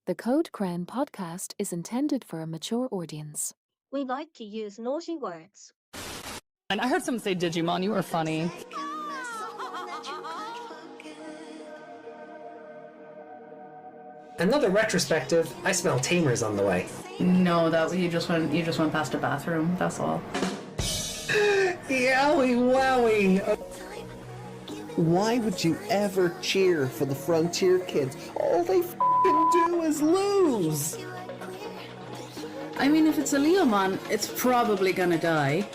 The Code Crown podcast is intended for a mature audience. We like to use naughty words. And I heard someone say Digimon, you were funny. Another retrospective, I smell tamers on the way. No, that you just went past a bathroom, that's all. Yowie wowie! Why would you ever cheer for the Frontier kids? All they f***ing do is lose! I mean, if it's a Leomon, it's probably gonna die.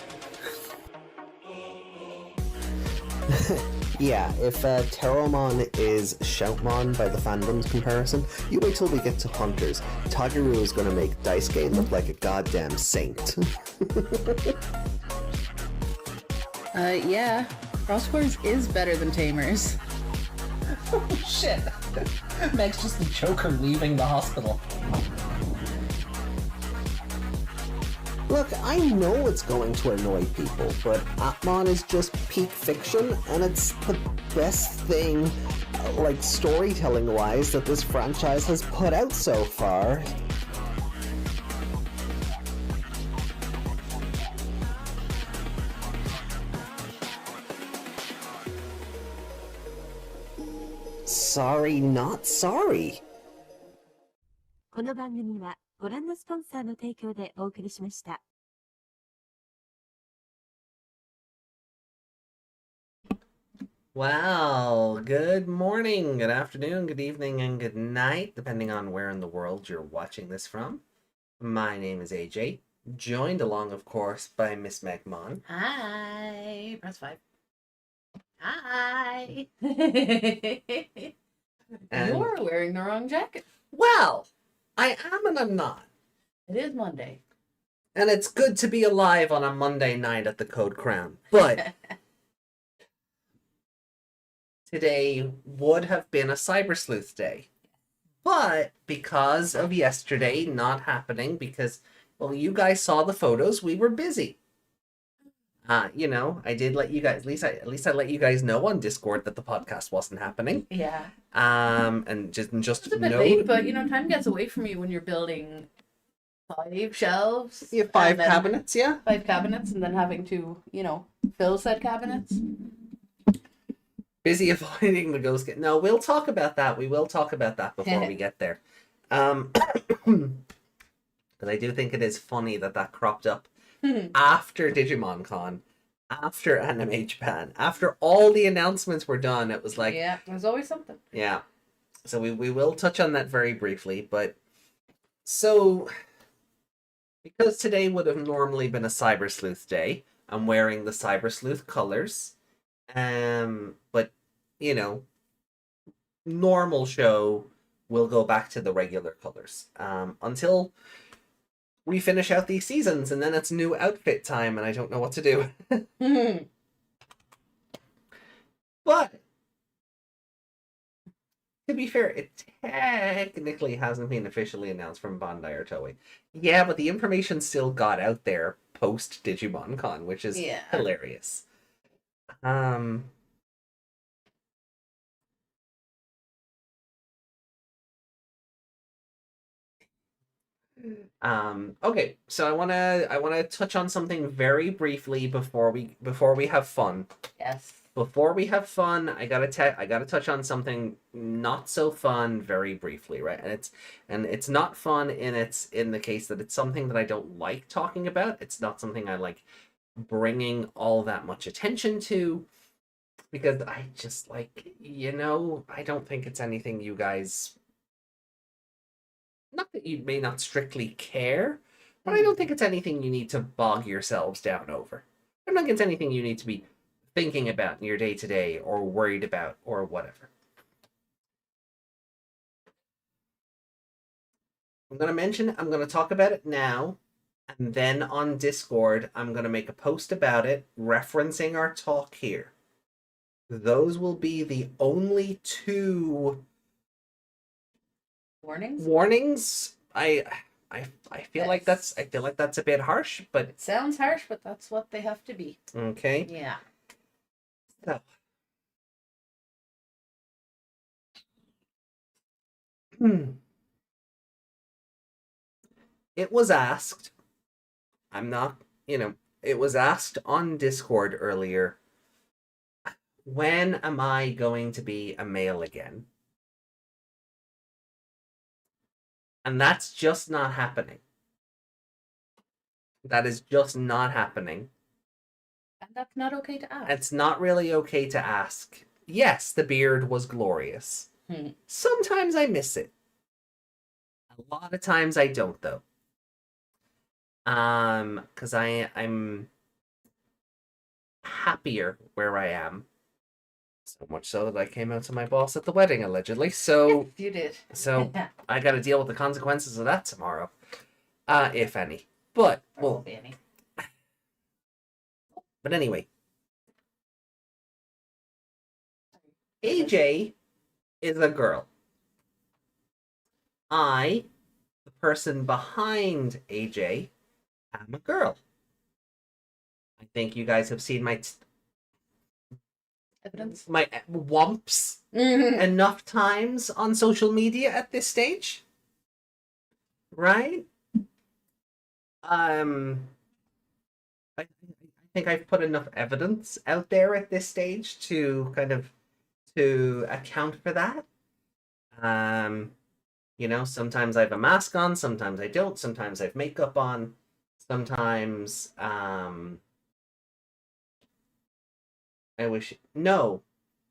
Yeah, if Terramon is Shoutmon by the fandom's comparison, you wait till we get to Hunters. Tagaru is gonna make Daisuke look like a goddamn saint. Yeah. Crosswords is better than Tamers. Oh shit! Meg's just the Joker leaving the hospital. Look, I know it's going to annoy people, but Atmon is just peak fiction, and it's the best thing, like storytelling-wise, that this franchise has put out so far. Sorry, not sorry. この番組はご覧のスポンサーの提供でお送りしました。Wow, good morning, good afternoon, good evening, and good night, depending on where in the world you're watching this from. My name is AJ, joined along, of course, by Miss Megmon. Hi. Press 5. Hi. And, You're wearing the wrong jacket. well, I am and I'm not. It is Monday. And it's good to be alive on a Monday night at the Code Crown. But today would have been a Cyber Sleuth Day. But because of yesterday not happening, because, well, you guys saw the photos, we were busy. You know, I did let you guys, at least I let you guys know on Discord that the podcast wasn't happening. Yeah. And just It's a bit late, but time gets away from you when you're building 5 shelves. You have 5 cabinets, yeah? 5 cabinets, and then having to, fill said cabinets. Busy avoiding the ghost. No, we'll talk about that. We will talk about that before we get there. Because I do think it is funny that cropped up after Digimon Con, after Anime Japan, after all the announcements were done. It was like, yeah, there's always something. Yeah. So we will touch on that very briefly, but so because today would have normally been a Cyber Sleuth Day, I'm wearing the Cyber Sleuth colors. But normal show will go back to the regular colors. Until we finish out these seasons, and then it's new outfit time, and I don't know what to do. But to be fair, it technically hasn't been officially announced from Bandai or Toei. Yeah, but the information still got out there post Digimon Con, which is hilarious. Okay, so I wanna touch on something very briefly before we have fun. Yes. Before we have fun, I gotta touch on something not so fun very briefly, right? And it's not fun in the case that it's something that I don't like talking about. It's not something I like bringing all that much attention to, because I just I don't think it's anything you guys. Not that you may not strictly care, but I don't think it's anything you need to bog yourselves down over. I don't think it's anything you need to be thinking about in your day-to-day or worried about or whatever. I'm going to talk about it now, and then on Discord, I'm going to make a post about it referencing our talk here. Those will be the only 2 warnings. I feel like that's a bit harsh, but It sounds harsh, but that's what they have to be. okay. Yeah. So, it was asked. I'm not, it was asked on Discord earlier. When am I going to be a male again? And that's just not happening. That is just not happening. And that's not okay to ask. It's not really okay to ask. Yes, the beard was glorious. Sometimes I miss it. A lot of times I don't, though. Because I'm happier where I am. So much so that I came out to my boss at the wedding, allegedly. So You did. So I got to deal with the consequences of that tomorrow, if any. But There won't be any. But anyway, AJ is a girl. I, the person behind AJ, am a girl. I think you guys have seen my Evidence. my wumps enough times on social media at this stage, right? I think I've put enough evidence out there at this stage to kind of to account for that. Sometimes I have a mask on, sometimes I don't, sometimes I have makeup on, sometimes I wish no.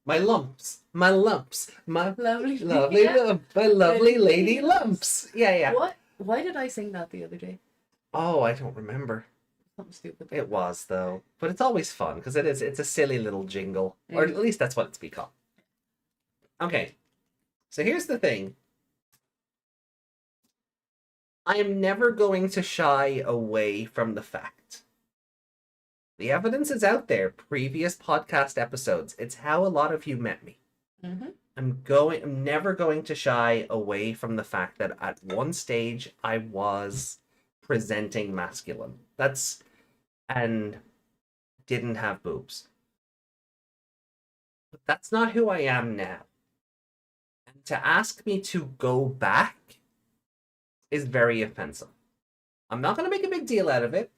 My lumps, my Lovely, lovely yeah. lump, my lovely lady lumps. Yeah. What? Why did I sing that the other day? Oh, I don't remember. Something stupid. It was though, but it's always fun because it's a silly little jingle, or at least that's what it's become. Okay, so here's the thing. I am never going to shy away from the fact. The evidence is out there, previous podcast episodes. It's how a lot of you met me. I'm never going to shy away from the fact that at one stage I was presenting masculine. And didn't have boobs. But that's not who I am now. And to ask me to go back is very offensive. I'm not going to make a big deal out of it.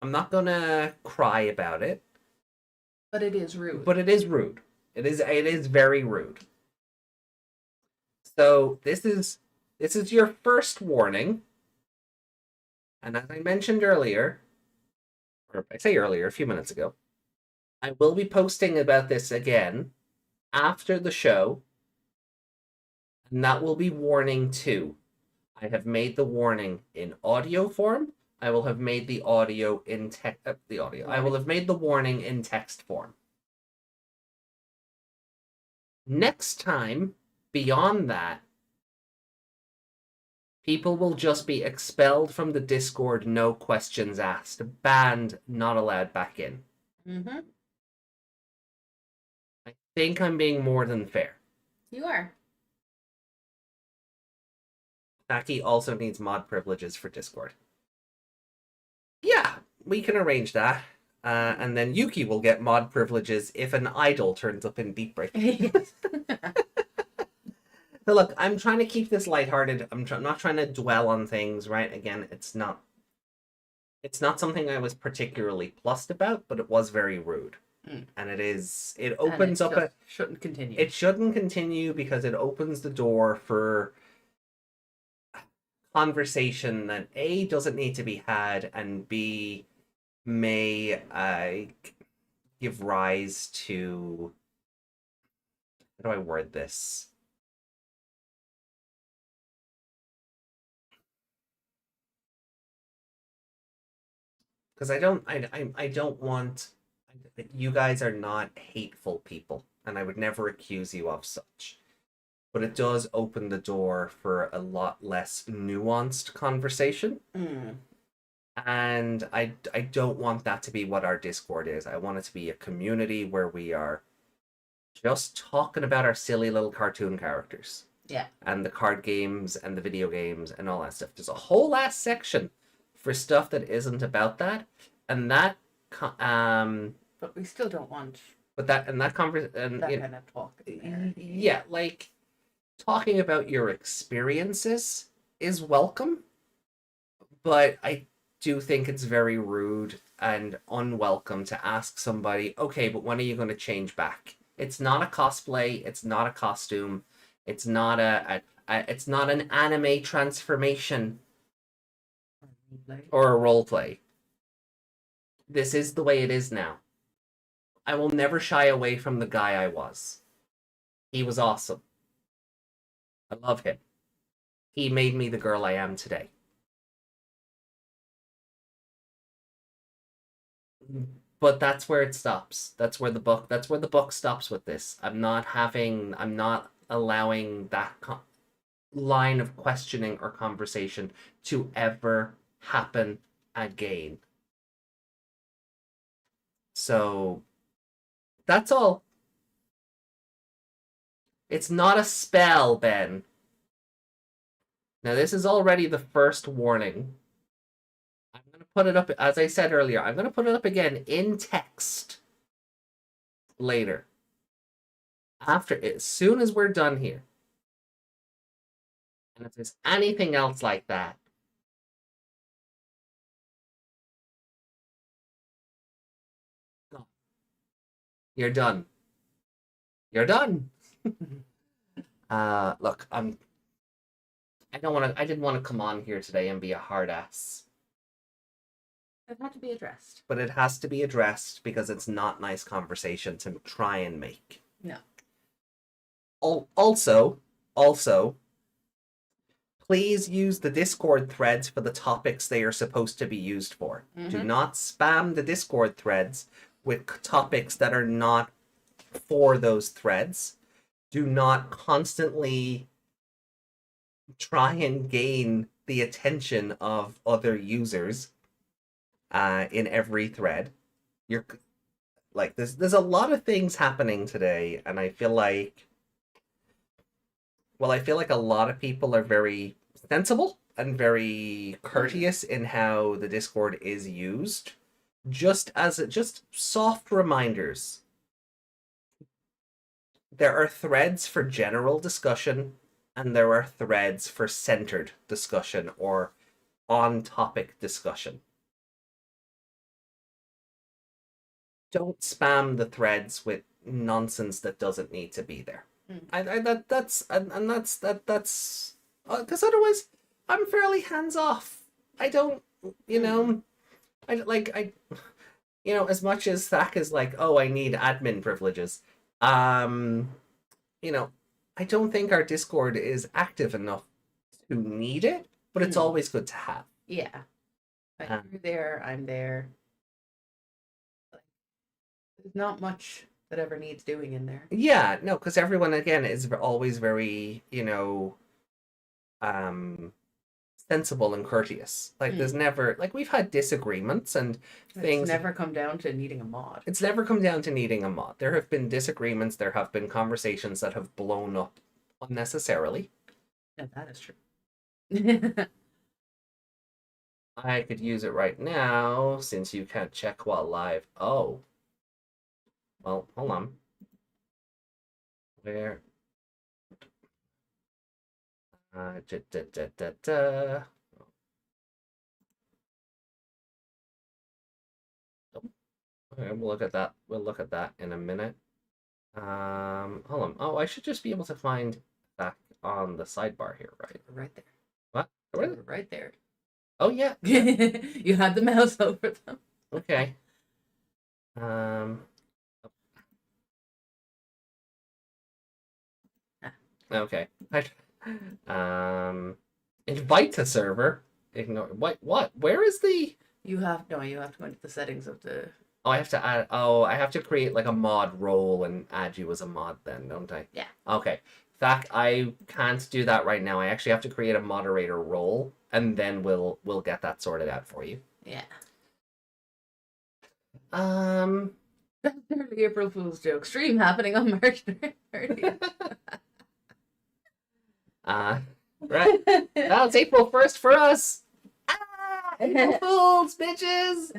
I'm not going to cry about it. But it is rude. But it is rude. It is very rude. So this is your first warning. And as I mentioned earlier, or I say earlier, a few minutes ago, I will be posting about this again after the show. And that will be warning 2. I have made the warning in audio form. I will have made the audio in I will have made the warning in text form. Next time, beyond that, people will just be expelled from the Discord, no questions asked, banned, not allowed back in. I think I'm being more than fair. You are. Aki also needs mod privileges for Discord. Yeah, we can arrange that. And then Yuki will get mod privileges if an idol turns up in Deep Break. So look, I'm trying to keep this lighthearted. I'm not trying to dwell on things, right? Again, it's not something I was particularly plussed about, but it was very rude. And it opens up shouldn't continue. It shouldn't continue because it opens the door for conversation that A, doesn't need to be had, and B, may give rise to, how do I word this? Because I don't want, you guys are not hateful people, and I would never accuse you of such. But it does open the door for a lot less nuanced conversation. And I don't want that to be what our Discord is. I want it to be a community where we are just talking about our silly little cartoon characters. Yeah. And the card games and the video games and all that stuff. There's a whole last section for stuff that isn't about that. And that But we still don't want that kind of talk. in there. yeah, like talking about your experiences is welcome, But I do think it's very rude and unwelcome to ask somebody, okay, but when are you going to change back? It's not a cosplay. It's not a costume. It's not it's not an anime transformation or a role play. This is the way it is now. I will never shy away from the guy I was. He was awesome. I love him. He made me the girl I am today. But that's where it stops. That's where the book stops with this. I'm not allowing that line of questioning or conversation to ever happen again. So that's all. It's not a spell, Ben. Now, this is already the first warning. I'm going to put it up, as I said earlier, I'm going to put it up again in text later. As soon as we're done here. And if there's anything else like that, you're done. You're done. Look, I didn't want to come on here today and be a hard ass. It had to be addressed. But it has to be addressed because it's not nice conversation to try and make. No. Also, please use the Discord threads for the topics they are supposed to be used for. Mm-hmm. Do not spam the Discord threads with topics that are not for those threads. Do not constantly try and gain the attention of other users in every thread. You're like, there's a lot of things happening today, and I feel like a lot of people are very sensible and very courteous in how the Discord is used. Just soft reminders. There are threads for general discussion, and there are threads for centered discussion or on-topic discussion. Don't spam the threads with nonsense that doesn't need to be there. That's because otherwise I'm fairly hands off. I don't, as much as Thak is like, oh, I need admin privileges. I don't think our Discord is active enough to need it, but it's always good to have. Yeah. You're there, I'm there. There's not much that ever needs doing in there. Yeah, no, because everyone, again, is always very, sensible and courteous. Like, there's never, like, we've had disagreements and things. It's never come down to needing a mod. It's never come down to needing a mod. There have been disagreements, there have been conversations that have blown up unnecessarily. Yeah, that is true. I could use it right now, since you can't check while live. Oh. Well, hold on. Where? Okay, we'll look at that. We'll look at that in a minute. Hold on. Oh, I should just be able to find back on the sidebar here, right? Right there. What? Where? Right there. Oh yeah. You had the mouse over them. Okay. Okay. Invite to server. Ignore what? Where is the? You have to go into the settings of the. Oh, I have to add. Oh, I have to create like a mod role and add you as a mod then, don't I? Yeah. Okay. That I can't do that right now. I actually have to create a moderator role, and then we'll get that sorted out for you. Yeah. That's early April Fool's joke stream happening on March 30th. Right. Well, it's April 1st for us. April Fools, bitches.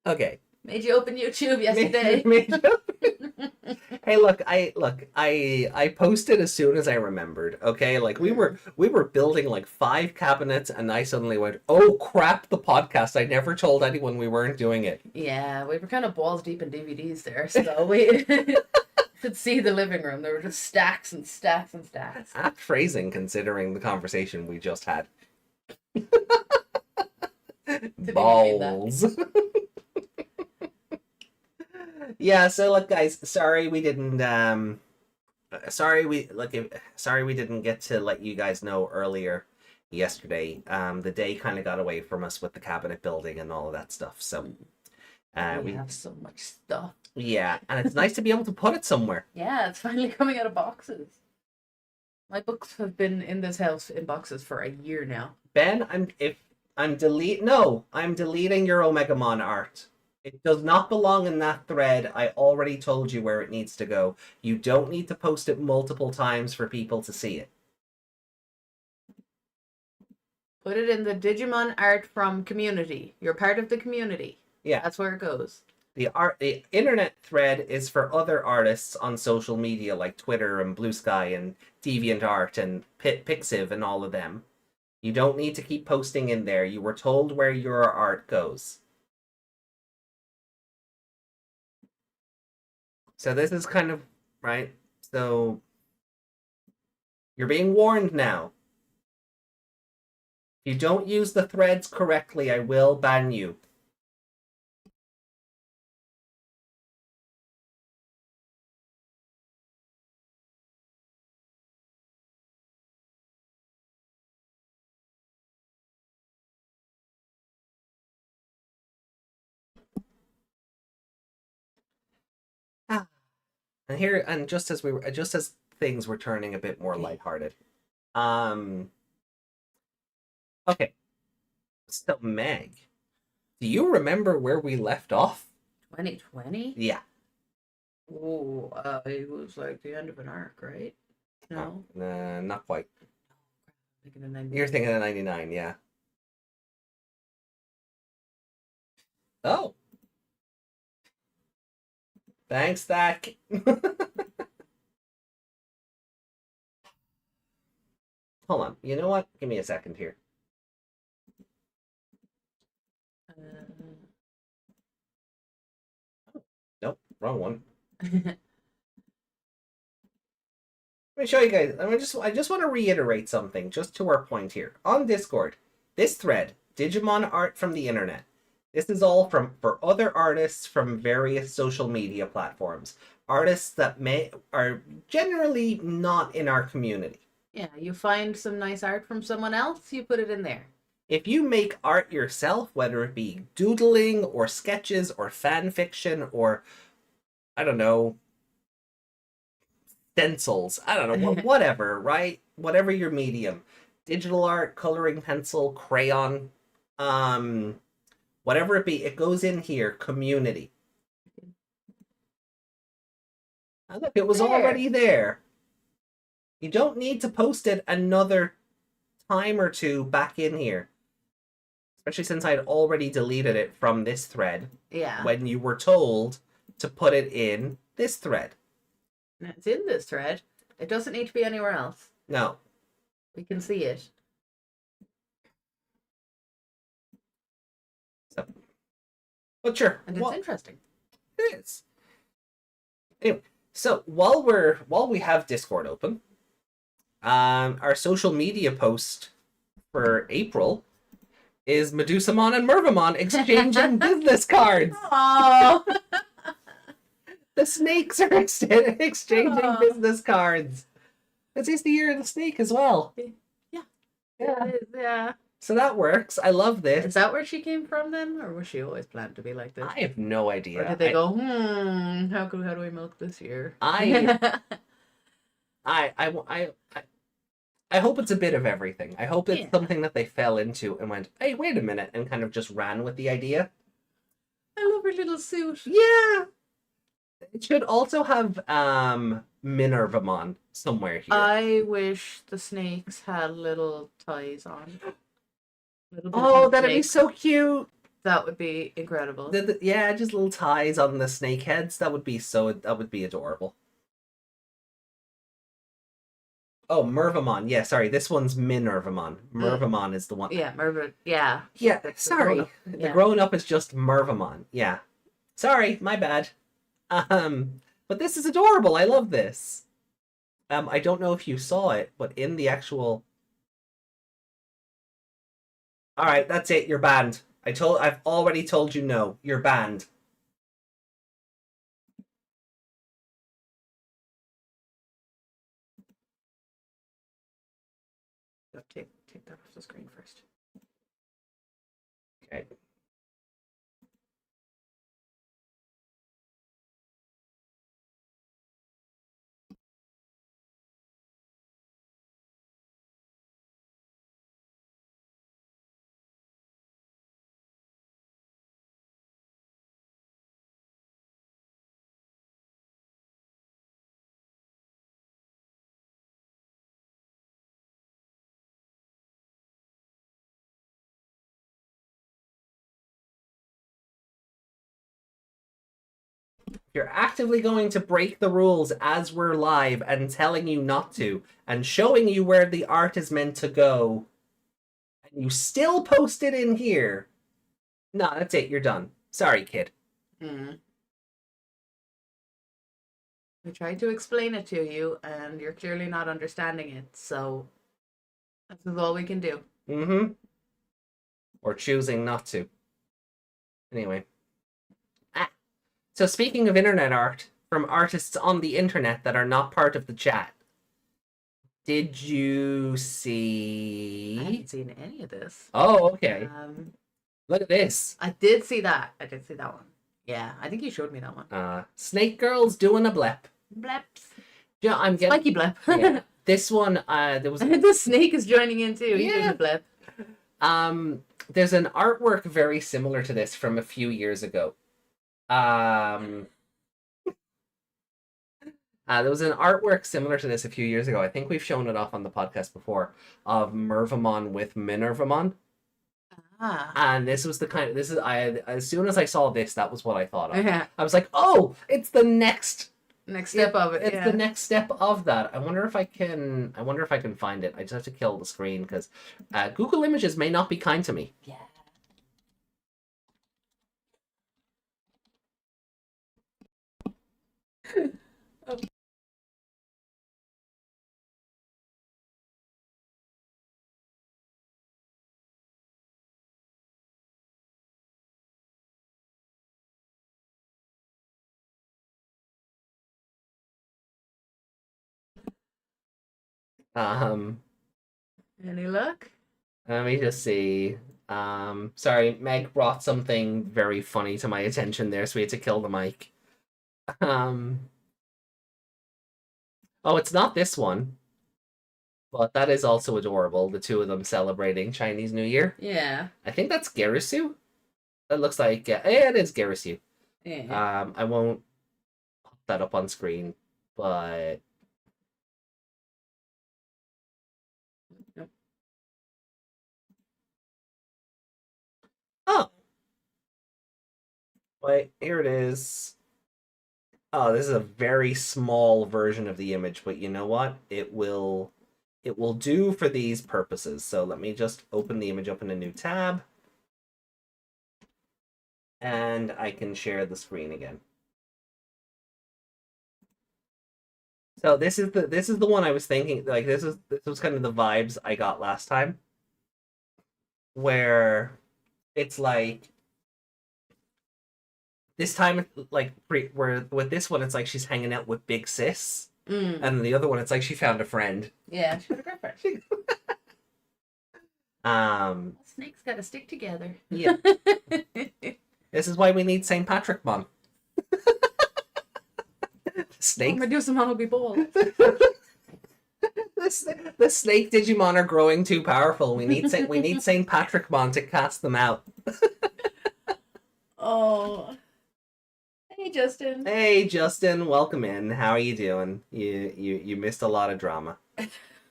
Okay. Made you open YouTube yesterday. Made you open. Hey, I posted as soon as I remembered. Okay, like we were building like 5 cabinets, and I suddenly went, "Oh crap! The podcast! I never told anyone we weren't doing it." Yeah, we were kind of balls deep in DVDs there, so we could see the living room. There were just stacks and stacks and stacks. Apt phrasing, considering the conversation we just had. Balls. Yeah, so look, guys, sorry we didn't get to let you guys know earlier yesterday. The day kind of got away from us with the cabinet building and all of that stuff. So we have so much stuff. Yeah, and it's nice to be able to put it somewhere. Yeah, it's finally coming out of boxes. My books have been in this house in boxes for a year now. Ben, I'm deleting your Omegamon art. It does not belong in that thread. I already told you where it needs to go. You don't need to post it multiple times for people to see it. Put it in the Digimon art from community. You're part of the community. Yeah. That's where it goes. The internet thread is for other artists on social media like Twitter and Blue Sky and DeviantArt and Pixiv and all of them. You don't need to keep posting in there. You were told where your art goes. So this is kind of, right? So you're being warned now. If you don't use the threads correctly, I will ban you. And just as things were turning a bit more lighthearted. Okay. So Meg, do you remember where we left off? 2020? Yeah. Oh, it was like the end of an arc, right? No. Not quite. Thinking of 99. You're thinking of 99, yeah. Oh. Thanks, Zach. Hold on. You know what? Give me a second here. Nope, wrong one. Let me show you guys. I just want to reiterate something just to our point here. On Discord, this thread, Digimon art from the internet. This is all for other artists from various social media platforms. Artists that are generally not in our community. Yeah, you find some nice art from someone else, you put it in there. If you make art yourself, whether it be doodling or sketches or fan fiction or, I don't know, stencils, I don't know, whatever, right? Whatever your medium. Digital art, coloring pencil, crayon, whatever it be, it goes in here, community. And look, it was already there. You don't need to post it another time or two back in here. Especially since I'd already deleted it from this thread. Yeah. When you were told to put it in this thread. And it's in this thread. It doesn't need to be anywhere else. No. We can see it. So, but sure. And it's interesting. It is. Anyway, so while we have Discord open, our social media post for April is Medusamon and Mervamon exchanging business cards. Oh, The snakes are exchanging business cards. This is the year of the snake as well. Yeah. Yeah. Yeah. So that works. I love this. Is that where she came from then? Or was she always planned to be like this? I have no idea. Or did they go, how do we milk this year? I hope it's a bit of everything. I hope it's something that they fell into and went, hey, wait a minute, and kind of just ran with the idea. I love her little suit. Yeah. It should also have Minervamon somewhere here. I wish the snakes had little ties on. Little Oh, Disney that'd be snakes. so cute. That would be incredible. Yeah, just little ties on the snake heads. That would be adorable. Oh, Mervamon. Yeah, sorry. This one's Minervamon. Mervamon is the one. Yeah, Mervin. Yeah. Yeah, That's the sorry. grown-up. The Yeah. grown up is just Mervamon. Yeah. Sorry, my bad. But this is adorable. I love this. I don't know if you saw it, but in the actual. All right, that's it. You're banned. I've already told you no. You're banned. Take that off the screen first. Okay. You're actively going to break the rules as we're live and telling you not to and showing you where the art is meant to go. And you still post it in here. No, that's it. You're done. Sorry, kid. I tried to explain it to you, and you're clearly not understanding it. So this is all we can do. Mm-hmm. Or choosing not to. Anyway. So speaking of internet art, from artists on the internet that are not part of the chat, did you see... I haven't seen any of this. Oh, okay. Look at this. I did see that. I did see that one. Yeah, I think you showed me that one. Snake Girl's doing a blep. Bleps. Yeah, I'm getting... Spiky blep. Yeah. This one, there was... The snake is joining in too. He's doing Yeah. a blep. There's an artwork very similar to this from a few years ago. There was an artwork similar to this a few years ago. I think we've shown it off on the podcast before, of Mervamon with Minervamon. And this was as soon as I saw this, that was what I thought of. Yeah. I was like, oh, it's the next step of it. It's the next step of that. I wonder if I can find it. I just have to kill the screen because Google Images may not be kind to me. Yeah. Any luck? Let me just see. Sorry, Meg brought something very funny to my attention there, so we had to kill the mic. Oh, it's not this one. But that is also adorable, the two of them celebrating Chinese New Year. Yeah. I think that's Garisu. That looks like... yeah, it is Garisu. Yeah. I won't put that up on screen, but... Nope. Oh! Wait, here it is. Oh, this is a very small version of the image, but you know what? It will do for these purposes. So let me just open the image up in a new tab. And I can share the screen again. So this is the one I was thinking, like this was kind of the vibes I got last time. Where it's like this time, like where with this one it's like she's hanging out with Big Sis. And the other one, it's like she found a friend. Yeah, she got a girlfriend. Snakes gotta stick together. Yeah. This is why we need St. Patrick Mon. Snake. I'm gonna do some honorable people. The snake Digimon are growing too powerful. We need St. Patrick Mon to cast them out. Oh. Hey, Justin. Hey, Justin, welcome in. How are you doing? You missed a lot of drama.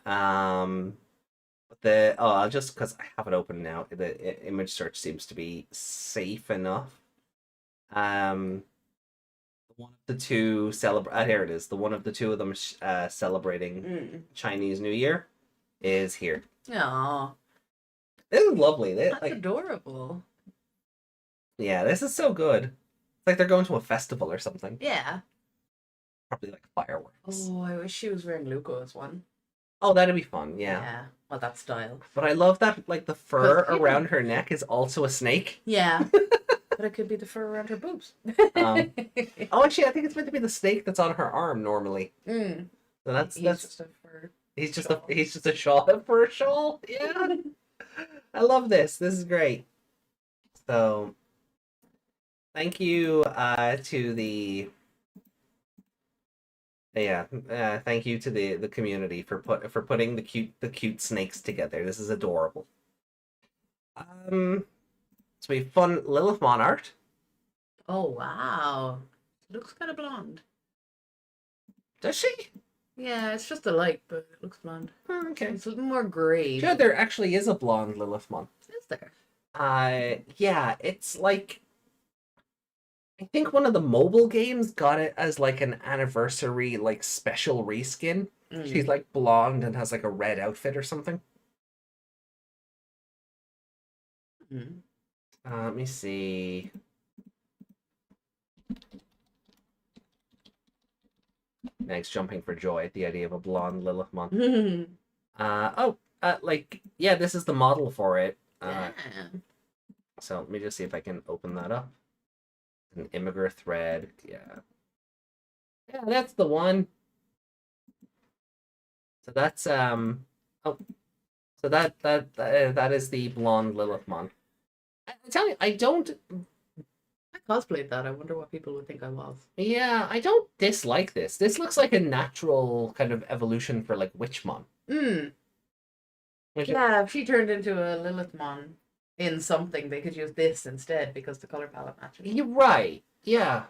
But I'll just because I have it open now. The image search seems to be safe enough. One of the two celebrate. Here it is. The one of the two of them celebrating Chinese New Year is here. Aw, This is lovely. that's Like, adorable. yeah, this is so good. It's like they're going to a festival or something. Yeah. Probably like fireworks. Oh, I wish she was wearing Luco's one. Oh, that'd be fun. Yeah. Yeah. Well, that style. But I love that like the fur 'Cause, around her neck is also a snake. Yeah. But it could be the fur around her boobs. Um, Oh, actually, I think it's meant to be the snake that's on her arm normally. Mm. So that's He's just a fur. he's just a shawl for a shawl. Yeah. I love this. This is great. So thank you to the thank you to the community for putting the cute snakes together. This is adorable. So we have fun Lilithmon art. Oh, wow. Looks kind of blonde. Does she? Yeah, it's just a light, but it looks blonde. Oh, okay. It's a little more grey. Sure, there actually is a blonde Lilithmon. Is there? Yeah, it's like I think one of the mobile games got it as like an anniversary like special reskin. She's like blonde and has like a red outfit or something. Mm. Let me see. Meg's jumping for joy at the idea of a blonde Lilithmon. Like yeah, this is the model for it. Yeah. So let me just see if I can open that up. An immigrant thread, yeah. Yeah, that's the one. So that's so that is the blonde Lilithmon. I tell you, I don't. I cosplayed that. I wonder what people would think I was. Yeah, I don't dislike this. This looks like a natural kind of evolution for like Witchmon. Which Yeah, if she turned into a Lilithmon in something, they could use this instead because the color palette matches. You're right. Yeah.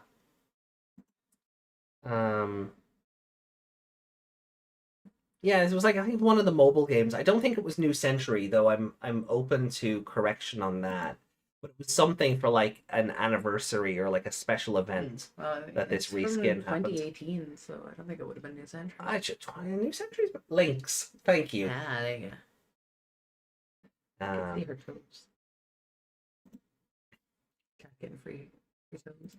Yeah, it was like I think one of the mobile games. I don't think it was New Century though. I'm open to correction on that. But it was something for like an anniversary or like a special event. Well, that this it's from reskin happened. 2018, so I don't think it would have been New Century. I should try New Century's links. Thank you. Ah, there you go. I can see her toes. Can't get free toes.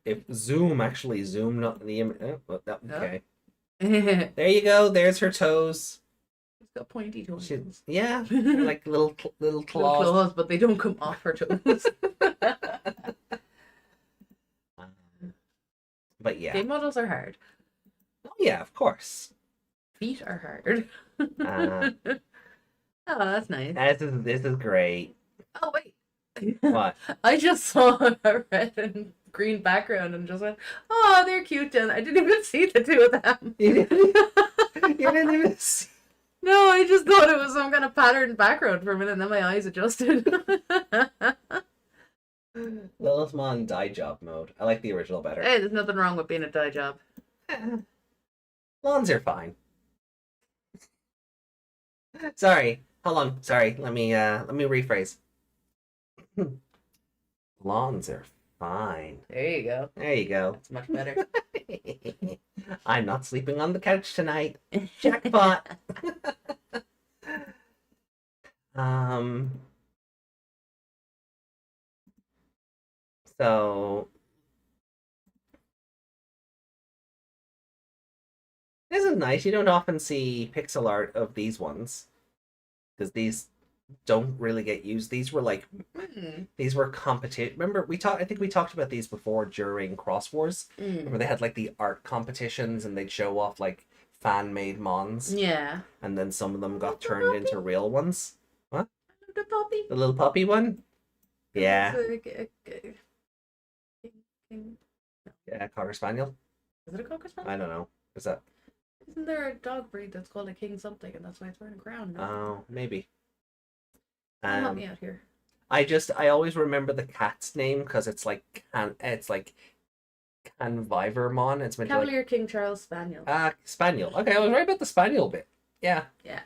If Zoom actually zoomed not the image. Okay. It's There you go. There's her toes. got pointy toes. Yeah, like little claws. Little claws, but they don't come off her toes. But yeah. Game models are hard. Oh yeah, of course. Feet are hard. Uh, Oh, that's nice. this is great. Oh, wait. What? I just saw a red and green background and just went, oh, they're cute. And I didn't even see the two of them. You didn't even see. No, I just thought it was some kind of patterned background for a minute and then my eyes adjusted. Lilithmon dye job mode. I like the original better. Hey, there's nothing wrong with being a dye job. Lawns are fine. Sorry. Hold on. Sorry. Let me rephrase. Lawns are fine. There you go. There you go. That's much better. I'm not sleeping on the couch tonight. Jackpot. So this is nice. You don't often see pixel art of these ones because these don't really get used. These were like these were competition. Remember I think we talked about these before during Cross Wars, where they had like the art competitions and they'd show off like fan made mons. Yeah. And then some of them got turned into real ones. What? The puppy. The little puppy one? Yeah. Yeah, Cocker Spaniel. Is it a Cocker Spaniel? I don't know. Is that? Isn't there a dog breed that's called a king something and that's why it's wearing a crown? No? Oh, maybe. Help me out here. I always remember the cat's name because it's like Canvivermon. It's meant to Cavalier King Charles Spaniel. Spaniel. Okay, I was right about the Spaniel bit. Yeah. Yeah.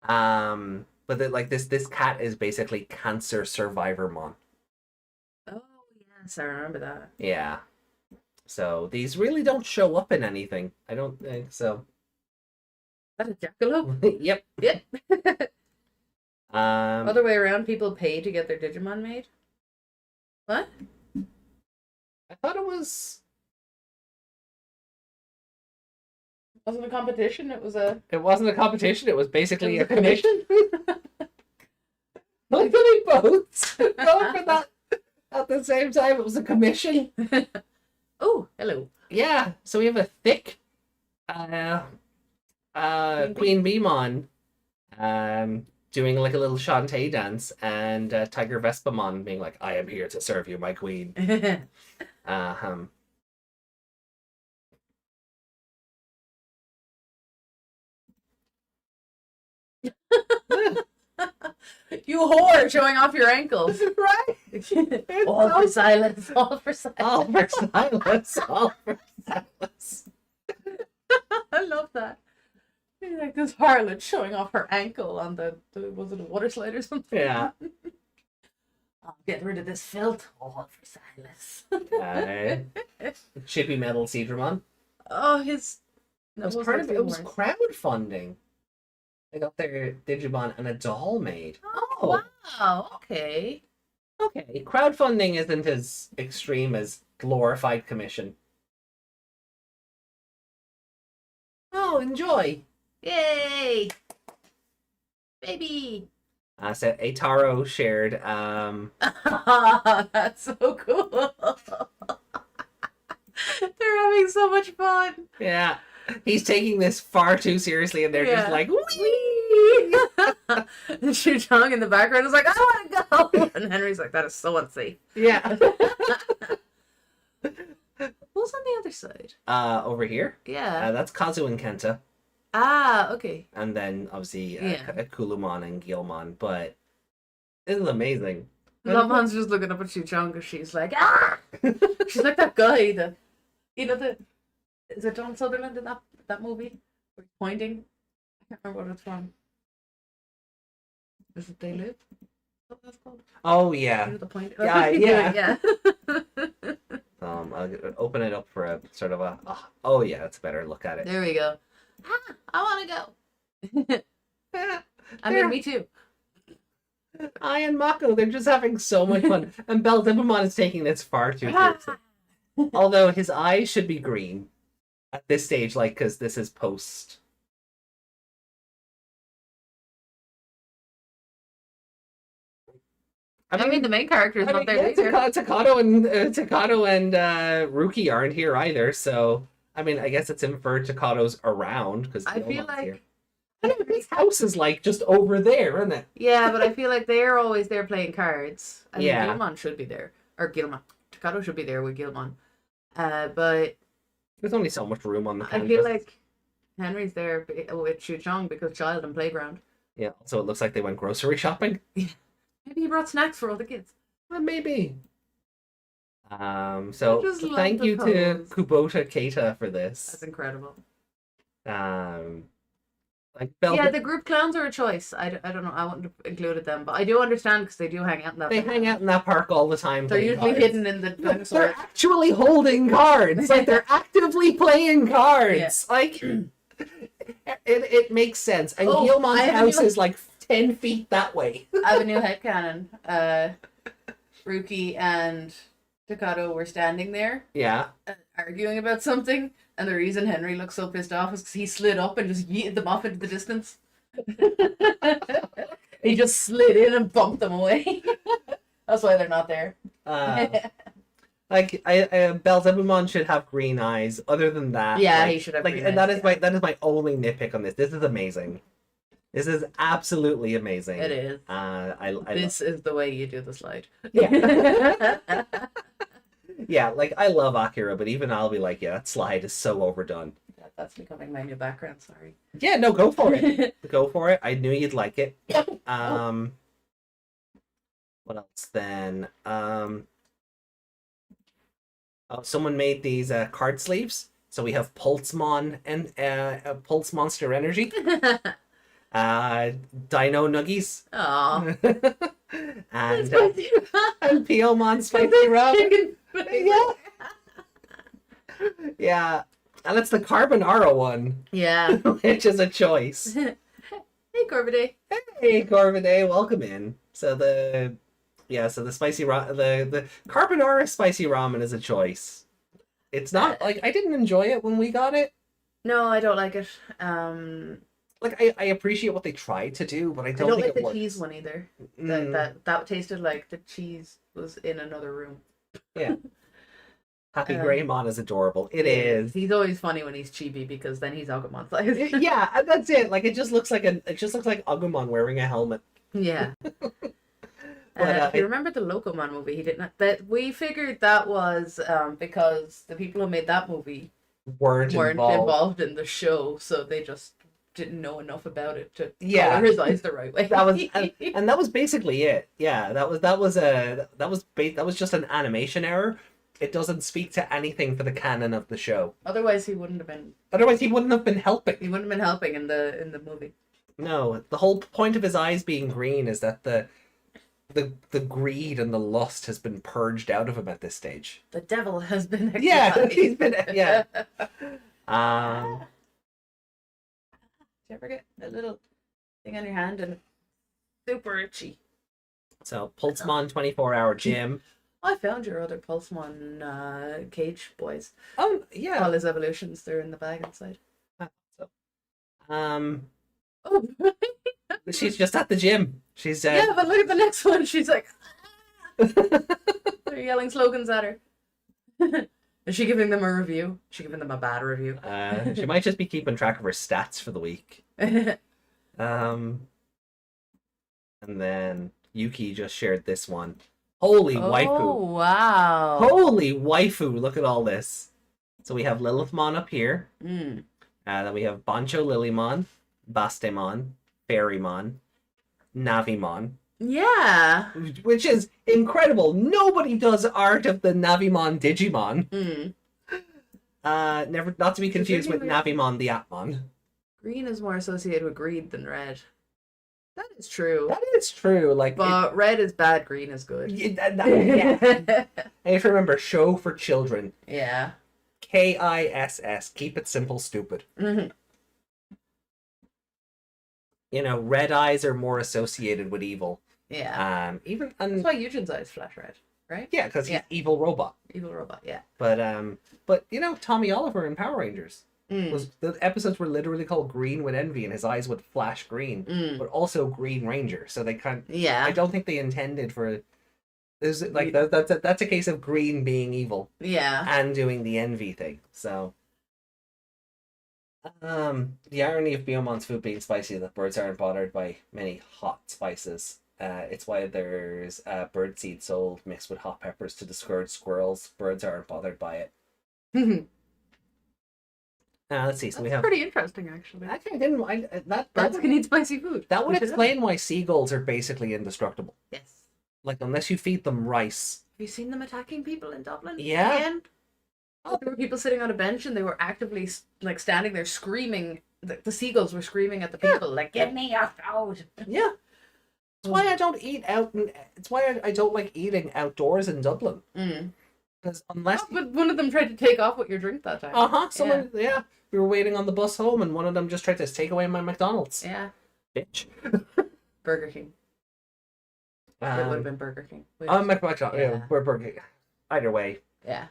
But like this cat is basically Cancer Survivor Mon. Oh yes, I remember that. Yeah. So these really don't show up in anything. I don't think so. That a jackalope? Yep. Yep. Um, Other way around, people pay to get their Digimon made. What? I thought it was. Wasn't a competition. It was a. It wasn't a competition. It was basically It was a commission. Like they both go for that at the same time. It was a commission. Oh, hello. Yeah. So we have a thick, Queen Beemon, doing like a little Shantae dance, and Tiger Vespamon being like, "I am here to serve you, my queen." You whore, showing off your ankles. Right. All for silence. All for silence. All for silence. All for silence. I love that. You're like this harlot showing off her ankle on the was it a water slide or something? Yeah. I'll get rid of this filth. All for silence. Chippy Metal Seedramon. Oh, his. It was part of it. It was crowdfunding. They got their Digimon and a doll made. Oh, wow. Okay. Okay. Crowdfunding isn't as extreme as glorified commission. Oh, enjoy. Yay! Baby! So Ataro shared That's so cool. They're having so much fun. yeah. He's taking this far too seriously and they're just like wee. And Shu Chong in the background is like, I want to go. And Henry's like, that is so unsafe. Yeah. Who's on the other side? Over here. Yeah. That's Kazu and Kenta. Ah, okay. And then obviously Yeah. Kulumon and Gilmon, but this is amazing. Lomon's just looking up at Shu Chong because she's like, ah! She's like that guy, is it Don Sutherland in that movie? Where he's pointing? I can't remember what it's from. Is it They Live? Is that what that's called? Oh yeah. You know, the point. Yeah, Yeah. I'll open it up for a sort of a. Oh yeah, that's a better look at it. There we go. I want to go. I mean, me too. I and Mako, they're just having so much fun, and Beldibamon is taking this far too seriously. Although his eyes should be green at this stage, like because this is post. I mean, the main character is not there either. Takato and Ruki aren't here either, so I mean, I guess it's inferred Takato's around because I feel like here. I know his house is like just over there, isn't it? Yeah, but I feel like they're always there playing cards. I mean, Yeah. Gilmon should be there, or Gilmon. Takato should be there with Gilmon. But There's only so much room on the I canvas. feel like Henry's there with Shu Chong because child and playground. Yeah, so it looks like they went grocery shopping. Maybe he brought snacks for all the kids. Maybe. I So just love thank the you to pose. Kubota Keita for this. That's incredible. Like Yeah, the group clowns are a choice. I don't know. I wouldn't have included them, but I do understand because they do hang out in that. they hang out in that park all the time. They're playing usually cards. hidden in the They're dinosaur. actually holding cards. Like they're actively playing cards. Like it makes sense. And Oh, Gilmon's I have house a new- is like 10 feet that way. I have a new headcanon. Ruki and Takato were standing there Yeah. arguing about something, and the reason Henry looks so pissed off is because he slid up and just yeeted them off into the distance. He just slid in and bumped them away. That's why they're not there. Like Belzebumon should have green eyes. Other than that, Yeah, like, he should have like, green and eyes, that is my only nitpick on this. This is amazing. This is absolutely amazing. It is. This is the way you do the slide. Yeah. Yeah, like I love Akira, but even I'll be like, yeah, that slide is so overdone. That's becoming my new background. Sorry. Yeah, no, go for it. Go for it. I knew you'd like it. What else then? Oh, someone made these card sleeves. So we have Pulsemon and Pulse Monster Energy. Dino Nuggies. Aw. and Spicy and Piyomon Spicy Rum. chicken Yeah. flavor. Yeah. And it's the carbonara one, Yeah. which is a choice. Hey, Corbiday. Hey, Corviday, welcome in. So the spicy the carbonara spicy ramen is a choice. It's not like I didn't enjoy it when we got it. No, I don't like it. Like I appreciate what they tried to do, but I I don't don't think like it the works. cheese one either. Mm, That tasted like the cheese was in another room. yeah. Happy Um, Greymon is adorable. It is. He's always funny when he's chibi because then he's Agumon size. Yeah, and that's it. Like it just looks like Agumon wearing a helmet. Yeah. But, If you remember the Locomon movie, he didn't. That we figured that was because the people who made that movie weren't involved in the show, so they just didn't know enough about it to Yeah. color his eyes the right way. That was and that was basically it. Yeah, that was just an animation error. It doesn't speak to anything for the canon of the show. Otherwise, he wouldn't have been. Otherwise, he wouldn't have been helping. He wouldn't have been helping in the movie. No, the whole point of his eyes being green is that the greed and the lust has been purged out of him at this stage. The devil has been. Yeah, exercised. he's been yeah. Did you ever get a little thing on your hand and super itchy? So Pulsemon 24-hour gym. I found your other Pulsemon cage boys. Oh yeah. All his evolutions, they're in the bag inside. So, Oh, she's just at the gym. She's yeah, but look at the next one. She's like, they're yelling slogans at her. Is she giving them a review? Is she giving them a bad review? she might just be keeping track of her stats for the week. And then Yuki just shared this one. Holy waifu. Oh, wow. Holy waifu, look at all this. So we have Lilithmon up here. Mm. Then we have Bancho Lilymon, Bastemon, Fairymon, Navimon. Yeah. Which is incredible. Nobody does art of the Navimon Digimon. Mm. Never, not to be confused with really Navimon the Atmon. Green is more associated with greed than red. That is true. That is true. Like, But red is bad, green is good. yeah. And if you remember, show for children. Yeah. KISS. Keep it simple, stupid. Mhm. You know, red eyes are more associated with evil. Yeah. Even That's and why Eugen's eyes flash red, right? yeah, because he's Yeah. evil robot. Evil robot, yeah. But you know, Tommy Oliver in Power Rangers Mm. was the episodes were literally called Green with Envy, and his eyes would flash green, Mm. but also Green Ranger. So they kind. I Yeah. don't think they intended for. There's like that's a case of green being evil Yeah. and doing the envy thing. So. The irony of Biomon's food being spicy that birds aren't bothered by many hot spices. It's why there's birdseed sold mixed with hot peppers to discourage squirrels. Birds aren't bothered by it. Let's see. So we That's have. pretty interesting, actually. Actually, I didn't mind that. Birds can eat spicy food. That would We should explain why seagulls are basically indestructible. have- Yes. Like unless you feed them rice. Have you seen them attacking people in Dublin? Yeah. Again? Oh, there were people sitting on a bench and they were actively like standing there screaming. The seagulls were screaming at the people, like, "Give me your food!" Yeah. It's why I don't eat out. It's why I don't like eating outdoors in Dublin. Mm. Because unless. Oh, but one of them tried to take off what your drink that time. Someone. Yeah. We were waiting on the bus home, and one of them just tried to take away my McDonald's. Yeah. Bitch. Burger King. It would have been Burger King. McDonald's. Yeah, Yeah. we're Burger King. Either way. Yeah.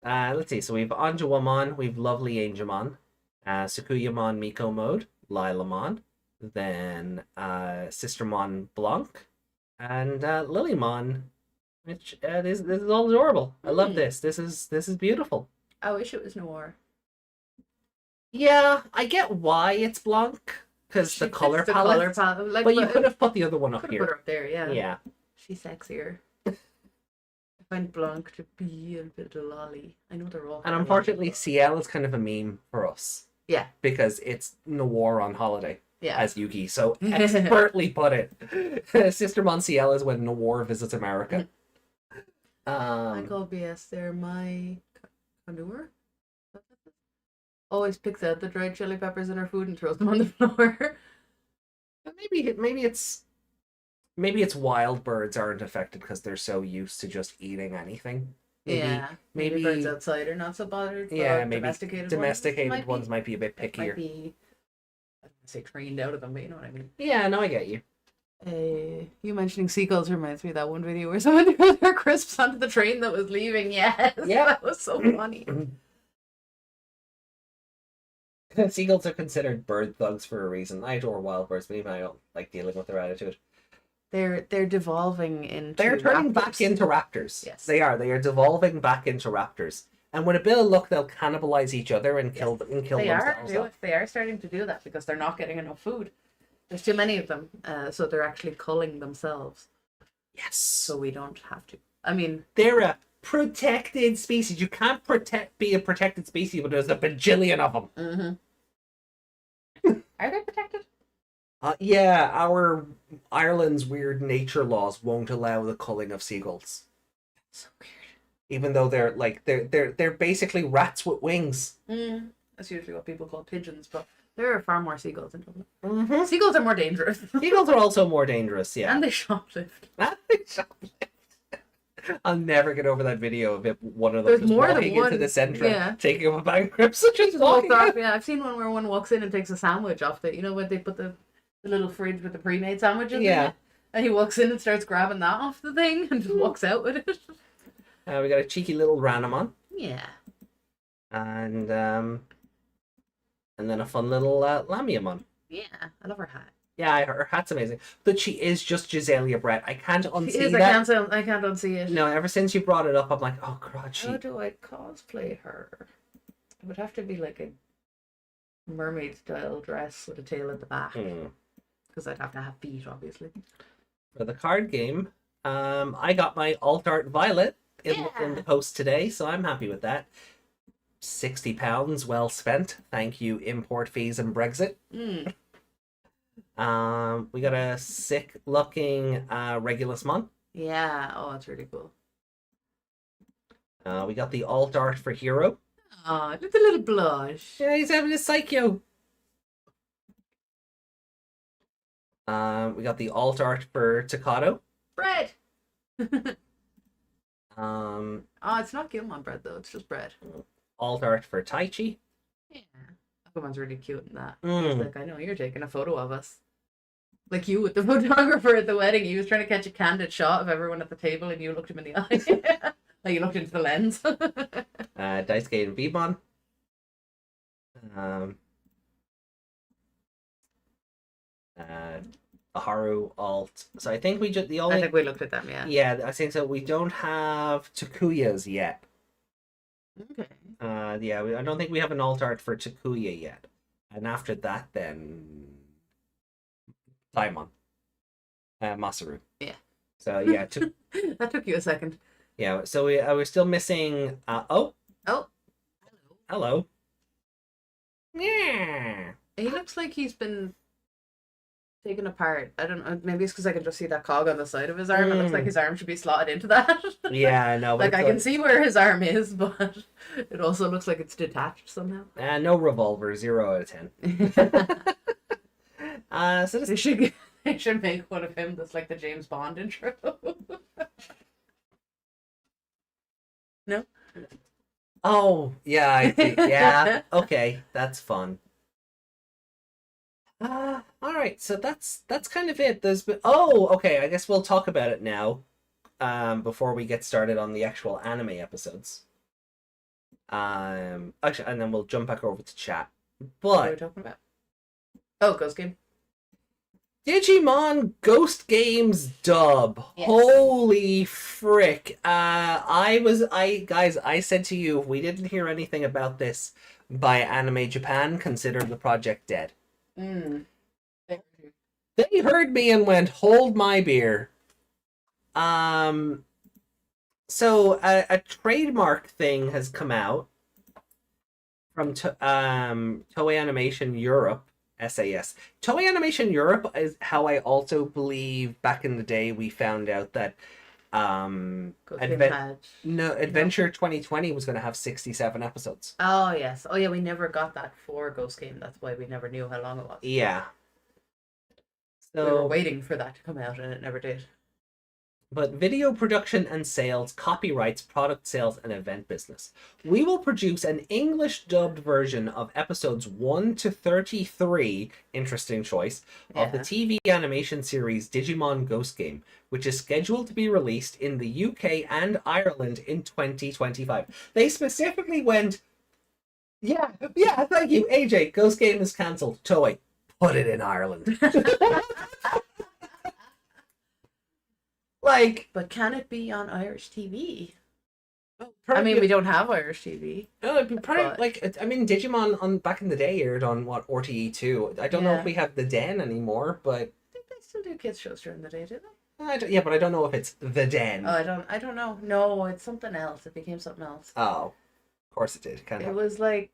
Let's see. So we've Anjawamon, we've Lovely Angemon, Sukuyamon Miko Mode, Lilamon, then Sistermon Blanc, and Lilymon, which this is all adorable. I love this. This is beautiful. I wish it was Noir. Yeah, I get why it's Blanc because the color palette. Like, But you could have put the other one up could have put her here. up there, yeah. Yeah. She's sexier. I find Blanc to be a bit of lolly. I know they're all. And unfortunately, CL is kind of a meme for us. Yeah. Because it's Noir on holiday. Yeah. As Yuki so expertly put it. Sister Monsiel is when Noir visits America. I call BS there my connoisseur. Always picks out the dried chili peppers in her food and throws them on the floor. Maybe it's wild birds aren't affected because they're so used to just eating anything. Maybe birds outside are not so bothered. Yeah, But maybe domesticated ones might be a bit might pickier. be, I don't say trained out of them, but you know what I mean. Yeah, no, I get you. You mentioning seagulls reminds me of that one video where someone threw their crisps onto the train that was leaving. Yes, Yeah. that was so funny. Seagulls are considered bird thugs for a reason. I adore wild birds, but even I don't like dealing with their attitude. They're devolving into. They're turning raptors. back into raptors. Yes. They are. They are devolving back into raptors. And with a bit of luck, they'll cannibalize each other and kill They themselves are. off. They are starting to do that because they're not getting enough food. There's too many of them, so they're actually culling themselves. Yes. So we don't have to. I mean, They're a protected species. You can't be a protected species, but there's a bajillion of them. mm-hmm. Are they protected? Yeah, Ireland's weird nature laws won't allow the culling of seagulls, So weird. even though they're basically rats with wings. That's usually what people call pigeons, but there are far more seagulls in Dublin. Mm-hmm. Seagulls are more dangerous. Seagulls are also more dangerous. Yeah. And they shoplift. I'll never get over that video of one of them There's just more than walking into one, the centre, yeah. taking up a bag of crisps, and just Walks walking off, out. yeah, I've seen one where one walks in and takes a sandwich off the, you know, when they put the little fridge with the pre-made sandwiches in Yeah. it? And he walks in and starts grabbing that off the thing and just walks out with it. We got a cheeky little Ranamon, Yeah. and then a fun little Lamiamon. Yeah, I love her hat. Yeah, her hat's amazing. But she is just Giselia Brett. I can't unsee She is, that. I can't unsee it. No, ever since you brought it up, I'm like, oh god, How do I cosplay her? It would have to be like a mermaid style dress with a tail at the back. Because I'd have to have feet, obviously. For the card game, I got my Alt Art Violet in the post today, so I'm happy with that. £60 well spent. Thank you, import fees and Brexit. We got a sick looking Regulusmon. Yeah, oh, it's really cool. We got the alt art for Hero. Oh, look at the little blush. Yeah, he's having a Psycho. We got the alt art for Takato. Bread! Oh, it's not Gilmon bread though, it's just bread. Alt art for Taichi. Yeah. Aquaman's really cute in that. Mm. He's like, I know you're taking a photo of us. Like you with the photographer at the wedding. He was trying to catch a candid shot of everyone at the table and you looked him in the eye. Like you looked into the lens. Daisuke and Vibon. Haru alt. So I think we just I think we looked at them, yeah. Yeah, I think so. We don't have Takuyas yet. Okay. I don't think we have an alt art for Takuya yet. And after that, then Daimon, Masaru. Yeah. So yeah, That took you a second. yeah. So we're still missing. Oh. Hello. Yeah. He looks like he's been taken apart. I don't know. Maybe it's because I can just see that cog on the side of his arm. It looks like his arm should be slotted into that. Yeah, I know. Like I can see where his arm is, but it also looks like it's detached somehow. No revolver. 0 out of 10. So this They should make one of him that's like the James Bond intro. No? Oh, yeah, I think. Yeah, okay, that's fun. All right, so that's kind of it. There's been, okay, I guess we'll talk about it now, before we get started on the actual anime episodes. Actually, and then we'll jump back over to chat. What are we But talking about? Oh, Ghost Game. Digimon Ghost Games dub. Yes. Holy frick. I said to you, if we didn't hear anything about this by Anime Japan, consider the project dead. They heard me and went, hold my beer. So a trademark thing has come out from Toei Animation Europe. SAS. Toei Animation Europe is how I also believe back in the day we found out that Adventure 2020 was going to have 67 episodes. Oh, yes. Oh, yeah, we never got that for Ghost Game. That's why we never knew how long it was. Yeah. We were So, waiting for that to come out and it never did. but video production and sales, copyrights, product sales, and event business. We will produce an English dubbed version of episodes 1 to 33, interesting choice, of the Yeah. TV animation series Digimon Ghost Game, which is scheduled to be released in the UK and Ireland in 2025. They specifically went, yeah, thank you, AJ. Ghost Game is cancelled. Toei, put it in Ireland. Like, But can it be on Irish TV? I probably- mean, we don't have Irish TV. no, it'd be probably But- like, I mean, Digimon on back in the day aired on what, RTE2. I don't know if Yeah. we have the Den anymore, but I think they still do kids shows during the day, do they? yeah, but I don't know if it's the Den. Oh, I don't know. No, it's something else. It became something else. Oh, of course it did. Kind It of. was like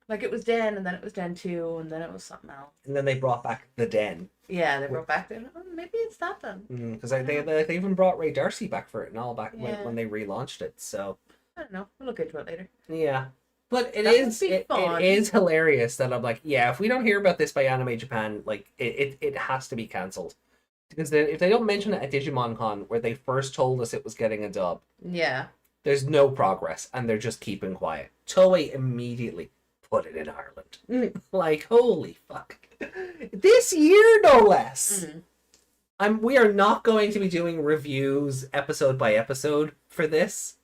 it was Den, and then it was Den 2, and then it was something else. And then they brought back the Den Yeah, they brought back the. Oh, maybe it's that then. because they even brought Ray Darcy back for it and all back Yeah. when they relaunched it. So I don't know. We'll look into it later. yeah. But That would be it fun. is hilarious that I'm like, yeah, if we don't hear about this by Anime Japan, like it has to be cancelled. Because if they don't mention it at Digimon Con, where they first told us it was getting a dub, Yeah. there's no progress, and they're just keeping quiet. Toei immediately put it in Ireland. Like, holy fuck. This year, no less. We are not going to be doing reviews episode by episode for this,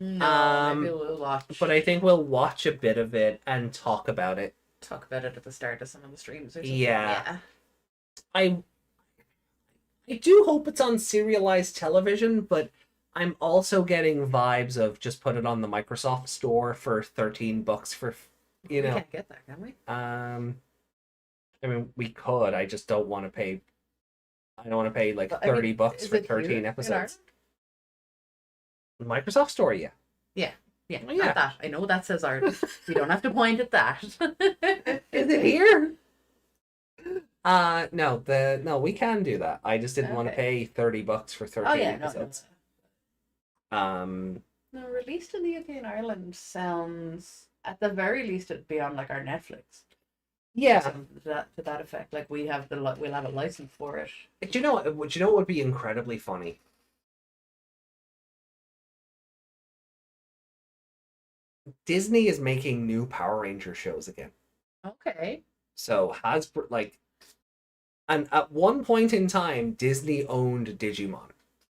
No, maybe we'll watch. but I think we'll watch a bit of it and talk about it. talk about it at the start of some of the streams or something. Yeah. I do hope it's on serialized television, but I'm also getting vibes of just put it on the Microsoft store for $13 for, you We know. can't get that, can we? I mean, we could. I just don't want to pay. I don't want to pay like But, I mean, $30 is for it here 13 in episodes. Microsoft Store, yeah. Yeah, Oh, yeah. not that. I know that says Ireland. You don't have to point at that. Is it here? No, we can do that. I just didn't want to Okay. pay $30 for 13 Oh yeah, no, episodes. no. Released in the UK and Ireland sounds, at the very least, it'd be on like our Netflix. Yeah. Something to that effect. Like we'll have a license for it. Do you know what would be incredibly funny? Disney is making new Power Ranger shows again. Okay. So Hasbro, like, and at one point in time, Disney owned Digimon.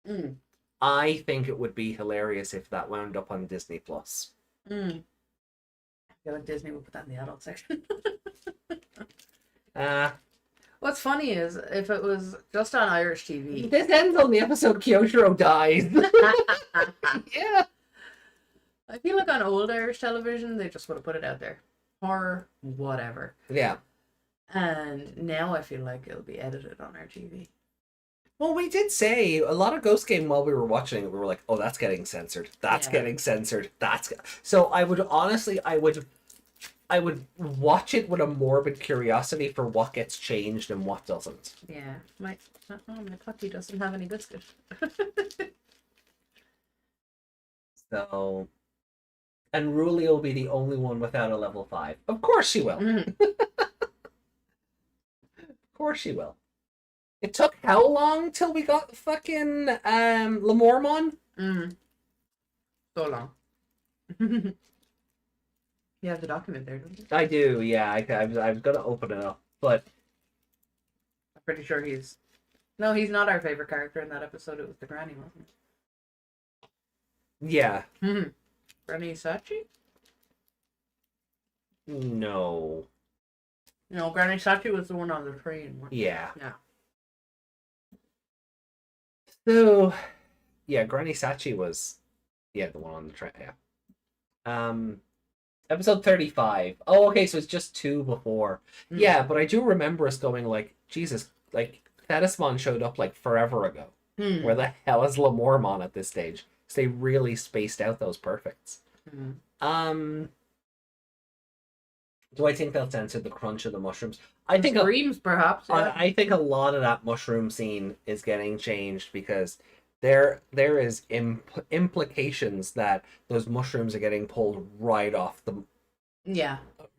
Mm. I think it would be hilarious if that wound up on Disney Plus. Mm. I feel like Disney would put that in the adult section. What's funny is if it was just on Irish TV. This ends on the episode Kyoshiro dies. Yeah. I feel like on old Irish television, they just would have put it out there. Or whatever. Yeah. And now I feel like it'll be edited on our TV. Well, we did say a lot of Ghost Game while we were watching it. We were like, "Oh, that's getting censored. That's Yeah. getting censored. So I would honestly, I would watch it with a morbid curiosity for what gets changed and what doesn't. Yeah. My puppy doesn't have any biscuit. So, and Ruli will be the only one without a level 5. Of course she will. Mhm. Of course she will. It took how long till we got the fucking Lemormon? So long. You have the document there, don't you? I do, yeah. I was gonna open it up, but I'm pretty sure he's... No, he's not our favorite character in that episode. It was the granny, wasn't yeah, it? Granny Sachi? no, No, Granny Sachi was the one on the train. yeah. Yeah. So, yeah, Granny Sachi was, the one on the train. Yeah. Episode 35. Oh, okay, so it's just 2 before. Mm. Yeah, but I do remember us going like, Jesus, like Thetismon showed up like forever ago. Hmm. Where the hell is Lemormon at this stage? So they really spaced out those perfects. Hmm. Do I think they'll censor the crunch of the mushrooms? I think Screams, perhaps. Yeah. I think a lot of that mushroom scene is getting changed because there is implications that those mushrooms are getting pulled right off the Yeah.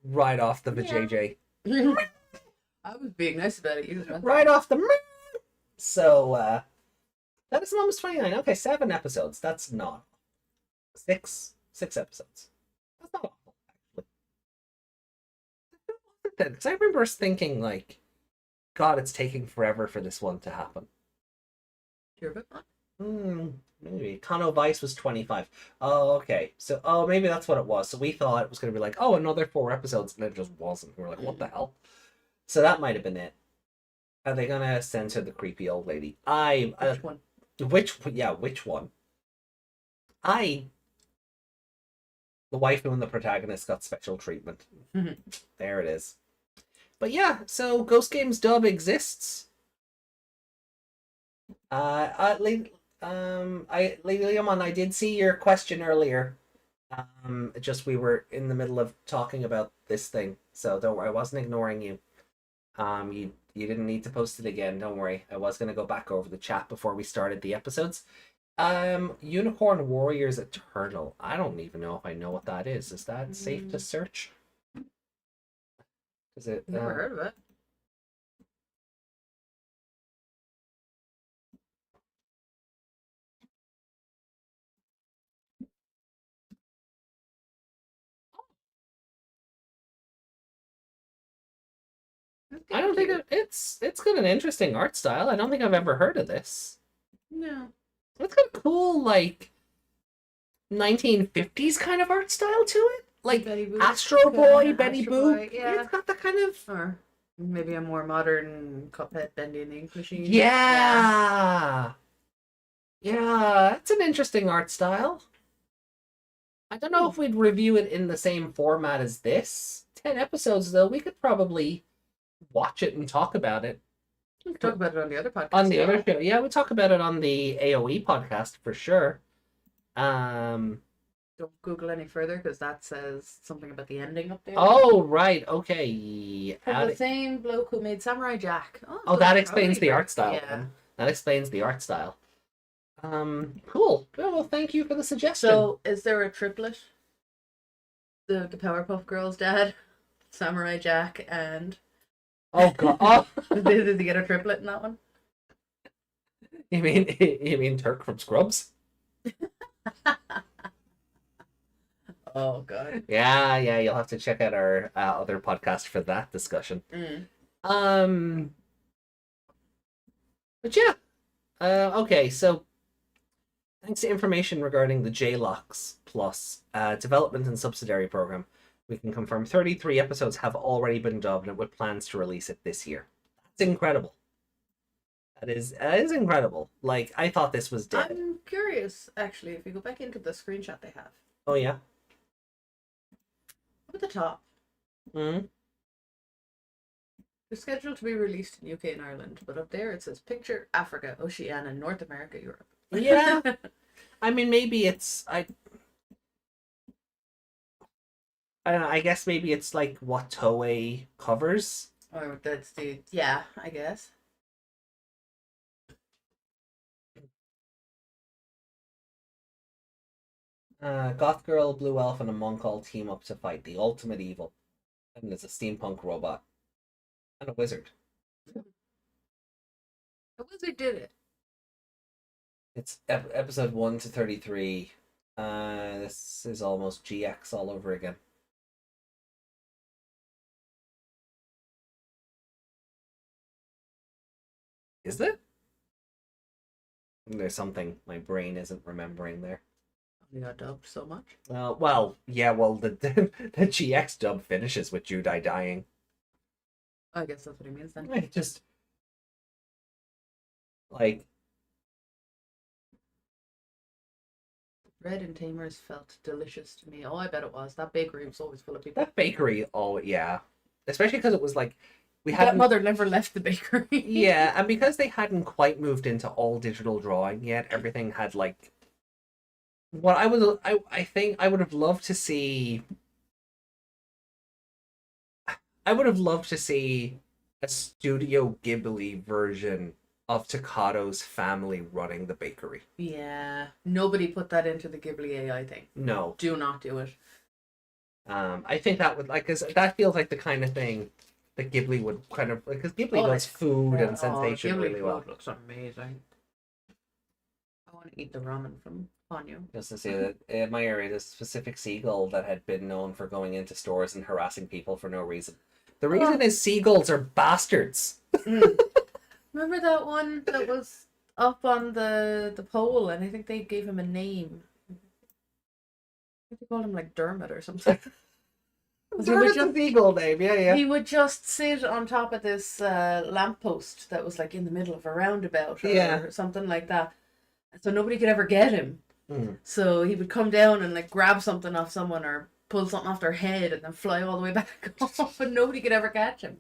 vajayjay. I was being nice about it. You Right off the So that is almost 29. Okay, 7 episodes. That's not 6 episodes. That's not awful, actually. Because I remember us thinking like, God, it's taking forever for this one to happen. You're a bit much. Maybe Kano Vice was 25. Oh, okay. So, maybe that's what it was. So we thought it was going to be like, oh, another 4 episodes, and it just wasn't. We were like, what the hell? So that might have been it. Are they gonna censor the creepy old lady? Which one? Which one? The waifu and the protagonist got special treatment. There it is. But yeah, so Ghost Games dub exists. Lady Leomon, I did see your question earlier. Just we were in the middle of talking about this thing, so don't worry, I wasn't ignoring you. You didn't need to post it again, don't worry. I was gonna go back over the chat before we started the episodes. Unicorn Warriors Eternal. I don't even know if I know what that is. Is that safe to search? Is it Never heard of it. I don't think it's got an interesting art style. I don't think I've ever heard of this. No. It's got a cool, like, 1950s kind of art style to it. Like Betty Boop. Astro Boy, Betty Astro Boop. Boy, yeah. It's got that kind of... Or maybe a more modern Cuphead Bendy and the Ink Machine. Yeah, it's an interesting art style. I don't know if we'd review it in the same format as this. 10 episodes, though, we could probably watch it and talk about it. We can talk about it on the other podcast. On the other show. Yeah, we talk about it on the AOE podcast for sure. Don't Google any further because that says something about the ending up there. Oh, right. Okay. From the same bloke who made Samurai Jack. Oh, that explains the art style. Yeah. Then. That explains the art style. Cool. Well, thank you for the suggestion. So, is there a triplet? The Powerpuff Girls dad, Samurai Jack, and... Oh, God. Oh. Did they get a triplet in that one? You mean Turk from Scrubs? Oh, God. Yeah, you'll have to check out our other podcast for that discussion. But yeah. Okay, so thanks to information regarding the JLOX Plus development and subsidiary program, we can confirm 33 episodes have already been dubbed with plans to release it this year. That's incredible. That is incredible. Like, I thought this was dead. I'm curious, actually, if you go back into the screenshot they have. Oh, yeah? Up at the top. Mm-hmm. They're scheduled to be released in UK and Ireland, but up there it says Picture, Africa, Oceania, North America, Europe. Yeah. I mean, maybe it's... I don't know, I guess maybe it's like what Toei covers. Or that's the... Yeah, I guess. Goth Girl, Blue Elf, and a monk all team up to fight the ultimate evil. And there's a steampunk robot. And a wizard. The wizard did it. It's episode 1 to 33. This is almost GX all over again. Is it? There's something my brain isn't remembering there. We got dubbed so much. The GX dub finishes with Judai dying. I guess that's what he means then. It just like Bread and Tamers felt delicious to me. Oh, I bet it was. That bakery was always full of people. that bakery. Oh yeah, especially because it was like we That hadn't. mother never left the bakery. Yeah, and because they hadn't quite moved into all digital drawing yet, everything had like. What I think I would have loved to see. I would have loved to see a Studio Ghibli version of Takado's family running the bakery. Yeah. Nobody put that into the Ghibli AI thing. No. Do not do it. I think that would, like, 'cause that feels like the kind of thing that Ghibli would kind of, because Ghibli Oh, does food and Oh, sensation Ghibli really well. food looks amazing. I want to eat the ramen from Ponyo. Just to say that in my area, there's a specific seagull that had been known for going into stores and harassing people for no reason. The reason is seagulls are bastards. Remember that one that was up on the pole, and I think they gave him a name. I think they called him like Dermot or something. Dermot's a seagull name, yeah. He would just sit on top of this lamppost that was like in the middle of a roundabout or something like that. So nobody could ever get him. So he would come down and like grab something off someone or pull something off their head and then fly all the way back off, and nobody could ever catch him.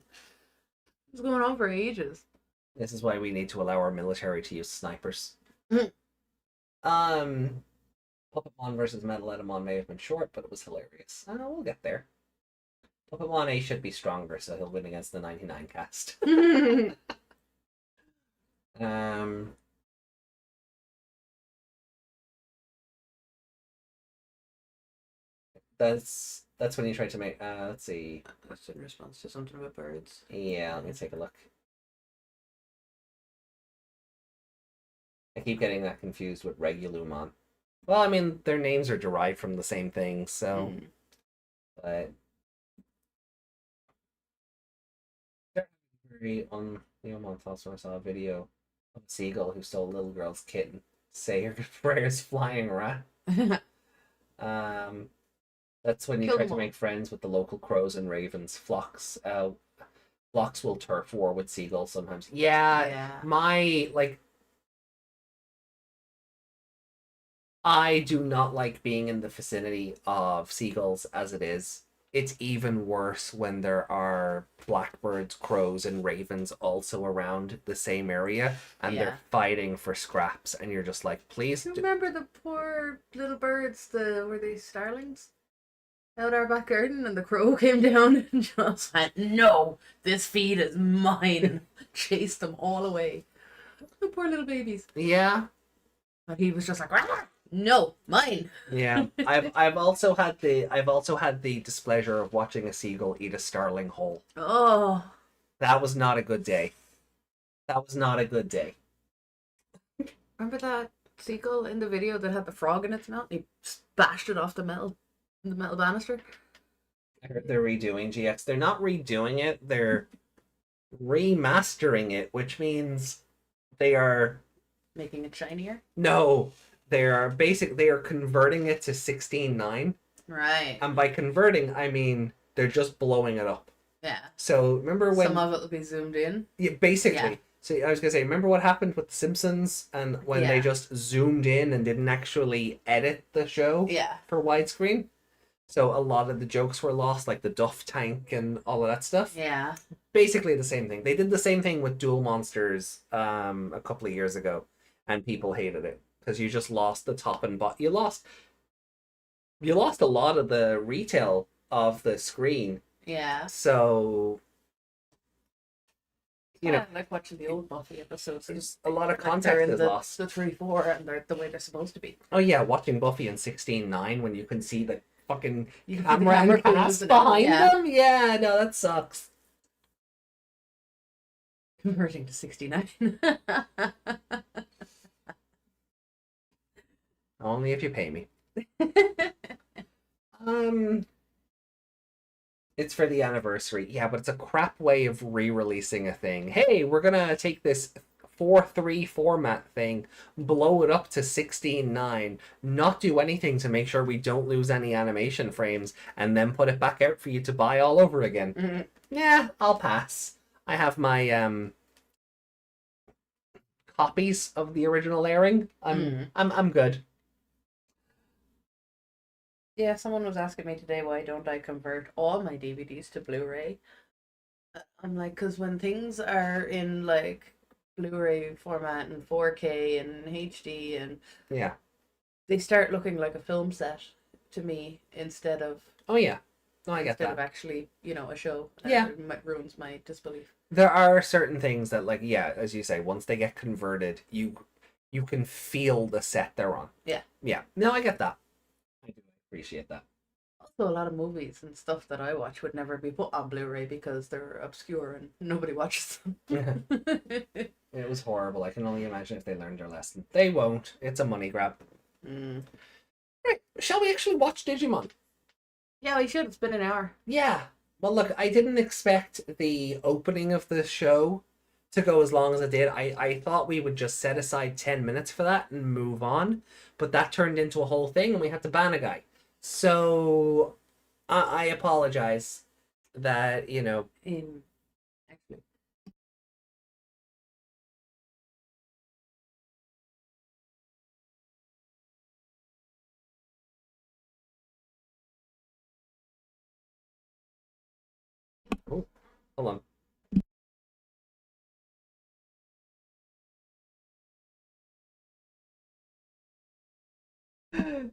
It was going on for ages. This is why we need to allow our military to use snipers. Puppetmon versus Metal may have been short, but it was hilarious. We'll get there. Puppetmon A should be stronger, so he'll win against the 99 cast. That's when you try to make. Let's see. That's in response to something about birds. Yeah, let me take a look. I keep getting that confused with Regulumon. Well, I mean, their names are derived from the same thing, so. But. On Leomon also, I saw a video of a seagull who stole a little girl's kitten. Say your prayers, flying rat. That's when you try to make friends with the local crows and ravens. Flocks will turf war with seagulls sometimes. Yeah. I do not like being in the vicinity of seagulls as it is. It's even worse when there are blackbirds, crows, and ravens also around the same area, and they're fighting for scraps, and you're just like, please. Do you remember the poor little birds? Were they starlings? Out our back garden, and the crow came down and just went, "No, this feed is mine." Chased them all away. The poor little babies. Yeah. But he was just like, "Rah! No, mine." Yeah, I've also had the displeasure of watching a seagull eat a starling whole. Oh, that was not a good day. Remember that seagull in the video that had the frog in its mouth? He bashed it off the metal banister. I heard they're redoing GX. They're not redoing it. They're remastering it, which means they are making it shinier. No. They are converting it to 16:9. Right. And by converting, I mean they're just blowing it up. Yeah. So remember when some of it will be zoomed in? Yeah, basically. Yeah. So I was gonna say, remember what happened with The Simpsons and when they just zoomed in and didn't actually edit the show for widescreen? So a lot of the jokes were lost, like the Duff tank and all of that stuff. Yeah. Basically the same thing. They did the same thing with Duel Monsters a couple of years ago, and people hated it. Because you just lost the top and bottom. You lost a lot of the retail of the screen. Yeah. So you know, like watching the old Buffy episodes. There's a lot of context is lost. The 3-4 and they're the way they're supposed to be. Oh yeah, watching Buffy in 16:9 when you can see the fucking camera and cast behind them. Yeah, no, that sucks. Converting to 69. Only if you pay me. It's for the anniversary. Yeah, but it's a crap way of re-releasing a thing. Hey, we're gonna take this 4:3 format thing, blow it up to 16:9, not do anything to make sure we don't lose any animation frames, and then put it back out for you to buy all over again. Mm-hmm. Yeah, I'll pass. I have my copies of the original airing. I'm good. Yeah, someone was asking me today why don't I convert all my DVDs to Blu-ray. I'm like, because when things are in like Blu-ray format and 4K and HD and they start looking like a film set to me instead of no, I get that. Instead of actually, a show. It ruins my disbelief. There are certain things that, like, as you say, once they get converted, you can feel the set they're on. Yeah. Yeah. No, I get that. I do appreciate that. Also, a lot of movies and stuff that I watch would never be put on Blu-ray because they're obscure and nobody watches them. It was horrible. I can only imagine if they learned their lesson. They won't. It's a money grab. Right. Shall we actually watch Digimon? Yeah, we should. It's been an hour. Yeah. Well, look, I didn't expect the opening of the show to go as long as it did. I thought we would just set aside 10 minutes for that and move on, but that turned into a whole thing and we had to ban a guy. So I apologize that, you know, Actually, oh, hold on.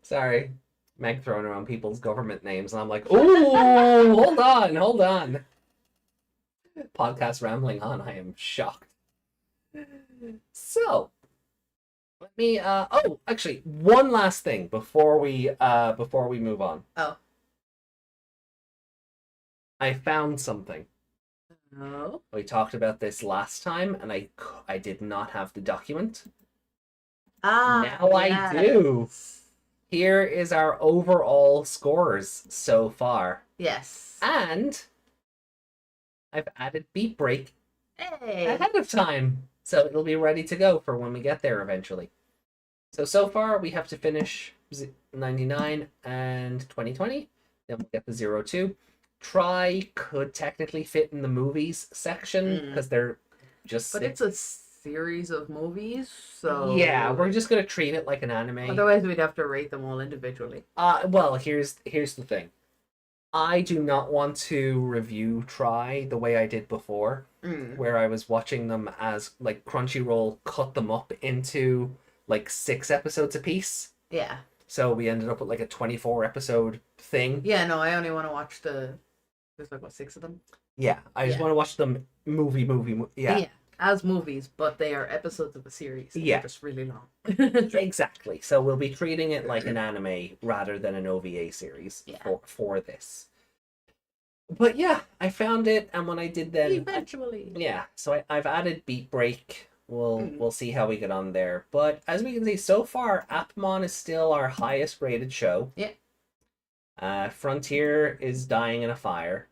Sorry. Meg throwing around people's government names, and I'm like, oh, hold on. Podcast rambling on. I am shocked. So, let me. Oh, actually, one last thing before we move on. Oh. I found something. no. We talked about this last time, and I did not have the document. Ah, Now I do. Here is our overall scores so far. Yes. And I've added Beat Break Hey. ahead of time. So it'll be ready to go for when we get there eventually. So far we have to finish 99 and 2020. Then we'll get the 02. Try could technically fit in the movies section because they're just But it's a series of movies, so yeah, we're just gonna treat it like an anime. Otherwise, we'd have to rate them all individually. Well, here's the thing. I do not want to review Try the way I did before, where I was watching them as like Crunchyroll cut them up into like 6 episodes apiece. Yeah. So we ended up with like a 24 episode thing. Yeah, no, I only want to watch there's like, what, 6 of them? Yeah, I just want to watch them movie. Yeah. As movies, but they are episodes of a series. Yeah. They're just really long. Exactly. So we'll be treating it like an anime rather than an OVA series for this. But yeah, I found it, and when I did then Eventually. so I've added Beat Break. We'll see how we get on there. But as we can see so far, Appmon is still our highest rated show. Yeah. Frontier is dying in a fire.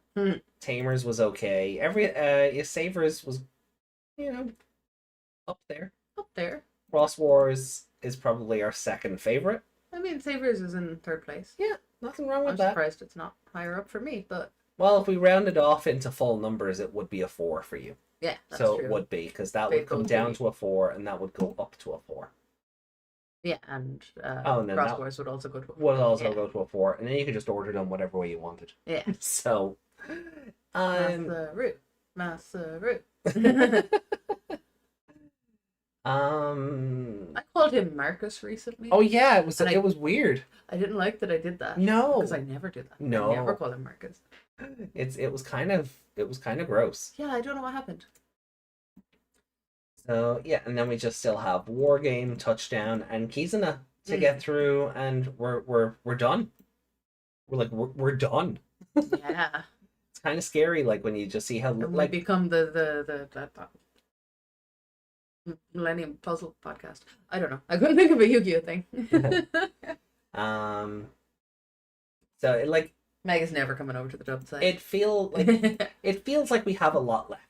Tamers was okay. Savers was, up there. Up there. Cross Wars is probably our second favorite. I mean, Savers is in 3rd place. Yeah, nothing wrong with I'm that. surprised it's not higher up for me, but Well, if we rounded off into full numbers, it would be a 4 for you. yeah, that's So true. it would be, because that They would come both down would be. to a 4, and that would go up to a 4. Yeah, and and then Cross that Wars would also go to a would also yeah. go to a 4, and then you could just order them whatever way you wanted. Yeah. So, Masaru. I called him Marcus recently. Oh yeah, it was And it was weird. I didn't like that I did that. No, Because I never did that. No. I never call him Marcus. it was kind of gross. Yeah, I don't know what happened. So yeah, and then we just still have War Game, Touchdown, and Kizuna to get through, and we're done. We're done. Yeah. It's kind of scary, like when you just see how And like we become the Millennium Puzzle podcast. I don't know. I couldn't think of a Yu-Gi-Oh thing. So it like Meg is never coming over to the dub side. it feels like we have a lot left.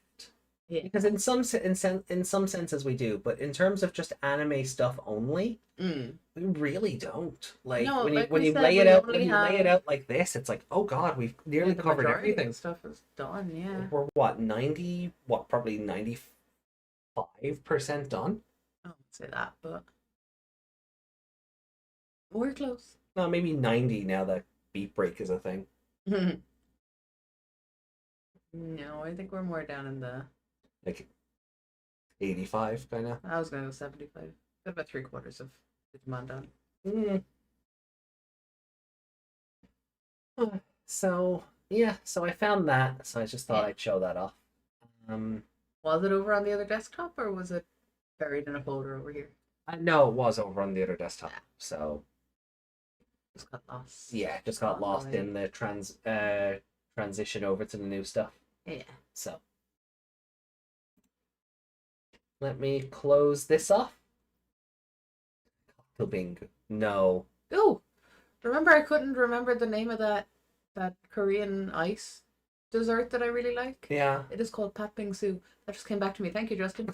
Yeah. Because in some senses we do, but in terms of just anime stuff only, we really don't. Like No, when like you when we you said, lay it we out only when you lay have- it out like this, it's like, oh god, we've nearly the covered majority of everything. Stuff is done. Yeah. We're what, 90? What, probably 95% done? I won't say that, but we're close. No, maybe 90 now that Beat Break is a thing. No, I think we're more down in the. Like 85 kind of. I was gonna go 75. Got about 3/4 of Digimon done. So yeah, so I found that, so I just thought Yeah. I'd show that off. Was it over on the other desktop, or was it buried in a folder over here? I know it was over on the other desktop, so Just got lost. Yeah, just got On the lost way. in the transition over to the new stuff. Yeah. So let me close this off. Bing. No. Oh, remember I couldn't remember the name of that Korean ice dessert that I really like? Yeah. It is called pat bingsu. That just came back to me. Thank you, Justin.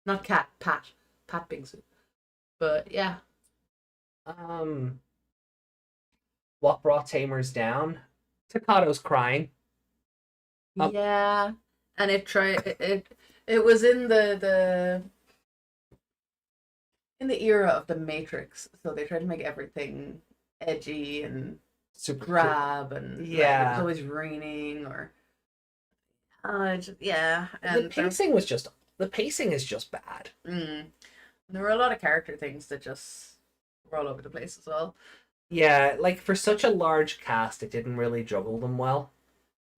Not cat, pat. Pat bingsu. But yeah. What brought Tamers down? Takado's crying. Yeah. And it was in the era of the Matrix, so they tried to make everything edgy and Super grab and Yeah. it was always raining or yeah. The And pacing was just the pacing is just bad. there were a lot of character things that just were all over the place as well. Yeah, like for such a large cast, it didn't really juggle them well.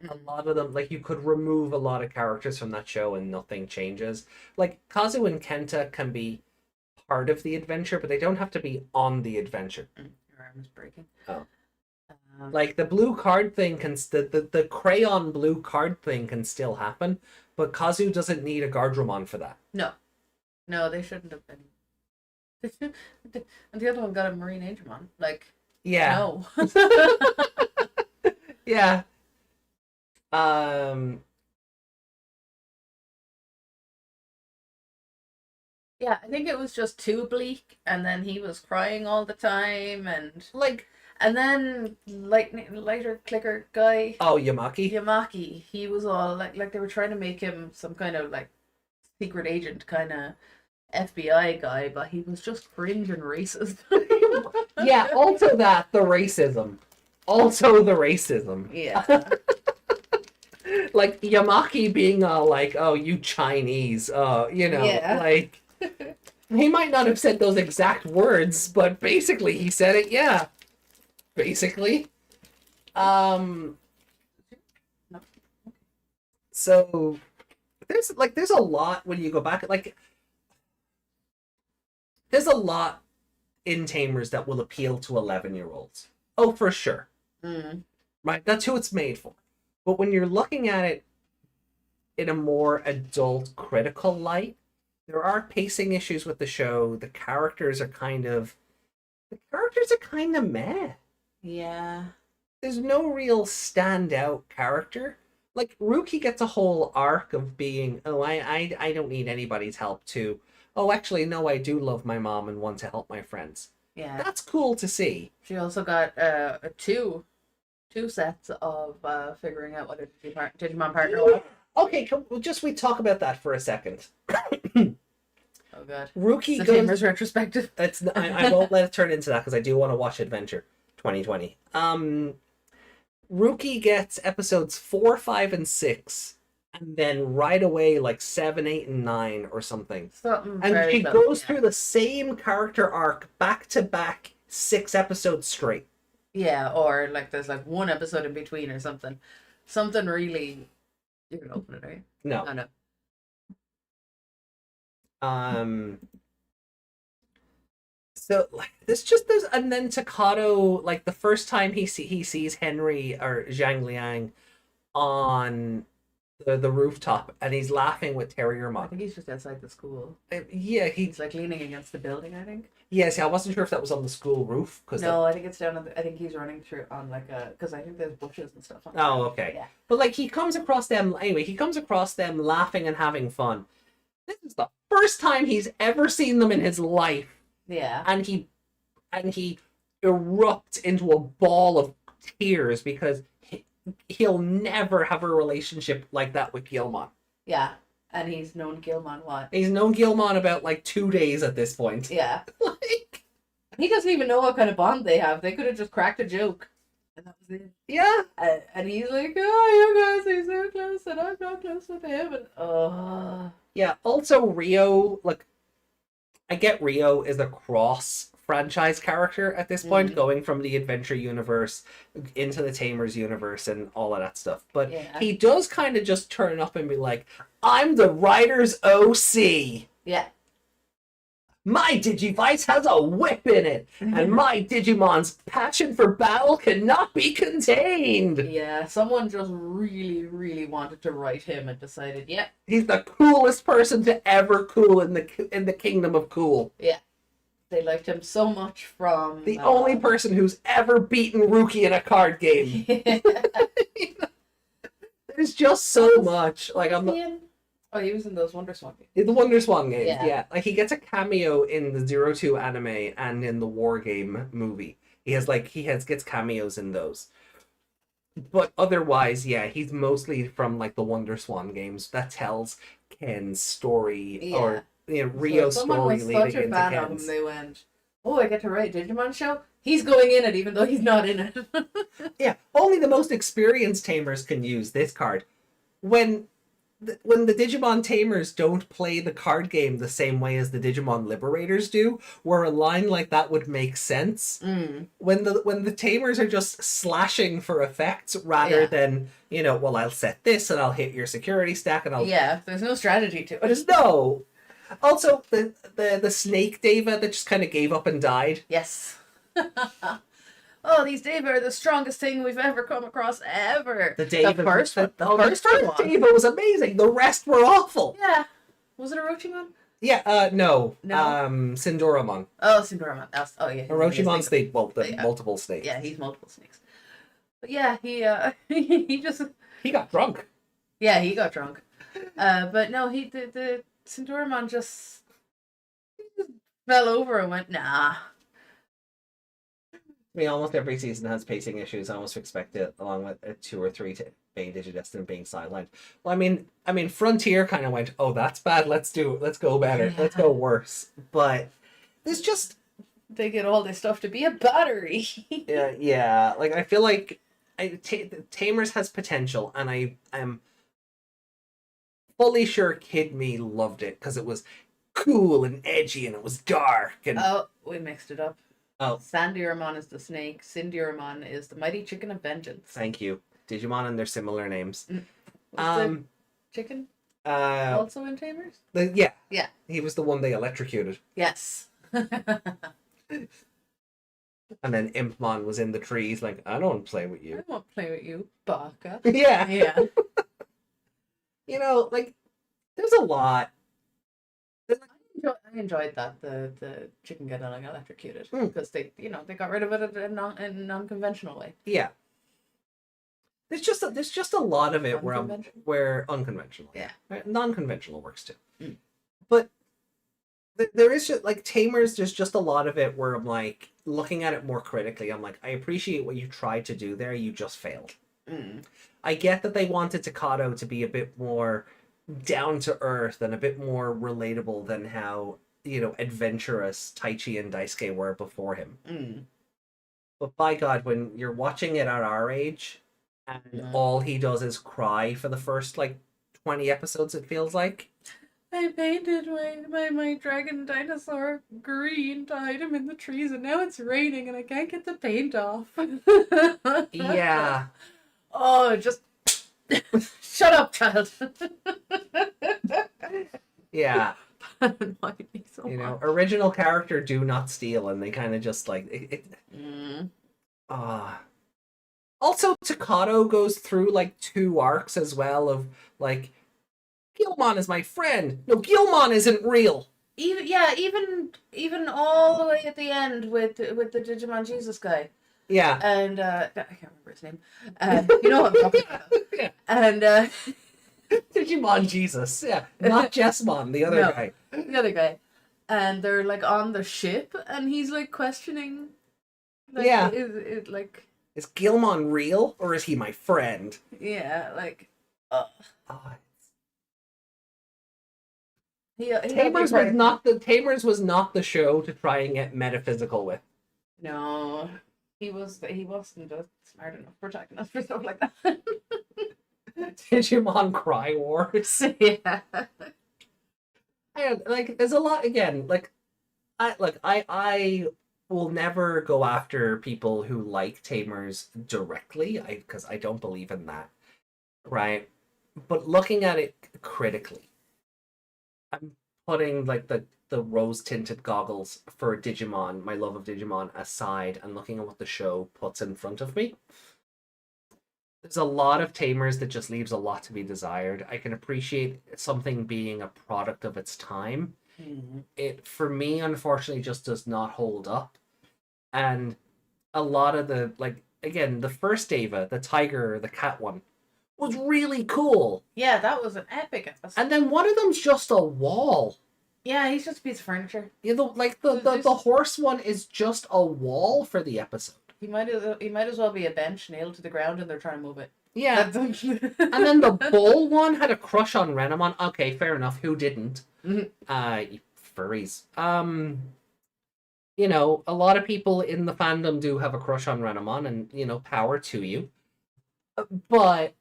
A lot of them, like you could remove a lot of characters from that show and nothing changes. Like Kazu and Kenta can be part of the adventure, but they don't have to be on the adventure. Your arm is breaking. Oh. Like the blue card thing can the crayon blue card thing can still happen, but Kazu doesn't need a Guardromon for that. No, they shouldn't have been. And the other one got a Marine Angemon. Like, Yeah. no. Yeah. Yeah, I think it was just too bleak, and then he was crying all the time, and then lighter clicker guy, Oh, Yamaki. Yamaki, he was all like they were trying to make him some kind of like secret agent kind of FBI guy, but he was just cringe and racist. Yeah, also the racism. Also the racism. Yeah. Like Yamaki being all like, "Oh, you Chinese," Yeah. like he might not have said those exact words, but basically he said it. Yeah, basically. So there's a lot when you go back. Like, there's a lot in Tamers that will appeal to 11-year-olds. Oh, for sure. Right, that's who it's made for. But when you're looking at it in a more adult, critical light, there are pacing issues with the show. The characters are kind of meh. Yeah. There's no real standout character. Like Ruki gets a whole arc of being, oh, I don't need anybody's help to, oh, actually, no, I do love my mom and want to help my friends. Yeah. That's cool to see. She also got two sets of figuring out what a Digimon partner was. Okay, we talk about that for a second. Oh god. Ruki The goes. Tamers retrospective. I won't let it turn into that because I do want to watch Adventure 2020. Ruki gets episodes 4, 5, and 6, and then right away like 7, 8, and 9 or something. And she goes through the same character arc back to back, 6 episodes straight. Yeah, or like there's like one episode in between or something. Something really. You can open it, right? No. Oh, no. So like there's and then Takato, like the first time he sees Henry or Zhang Liang on the rooftop and he's laughing with I Terriermon. think he's just outside the school. Yeah, He's like leaning against the building, I think. yes, I wasn't sure if that was on the school roof No, I think it's down. I think he's running through on like because I think there's bushes and stuff. Oh, okay. Yeah. But like he comes across them anyway. He comes across them laughing and having fun. This is the first time he's ever seen them in his life, Yeah. and he erupts into a ball of tears because he'll never have a relationship like that with Gilmon. Yeah. And he's known Gilmon what? He's known Gilmon about like 2 days at this point. Yeah. Like, He doesn't even know what kind of bond they have. They could have just cracked a joke. And that was it. yeah. And he's like, oh, you guys are so close, and I'm not close with him. And Yeah, also Rio, like, I get Rio is a cross-franchise character at this point, going from the Adventure universe into the Tamers universe and all of that stuff. But Yeah. he does kind of just turn up and be like, I'm the writer's OC. yeah. My Digivice has a whip in it, and my Digimon's passion for battle cannot be contained. Yeah, someone just really, really wanted to write him and decided, yeah, He's the coolest person to ever cool in the kingdom of cool. yeah. They liked him so much from The only person who's ever beaten Rookie in a card game. There's just so much. Like I'm the Oh, he was in those Wonder Swan games. the Wonder Swan games. Yeah. Yeah, like he gets a cameo in the 02 anime and in the War Game movie. Gets cameos in those. But otherwise, yeah, he's mostly from like the Wonder Swan games that tells Ken's story or Rio's someone story was leading such a into fan of Ken's. him, they went, "Oh, I get to write a Digimon show. He's going in it, even though he's not in it." Yeah, only the most experienced tamers can use this card. When the Digimon tamers don't play the card game the same way as the Digimon liberators do, where a line like that would make sense. When the tamers are just slashing for effects rather than, well, I'll set this and I'll hit your security stack and I'll There's no strategy to it. There's no. Also, the snake Deva that just kind of gave up and died. Yes. Oh, these Deva are the strongest thing we've ever come across ever. The first one Deva was amazing. The rest were awful. Yeah. Was it Orochiman? Yeah. No. No. Sindoramon. Oh, Cinderella. Oh, yeah. Orochimon's the Yeah. multiple snakes. Yeah, he's multiple snakes. But yeah, he just He got drunk. Yeah, he got drunk. But no, the Centaurimon just fell over and went, nah. I mean, almost every season has pacing issues. I almost expect it, along with 2 or 3 to Bay Digidestin being sidelined. Well, I mean, Frontier kind of went, "Oh, that's bad. Let's go better. Yeah. Let's go worse." But there's just They get all this stuff to be a battery. yeah. Like I feel like Tamers has potential, and I am fully sure Kid Me loved it because it was cool and edgy and it was dark and Oh, we mixed it up. Oh. Sandyramon is the snake. Cindyramon is the mighty chicken of vengeance. Thank you. Digimon and their similar names. Was the chicken also in Tamers? Yeah. Yeah. He was the one they electrocuted. Yes. And then Impmon was in the trees like, "I don't want to play with I you." won't play with you, baka. Yeah. Yeah. Like, there's a lot. I enjoyed that the chicken getting electrocuted Mm. because they got rid of it in a non-conventional way. Yeah. There's just a lot of it Unconventional? where unconventional. Yeah. Right? Non-conventional works too. Mm. But there is just like Tamers, there's just a lot of it where I'm like looking at it more critically. I'm like, I appreciate what you tried to do there, you just failed. Mm. I get that they wanted Takato to be a bit more down to earth and a bit more relatable than how, adventurous Taichi and Daisuke were before him. Mm. But by God, when you're watching it at our age and all he does is cry for the first 20 episodes, it feels like. I painted my dragon dinosaur green to hide him in the trees, and now it's raining and I can't get the paint off. Yeah. Oh, just shut up, child. Yeah. That annoyed me so much. Original character do not steal, and they kind of just Mm. Also, Takato goes through 2 arcs as well of Gilmon is my friend. No, Gilmon isn't real. Even all the way at the end with the Digimon Jesus guy. Yeah. And I can't remember his name. You know what I'm talking about. Yeah. And Digimon Jesus. Yeah. Not Jessmon, the other guy. the other guy. And they're on the ship and he's questioning Yeah. Is Is Gilmon real or is he my friend? yeah, Tamers was not the show to try and get metaphysical with. No, he wasn't a smart enough protagonist for stuff like that. Digimon Cry Wars. Yeah. And there's a lot again. I will never go after people who like Tamers directly, because I don't believe in that. Right? But looking at it critically, I'm putting like the rose tinted goggles for Digimon, my love of Digimon aside, and looking at what the show puts in front of me. There's a lot of Tamers that just leaves a lot to be desired. I can appreciate something being a product of its time. It, for me, unfortunately, just does not hold up. And a lot of the, like, again, the first Ava, the tiger, the cat one, was really cool. Yeah, that was an epic episode. And then one of them's just a wall. Yeah, he's just a piece of furniture. You know, like the horse one is just a wall for the episode. He might as well be a bench nailed to the ground, and they're trying to move it. Yeah. And then the bull one had a crush on Renamon. Okay, fair enough. Who didn't? Furries. You know, a lot of people in the fandom do have a crush on Renamon, and you know, power to you. But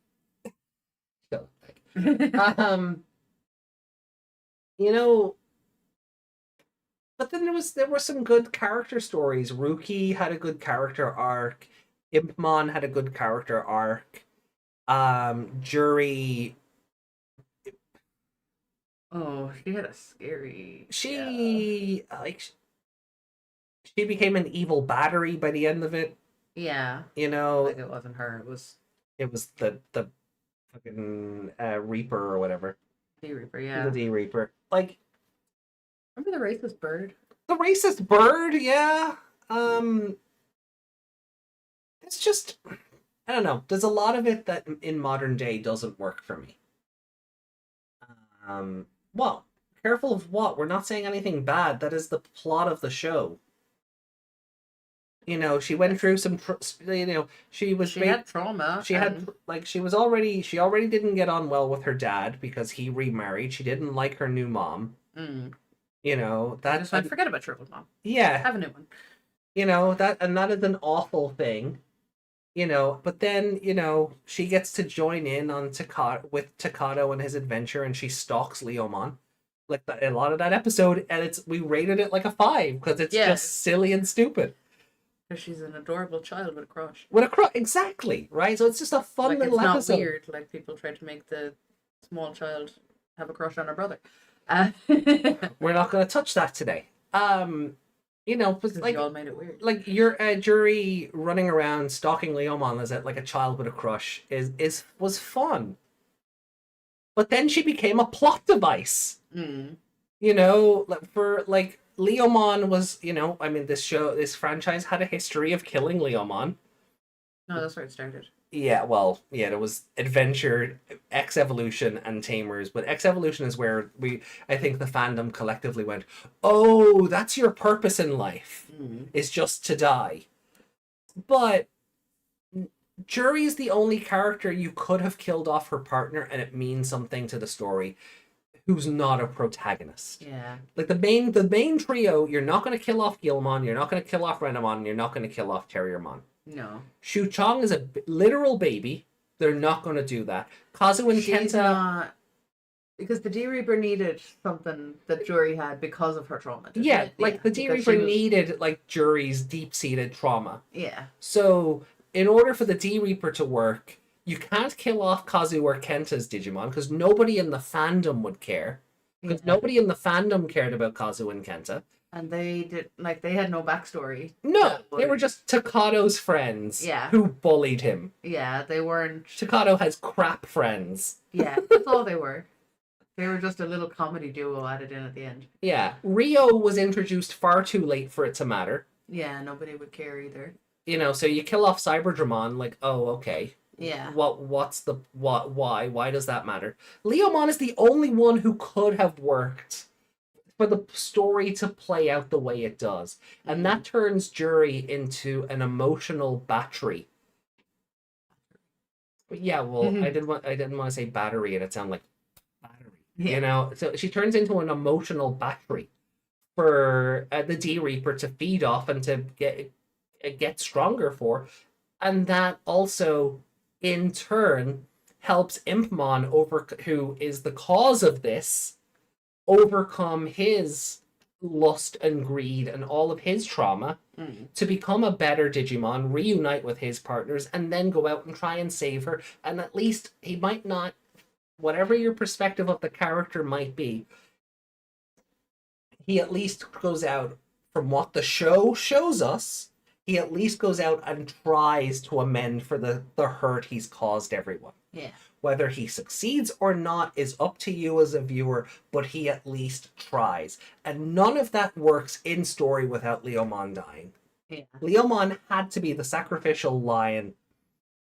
you know, but then there were some good character stories. Ruki had a good character arc. Impmon had a good character arc. Jury. Oh, she had a scary. She she became an evil battery by the end of it. Yeah. You know, Like it wasn't her. it was the fucking Reaper or whatever. D Reaper. Yeah. The D Reaper. Like, Remember the racist bird? the racist bird, yeah. It's just, I don't know. There's a lot of it that in modern day doesn't work for me. Well, careful of what? We're not saying anything bad. That is the plot of the show. You know, she went through some, you know, she had trauma. She had, like, she already didn't get on well with her dad because he remarried. She didn't like her new mom. You know, Just forget about your old mom. Yeah. Have a new one. You know, that is an awful thing. You know, but then, you know, she gets to join in on Takato and his adventure, and she stalks Leomon. Like, a lot of that episode, and we rated it like a 5 because it's just silly and stupid. Because she's an adorable child with a crush. Exactly, right? So it's just a fun little episode. It's not weird, like people try to make the small child have a crush on her brother. We're not going to touch that today. You know, but like, you all made it weird. Like your Jury running around stalking Leomon as like a child with a crush was fun. But then she became a plot device. You know, like Leomon was, you know, I mean, this franchise had a history of killing Leomon. No, that's where it started. Yeah, well, yeah, there was Adventure, X Evolution, and Tamers, but X Evolution is where I think the fandom collectively went, oh, that's your purpose in life, is just to die. But Jury's the only character you could have killed off her partner, and it means something to the story, who's not a protagonist. Yeah. Like the main trio, you're not going to kill off Gilmon, you're not going to kill off Renamon, and you're not going to kill off Terriermon. No. Shu Chong is a literal baby. They're not going to do that. Kazu and Kenta... Not... Because the D Reaper needed something that Jury had because of her trauma. Yeah, like the D Reaper needed like Jury's deep-seated trauma. Yeah. So in order for the D Reaper to work, you can't kill off Kazu or Kenta's Digimon because nobody in the fandom would care. Because nobody in the fandom cared about Kazu and Kenta. And they had no backstory. No, they were just Takato's friends. Yeah. Who bullied him. Yeah, they weren't. Takato has crap friends. Yeah, that's all they were. They were just a little comedy duo added in at the end. Yeah, Rio was introduced far too late for it to matter. Yeah, nobody would care either. You know, so you kill off Cyberdramon, like, oh, okay. Yeah. Why does that matter? Leomon is the only one who could have worked for the story to play out the way it does. And that turns Jury into an emotional battery. But yeah, well, I didn't want to say battery and it sounded like battery. Yeah. You know, so she turns into an emotional battery for the D Reaper to feed off and to get stronger for. And that also, in turn, helps Impmon who is the cause of this, overcome his lust and greed and all of his trauma to become a better Digimon, reunite with his partners, and then go out and try and save her. And at least he might not, whatever your perspective of the character might be, he at least goes out, from what the show shows us, he at least goes out and tries to amend for the hurt he's caused everyone. Yeah. Whether he succeeds or not is up to you as a viewer, but he at least tries. And none of that works in story without Leomon dying. Yeah. Leomon had to be the sacrificial lion,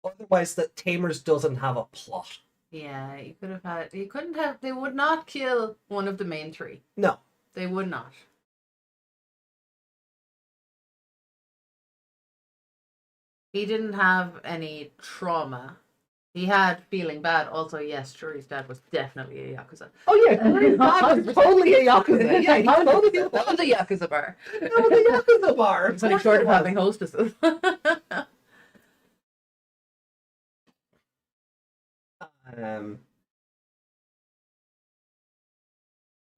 otherwise that Tamers doesn't have a plot. Yeah, you could have had. You couldn't have. They would not kill one of the main three. No. They would not. He didn't have any trauma. He had feeling bad. Also, yes, Shuri's dad was definitely a Yakuza. Oh yeah, Shuri's dad was totally a Yakuza. Yeah, he totally that was a Yakuza bar. That was a Yakuza bar. It's only short of having hostesses.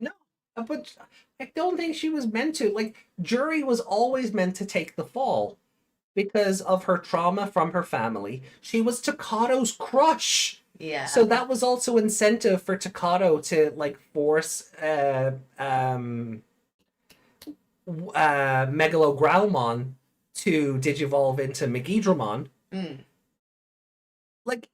No, but I don't think she was meant to. Like, Juri was always meant to take the fall because of her trauma from her family. She was Takato's crush. Yeah. So that was also incentive for Takato to like force Megalogrowlmon to digivolve into Megidramon. Like,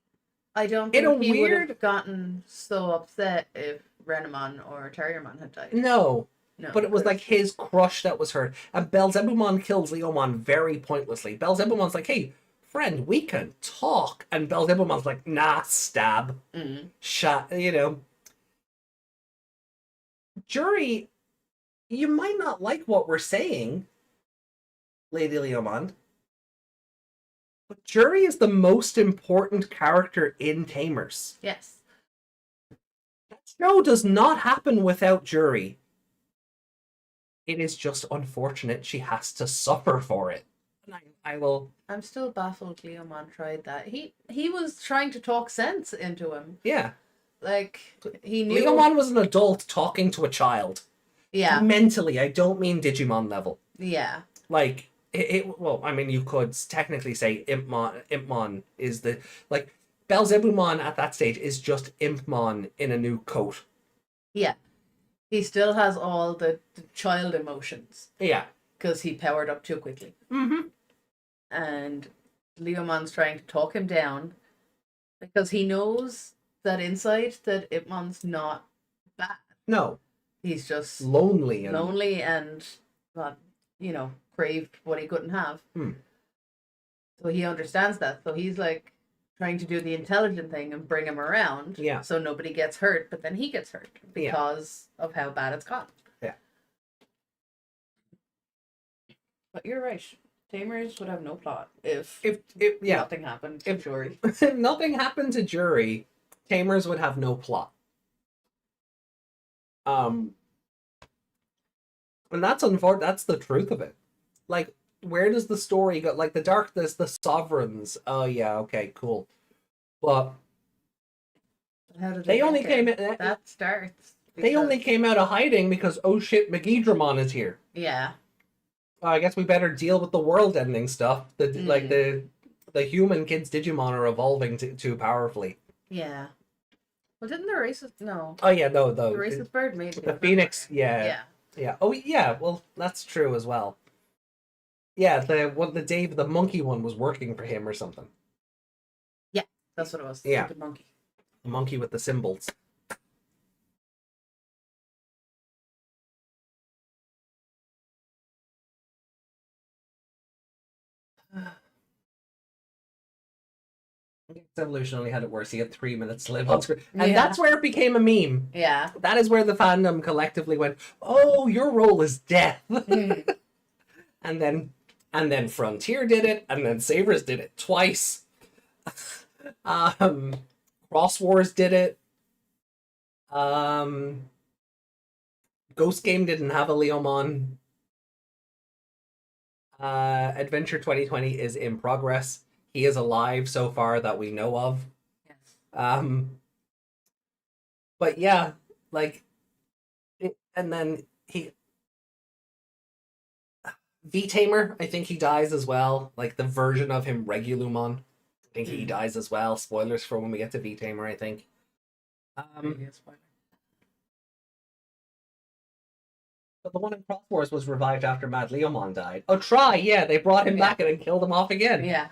I don't think he would have gotten so upset if Renamon or Terriermon had died. No. No, but it was like his crush that was hurt. And Belzebumon kills Leomon very pointlessly. Belzebumon's like, hey, friend, we can talk. And Belzebumon's like, nah, stab. Shot, you know. Juri, you might not like what we're saying, Lady Leomon, but Juri is the most important character in Tamers. Yes. That show does not happen without Juri. It is just unfortunate she has to suffer for it. And I will... I'm still baffled Leomon tried that. He was trying to talk sense into him. Yeah. Like, he knew... Leomon was an adult talking to a child. Yeah. Mentally, I don't mean Digimon level. Yeah. Like, well, I mean, you could technically say Impmon is the... Like, Belzebumon at that stage is just Impmon in a new coat. Yeah. He still has all the child emotions. Yeah. Because he powered up too quickly. Mm-hmm. And Leomon's trying to talk him down because he knows that inside that Impmon's not bad. No. He's just lonely and you know, craved what he couldn't have. So he understands that. So he's like trying to do the intelligent thing and bring him around. Yeah. So nobody gets hurt, but then he gets hurt because of how bad it's got. Yeah. But you're right. Tamers would have no plot if nothing happened to Juri. If nothing happened to Juri, Tamers would have no plot. And that's unfortunate. That's the truth of it. Like, where does the story go? Like, the sovereigns. Oh yeah, okay, cool. But how did they only came in. That starts. They only came out of hiding because, oh shit, Megidramon is here. Yeah. I guess we better deal with the world-ending stuff. Like the human kids Digimon are evolving too powerfully. Yeah. Well, didn't the racist... No. Oh, yeah, no. The racist bird made the Phoenix, yeah. Oh, yeah, well, that's true as well. Yeah, the monkey one was working for him or something. Yeah, that's what it was. Yeah. The monkey. The monkey with the symbols. Evolution only had it worse. He had 3 minutes to live on screen. And that's where it became a meme. Yeah. That is where the fandom collectively went, oh, your role is death. And then Frontier did it, and then Sabers did it twice. Cross Wars did it. Ghost Game didn't have a Leomon. Adventure 2020 is in progress. He is alive so far that we know of. Yes. But yeah, like, and then V-Tamer, I think he dies as well. Like, the version of him, Regulumon, I think he dies as well. Spoilers for when we get to V-Tamer, I think. Maybe a spoiler. But the one in Cross Wars was revived after Mad Leomon died. Oh, Try, yeah, they brought him back and then killed him off again. Yeah.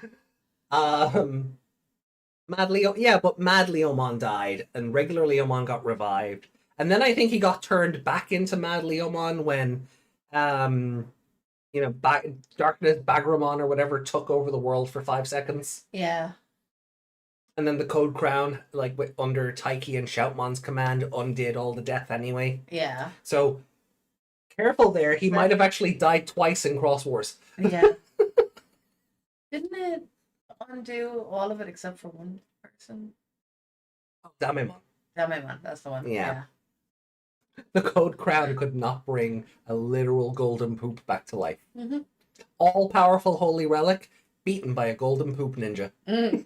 Mad Leomon died, and regular Leomon got revived. And then I think he got turned back into Mad Leomon when, Darkness Bagramon or whatever took over the world for 5 seconds. Yeah. And then the Code Crown, under Taiki and Shoutmon's command, undid all the death anyway. Yeah. So, careful there. He might have actually died twice in Cross Wars. Yeah. Didn't it undo all of it except for one person? Oh, Damemon. Digimon, that's the one. Yeah. The Code Crown could not bring a literal golden poop back to life. Mm-hmm. All-powerful holy relic, beaten by a golden poop ninja. Mm.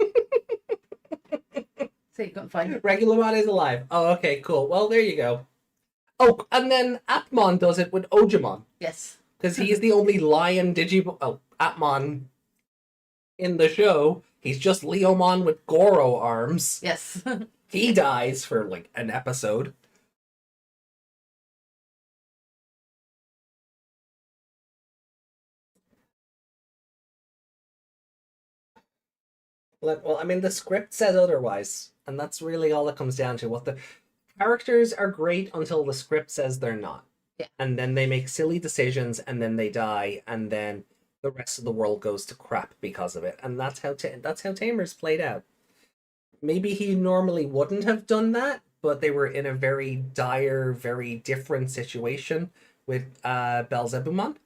So you couldn't find it. Regularmon is alive. Oh, okay, cool. Well, there you go. Oh, and then Atmon does it with Ojimon. Yes. Because he's the only lion Digimon... Oh, Atmon in the show. He's just Leomon with Goro arms. Yes. He dies for, an episode. Well, I mean, the script says otherwise, and that's really all it comes down to. What the characters are great until the script says they're not. Yeah. And then they make silly decisions, and then they die, and then the rest of the world goes to crap because of it. And that's how Tamers played out. Maybe he normally wouldn't have done that, but they were in a very dire, very different situation with Belzebumon.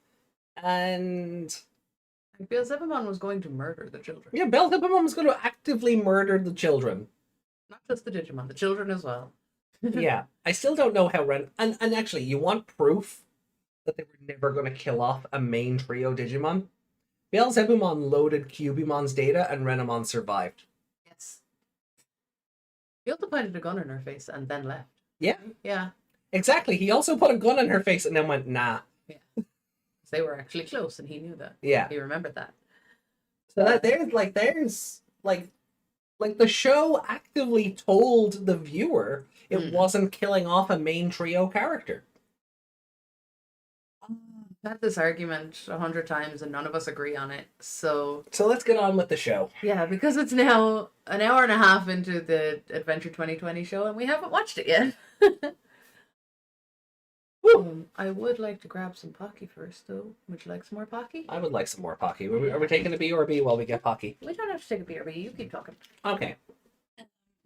And Beelzebubon was going to murder the children. yeah, Belzebumon was going to actively murder the children. Not just the Digimon, the children as well. Yeah, I still don't know how and actually, you want proof that they were never going to kill off a main trio Digimon? Beelzebumon loaded Cubimon's data, and Renamon survived. Yes. He also pointed a gun in her face and then left. Yeah. Yeah. Exactly. He also put a gun in her face and then went, nah. They were actually close, and he knew that. Yeah. He remembered that. So that there's the show actively told the viewer it wasn't killing off a main trio character. I've had this argument 100 times, and none of us agree on it. So let's get on with the show. yeah, because it's now an hour and a half into the Adventure 2020 show, and we haven't watched it yet. I would like to grab some Pocky first, though. Would you like some more Pocky? I would like some more Pocky. Are we taking a BRB while we get Pocky? We don't have to take a BRB. You keep talking. Okay.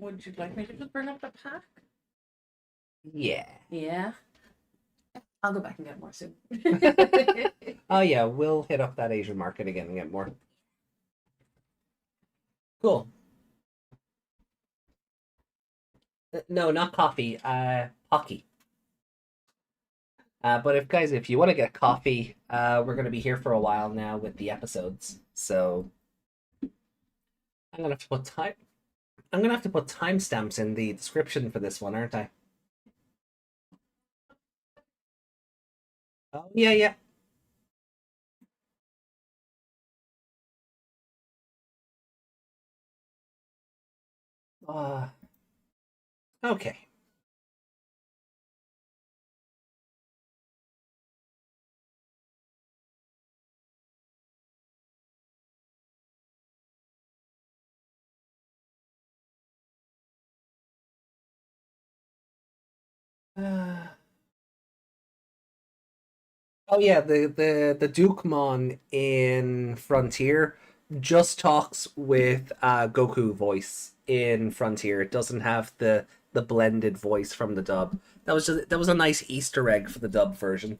Would you like me to just bring up the pack? Yeah. Yeah. I'll go back and get more soon. Oh yeah, we'll hit up that Asian market again and get more. Cool. No, not coffee. Pocky. But if you want to get coffee, we're going to be here for a while now with the episodes. So I'm gonna have to put timestamps in the description for this one, aren't I? Oh yeah. Okay. Oh yeah, the Dukemon in Frontier just talks with Goku voice in Frontier. It doesn't have the blended voice from the dub. That was a nice Easter egg for the dub version.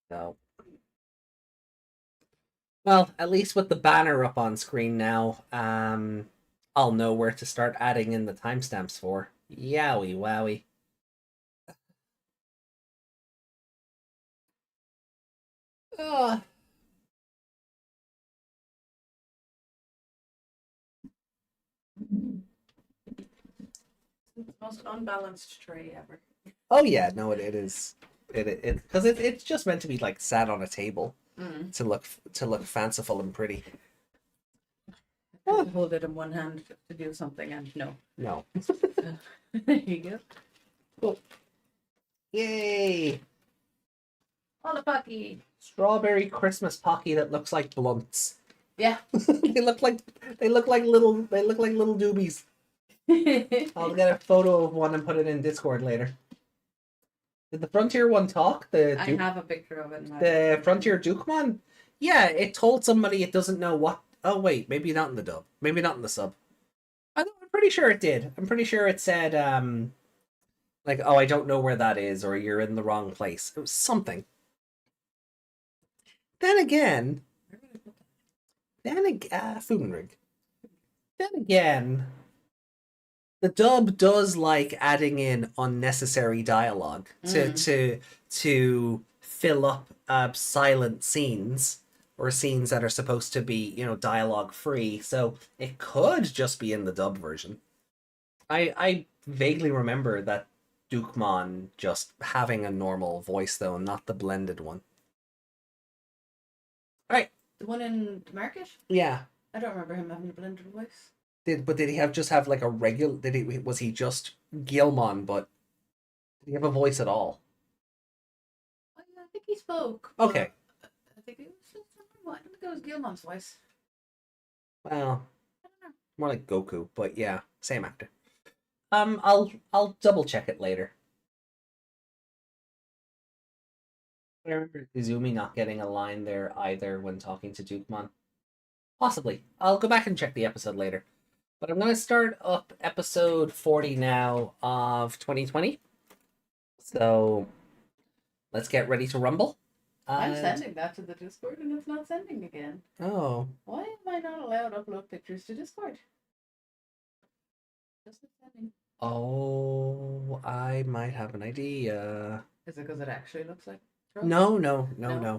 So, well, at least with the banner up on screen now, I'll know where to start adding in the timestamps for. Yowie wowie. It's the most unbalanced tray ever. Oh yeah, no, it is. It because it's just meant to be like sat on a table to look fanciful and pretty. tried to hold it in one hand to do something, and no. No. There you go. Cool. Yay! Oh, the Pocky. Strawberry Christmas Pocky that looks like blunts. Yeah. they look like little doobies. I'll get a photo of one and put it in Discord later. Did the Frontier one talk? I have a picture of it. The Frontier Digimon? Yeah, it told somebody it doesn't know what. Oh wait, maybe not in the dub. Maybe not in the sub. I'm pretty sure it did. I'm pretty sure it said like, oh, I don't know where that is, or you're in the wrong place. It was something. Then again, food and rig. Then again, the dub does like adding in unnecessary dialogue to fill up silent scenes or scenes that are supposed to be, dialogue free. So it could just be in the dub version. I vaguely remember that Dukemon just having a normal voice though, not the blended one. All right. The one in the market? Yeah. I don't remember him having a blended voice. Did he just have like a regular? Was he just Gilmon? But did he have a voice at all? I think he spoke. Okay. I think it was. I don't think it was Gilmon's voice. Well, I don't know. more like Goku, but yeah, same actor. I'll double check it later. I remember Izumi not getting a line there either when talking to Dukemon. Possibly. I'll go back and check the episode later. But I'm going to start up episode 40 now of 2020. So let's get ready to rumble. I'm sending that to the Discord and it's not sending again. Oh. Why am I not allowed to upload pictures to Discord? Just not sending. Oh, I might have an idea. Is it because it actually looks like Troll? No.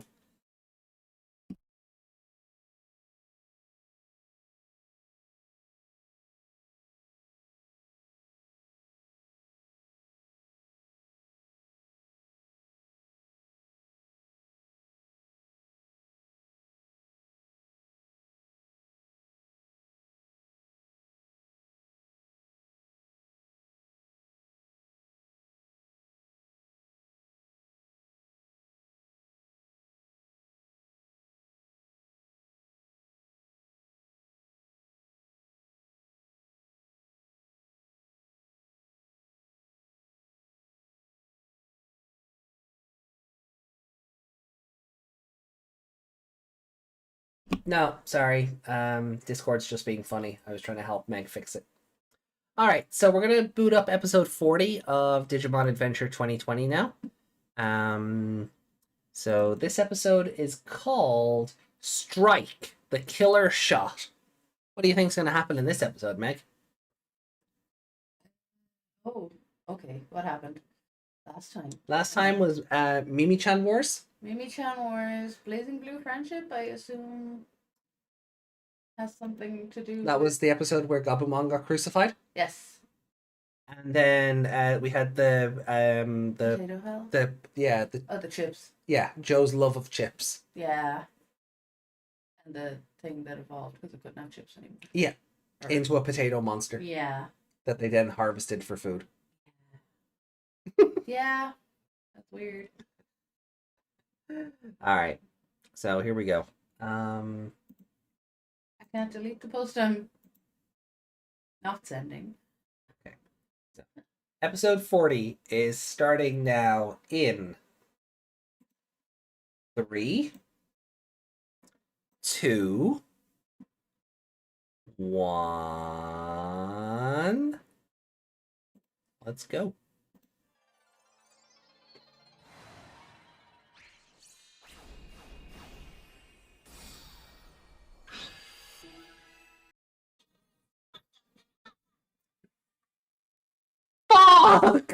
No, sorry. Discord's just being funny. I was trying to help Meg fix it. Alright, so we're going to boot up episode 40 of Digimon Adventure 2020 now. So this episode is called Strike, the Killer Shot. What do you think's going to happen in this episode, Meg? Oh, okay. What happened last time? Last time was Mimi-chan Wars. Mimi-chan Wars, Blazing Blue Friendship, I assume, has something to do That with... was the episode where Gabumon got crucified. Yes. And then we had the Potato Hell? The chips. Yeah, Joe's love of chips. Yeah. And the thing that evolved because it couldn't have chips anymore. Yeah. Or- Into a potato monster Yeah. that they then harvested for food. Yeah. That's weird. All right. So here we go. I can't delete the post I'm not sending. Okay. So, episode 40 is starting now in 3, 2, 1. Let's go. Fuck!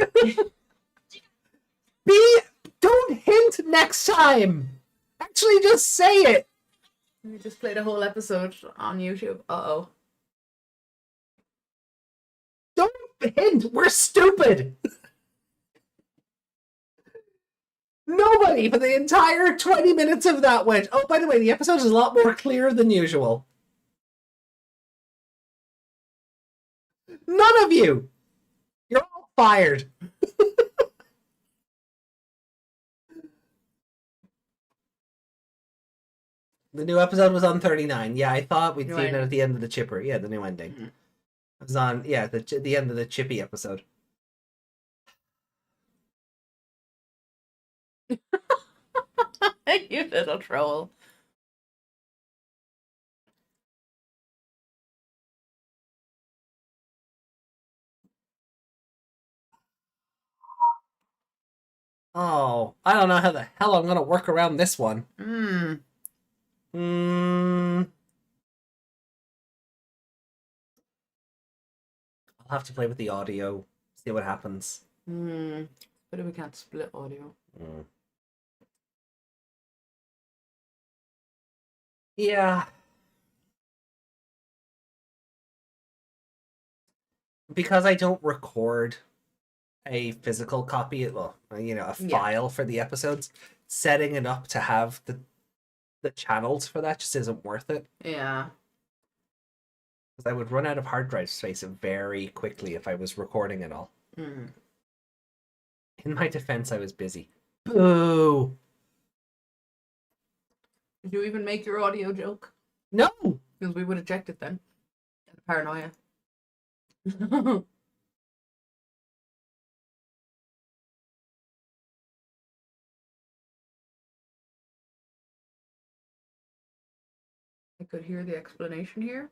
Don't hint next time! Actually, just say it! We just played a whole episode on YouTube. Uh-oh. Don't hint! We're stupid! Nobody for the entire 20 minutes of that went, oh, by the way, the episode is a lot more clear than usual. None of you. You're all fired. The new episode was on 39. Yeah, I thought we'd seen it at the end of the Chipper. Yeah, the new ending. It was on, the end of the Chippy episode. You little troll. Oh, I don't know how the hell I'm gonna work around this one. I'll have to play with the audio, see what happens. But we can't split audio. Yeah. Because I don't record a physical copy, a file for the episodes, setting it up to have the channels for that just isn't worth it. Yeah. Because I would run out of hard drive space very quickly if I was recording it all. In my defense, I was busy. Boo! Did you even make your audio joke? No! Because we would have checked it then. Paranoia. I could hear the explanation here.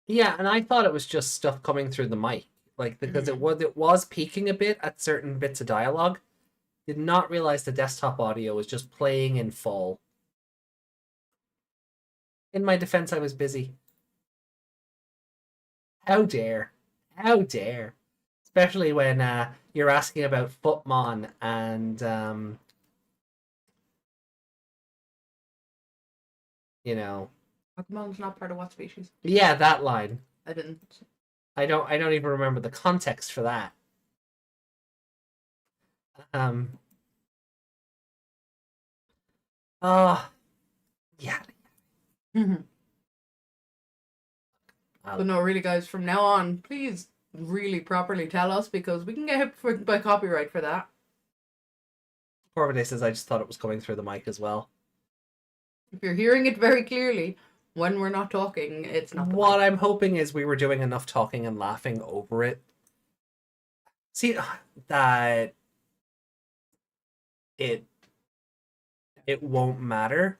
Yeah, and I thought it was just stuff coming through the mic. Like, because it was peaking a bit at certain bits of dialogue. Did not realize the desktop audio was just playing in full. In my defense, I was busy. How dare. How dare. Especially when you're asking about Footmon and, Pokemon's not part of what species? Yeah, that line. I didn't. I don't even remember the context for that. Yeah. But no, really, guys, from now on, please really properly tell us, because we can get hit by copyright for that. Corviday says, I just thought it was coming through the mic as well. If you're hearing it very clearly, when we're not talking, it's not. What I'm hoping is we were doing enough talking and laughing over it. See, that it won't matter.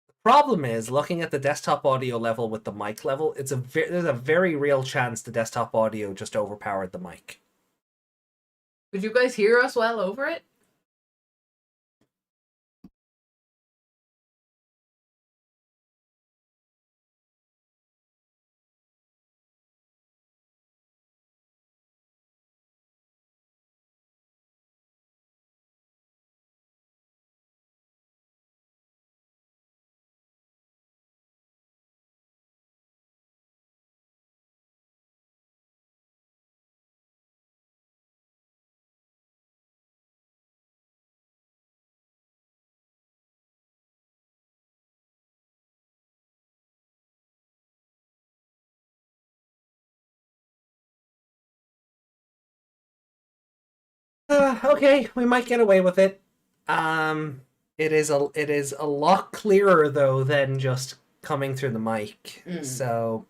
The problem is, looking at the desktop audio level with the mic level, there's a very real chance the desktop audio just overpowered the mic. Could you guys hear us well over it? Okay, we might get away with it. It is a lot clearer though than just coming through the mic. So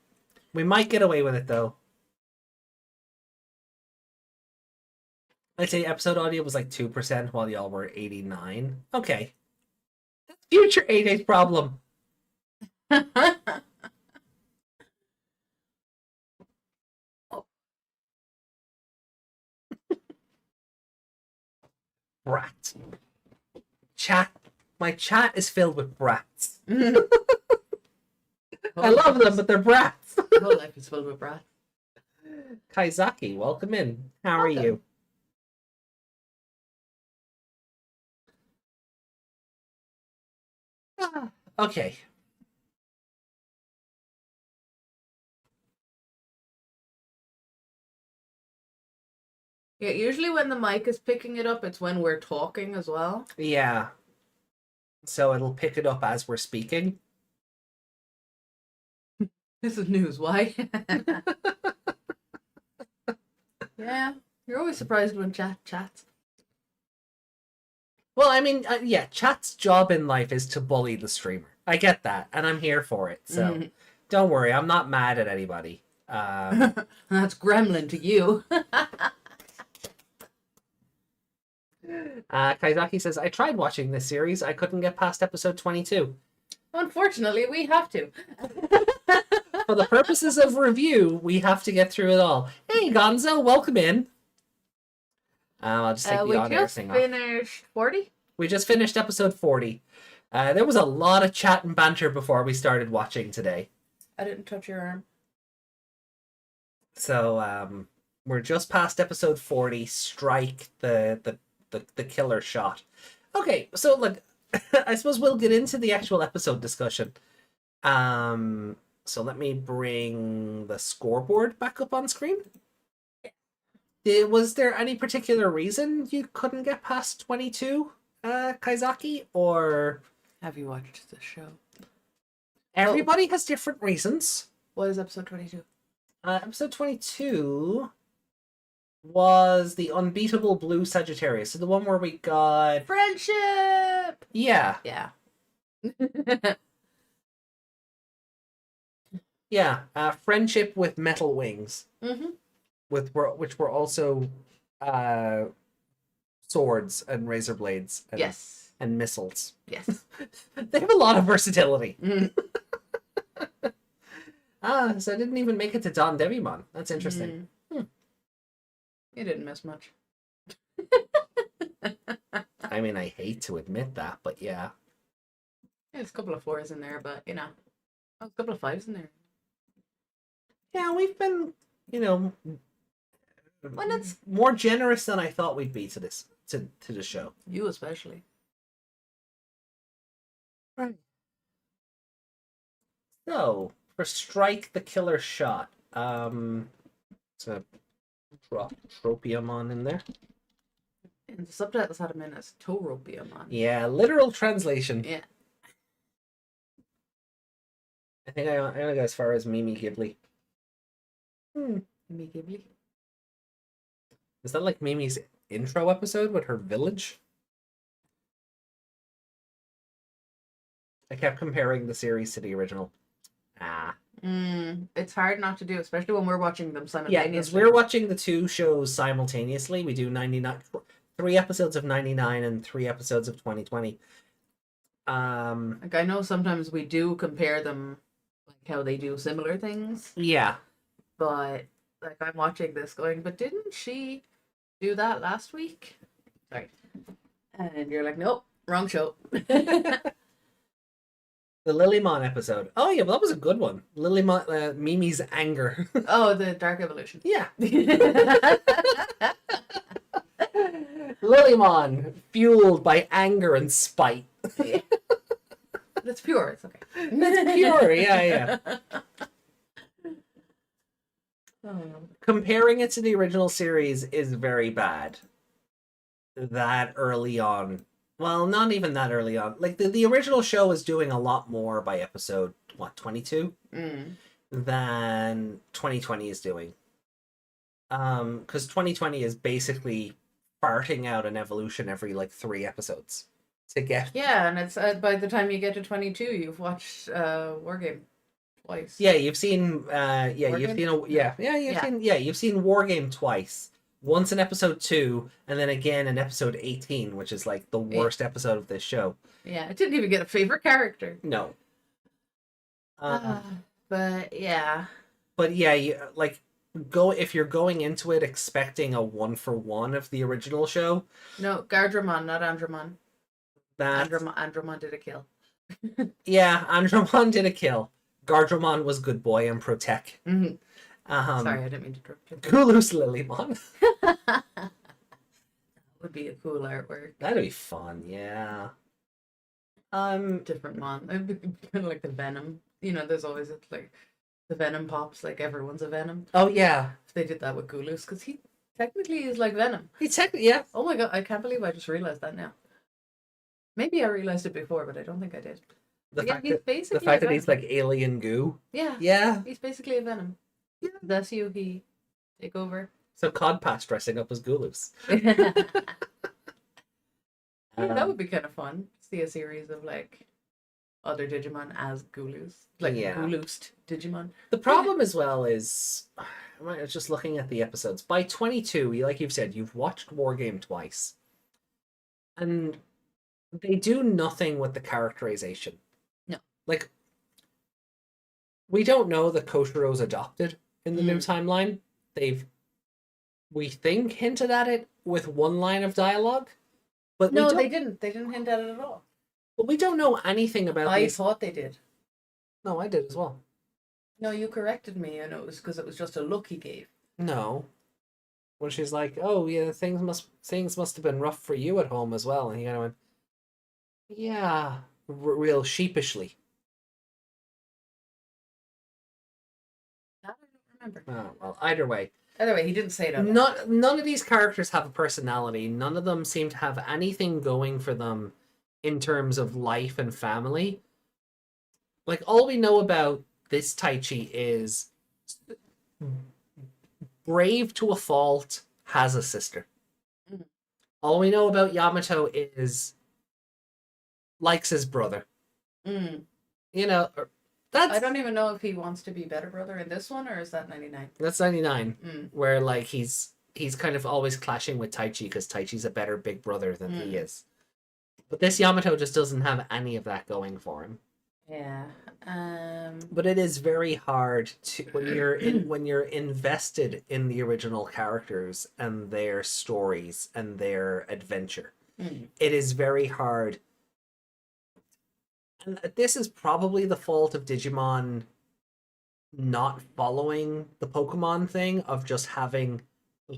we might get away with it though. I'd say episode audio was like 2% while y'all were 89. Okay. That's future 8's problem. Brat. Chat. My chat is filled with brats. I love them, but they're brats. My whole life is filled with brats. Kaizaki, welcome in. How are you? Okay. Yeah, usually when the mic is picking it up, it's when we're talking as well. Yeah. So it'll pick it up as we're speaking. This is news. Why? Yeah, you're always surprised when chat chats. Well, I mean, yeah, chat's job in life is to bully the streamer. I get that, and I'm here for it. So don't worry, I'm not mad at anybody. That's gremlin to you. Kaizaki says, I tried watching this series. I couldn't get past episode 22. Unfortunately, we have to. For the purposes of review, we have to get through it all. Hey, Gonzo, welcome in. I'll just take the on-air thing off. We just finished 40? We just finished episode 40. There was a lot of chat and banter before we started watching today. I didn't touch your arm. So, we're just past episode 40. Strike the killer shot. Okay, so look, I suppose we'll get into the actual episode discussion. So let me bring the scoreboard back up on screen. Was there any particular reason you couldn't get past 22, Kaizaki, or Have you watched the show? everybody has different reasons? What is episode 22? Episode 22 was the Unbeatable Blue Sagittarius. So the one where we got... Friendship! Yeah. Yeah. Yeah. Friendship with metal wings. Mm-hmm. Which were also swords and razor blades. And, Yes. And missiles. Yes. They have a lot of versatility. Mm. So I didn't even make it to Don Devimon. That's interesting. You didn't miss much. I mean, I hate to admit that, but yeah. There's a couple of 4s in there, but, a couple of 5s in there. Yeah, we've been, when it's more generous than I thought we'd be to this, to the show. You especially. Right. So, for Strike the Killer Shot, it's gonna drop Tropiumon in there. And the subtitles had him in as Toropiumon. Yeah, literal translation. Yeah. I think I'm gonna go as far as Mimi Ghibli. Mimi Ghibli. Is that like Mimi's intro episode with her village? I kept comparing the series to the original. It's hard not to do, especially when we're watching them Yeah, simultaneously. because we're watching the two shows simultaneously. We do 3 episodes of 99 and 3 episodes of 2020. Like, I know sometimes we do compare them, like how they do similar things, Yeah. but like I'm watching this going, but didn't she do that last week? Sorry. And you're like, nope, wrong show. The Lilymon episode. Oh yeah, well that was a good one. Lilymon, Mimi's anger. Oh, the Dark Evolution. Yeah. Lilymon, fueled by anger and spite. Yeah. It's pure, it's okay. It's pure, yeah. Comparing it to the original series is very bad. That early on. Well, not even that early on. Like, the original show is doing a lot more by episode, 22? Than 2020 is doing. Because 2020 is basically farting out an evolution every, 3 episodes. To get... Yeah, and it's by the time you get to 22, you've watched Wargame twice. Yeah, you've seen... you've seen Wargame twice. Once in episode 2, and then again in episode 18, which is the worst episode of this show. Yeah, it didn't even get a favorite character. No. But yeah. But yeah, if you're going into it expecting a 1-for-1 of the original show. No, Gardramon, not Andromon. That Andromon did a kill. Yeah, Andromon did a kill. Gardramon was good boy and protect. Mm-hmm. Sorry, I didn't mean to interrupt you. Gulus Lilymon. That would be a cool artwork. That'd be fun, yeah. Different mon. It'd be kind of like the Venom. There's always the Venom pops, everyone's a Venom. Oh yeah. If they did that with Gulus, because he technically is like Venom. Yeah. Oh my god, I can't believe I just realized that now. Maybe I realized it before, but I don't think I did. The fact basically that he's alien goo. Yeah. Yeah. He's basically a Venom. Yeah. That's you, he take over, So Codpatch dressing up as Gulus. That would be kind of fun. See a series of like other Digimon as Gulus, like Yeah. Guluxed Digimon. The problem as well is, I was just looking at the episodes. By 22, like you've said, you've watched Wargame twice. And they do nothing with the characterization. No. Like, we don't know that Koshiro's adopted in the new timeline. They've, we think, hinted at it with one line of dialogue. But No, they didn't. They didn't hint at it at all. But we don't know anything about I these. thought they did. No, I did as well. No, you corrected me, and it was because it was just a look he gave. No. When she's like, "Oh yeah, things must have been rough for you at home as well," and he kind of went, "Yeah," real sheepishly. I don't remember. Oh, well, either way, Either way, he didn't say that. none of these characters have a personality. None of them seem to have anything going for them in terms of life and family. Like, all we know about this Taichi is brave to a fault, has a sister. Mhm. All we know about Yamato is likes his brother. Mm. You know, that's I don't even know if he wants to be better brother in this one, or is that 99? that's 99, Mm. where like he's kind of always clashing with Taichi because Taichi's a better big brother than he is. But this Yamato just doesn't have any of that going for him. Yeah. But it is very hard to when you're invested in the original characters and their stories and their adventure. Mm. It is very hard. And this is probably the fault of Digimon not following the Pokemon thing of just having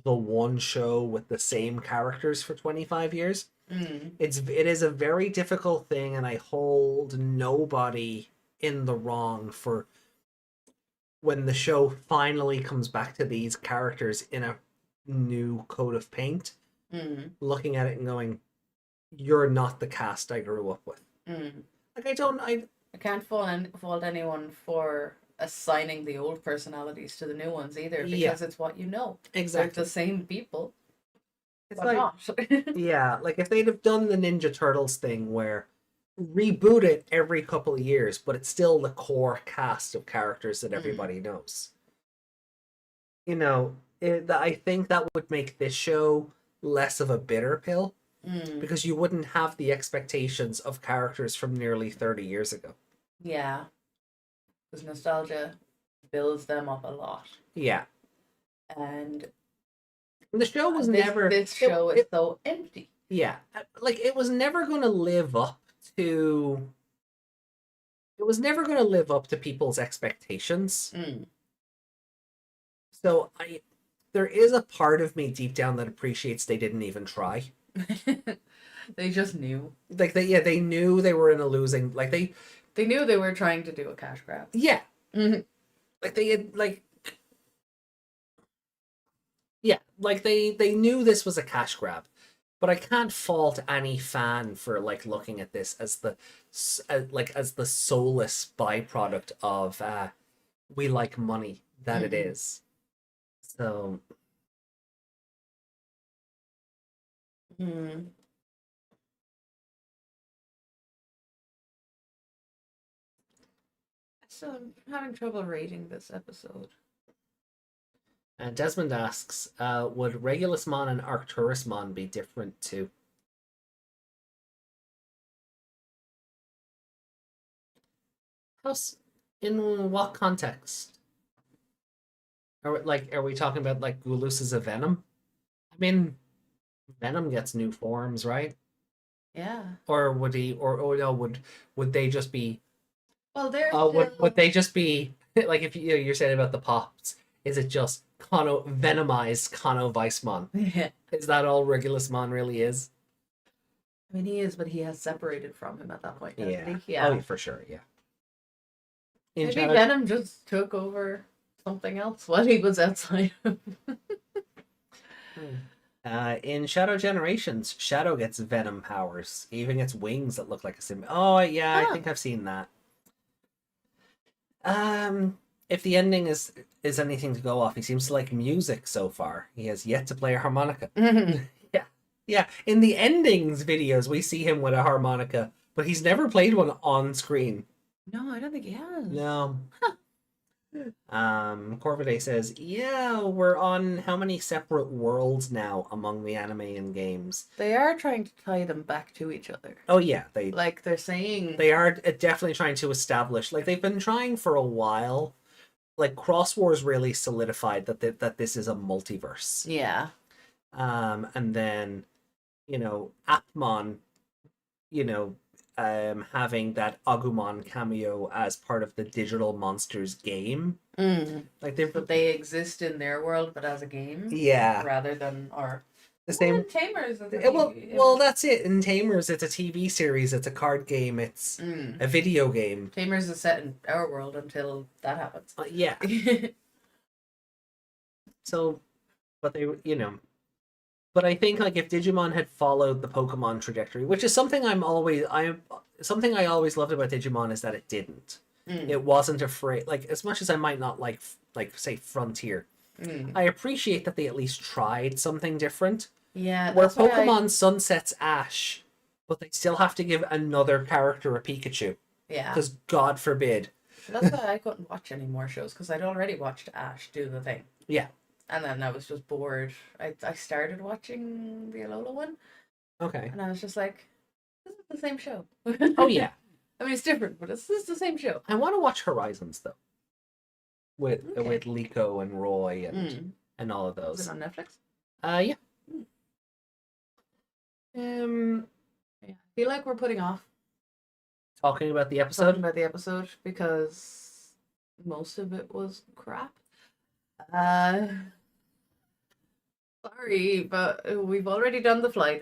the one show with the same characters for 25 years. Mm. It is a very difficult thing, and I hold nobody in the wrong for when the show finally comes back to these characters in a new coat of paint, Mm. looking at it and going, "You're not the cast I grew up with." Mm. Like, I can't fault anyone for assigning the old personalities to the new ones either, because it's what you know. exactly. They're the same people. It's But like, not. yeah, like if they'd have done the Ninja Turtles thing where reboot it every couple of years, but it's still the core cast of characters that everybody knows. You know, I think that would make this show less of a bitter pill Mm. because you wouldn't have the expectations of characters from nearly 30 years ago. Yeah. Because nostalgia builds them up a lot. Yeah. And And the show was this, never... This show is it- so empty. Yeah. Like, it was never going to live up to... It was never going to live up to people's expectations. Mm. So there is a part of me deep down that appreciates they didn't even try. They just knew. Like they knew they were in a losing. Like They knew they were trying to do a cash grab. yeah, Mhm. like they had yeah, like they knew this was a cash grab. But I can't fault any fan for like looking at this as the as the soulless byproduct of we like money that it is. So Hmm. So I'm having trouble rating this episode. Desmond asks, would Regulusmon and Arcturusmon be different too? In what context? Are we talking about like Gulus is a Venom? I mean, Venom gets new forms, right? Yeah. Or would he? Or no? Would they just be? Well, there's Would they just be like if you're saying about the pops? Is it just venomized Kano Weissmon? Yeah. Is that all Regulusmon really is? I mean, he is, but he has separated from him at that point. Hasn't Yeah. He? Yeah. Oh, for sure. Yeah. Maybe Venom just took over something else while he was outside. In Shadow Generations, Shadow gets Venom powers. He even gets wings that look like a sim. Oh yeah, I think I've seen that. if the ending is anything to go off, he seems to like music so far. He has yet to play a harmonica. Yeah. Yeah. In the endings videos, we see him with a harmonica, but he's never played one on screen. No, I don't think he has. No. Corviday says, yeah, we're on how many separate worlds now among the anime and games? They are trying to tie them back to each other. Oh yeah, Like they're saying they are definitely trying to establish, like they've been trying for a while. Like Cross Wars really solidified that this is a multiverse. Yeah. And then, Atmon, having that Agumon cameo as part of the Digital Monsters game. Like But they exist in their world, but as a game. Yeah. Rather than our the same. Tamers. Well, that's it. In Tamers, it's a TV series. It's a card game. It's a video game. Tamers is set in our world until that happens. Yeah. So, but they, but I think like if Digimon had followed the Pokemon trajectory, which is something I always loved about Digimon is that it didn't. It wasn't afraid. Like as much as I might not like say Frontier, I appreciate that they at least tried something different. Yeah. Where Pokemon sunsets Ash, but they still have to give another character a Pikachu. Yeah. Because God forbid. That's why I couldn't watch any more shows because I'd already watched Ash do the thing. Yeah. And then I was just bored. I started watching the Alola one. Okay. And I was just like, this is the same show. Oh yeah. I mean, it's different, but this is the same show. I want to watch Horizons though. With Liko and Roy and all of those. Is it on Netflix? Yeah. I feel like we're putting off Talking about the talking episode. about the episode because most of it was crap. Sorry, but we've already done the fly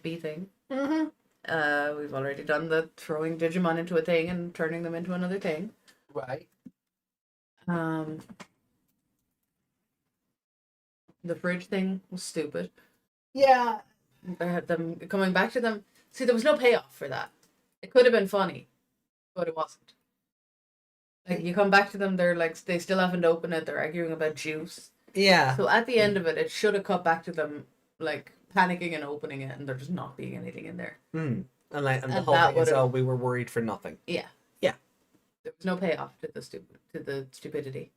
bee thing. Mm-hmm. We've already done the throwing Digimon into a thing and turning them into another thing. Right. The fridge thing was stupid. Yeah. They had them coming back to them. See, there was no payoff for that. It could have been funny, but it wasn't. Like you come back to them, they're like they still haven't opened it. They're arguing about juice. Yeah. So at the end of it, it should have cut back to them like panicking and opening it, and there just not being anything in there. And the And whole that thing is, would've- we were worried for nothing. Yeah. Yeah. There was no payoff to the stupidity.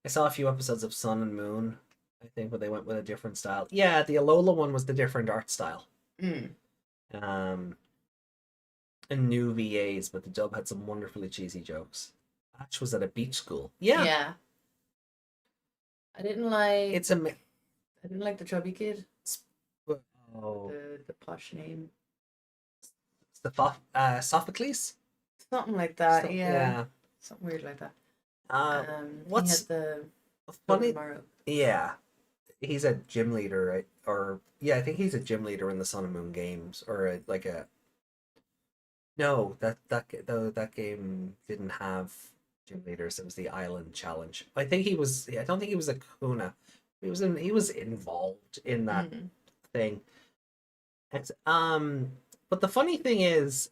I saw a few episodes of Sun and Moon, I think, but they went with a different style. Yeah, the Alola one was the different art style. And new VAs, but the dub had some wonderfully cheesy jokes. Ash was at a beach school. Yeah. Yeah. I didn't like. It's a. I didn't like the chubby kid. Oh. The posh name. It's the Sophocles? Something like that. So- yeah. Something weird like that. What's he had the funny? Maru. Yeah. He's a gym leader, right? Or yeah, I think he's a gym leader in the Sun and Moon games, or like a. No, that game didn't have gym leaders. It was the Island Challenge. I think he was. I don't think he was a Kuna. He was involved in that thing. But the funny thing is,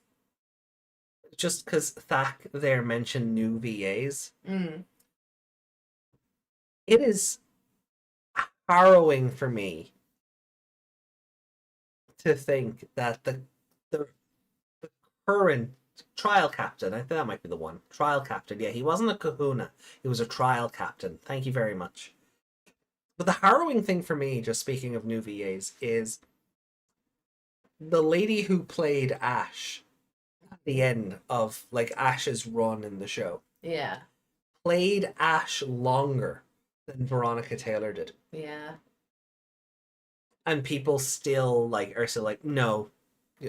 just because Thak there mentioned new VAs, it is harrowing for me to think that the current trial captain, I think that might be the one, trial captain, yeah, he wasn't a kahuna, he was a trial captain, thank you very much. But the harrowing thing for me, just speaking of new VAs, is the lady who played Ash at the end of like Ash's run in the show Yeah. played Ash longer than Veronica Taylor did. Yeah. And people still are still like, no,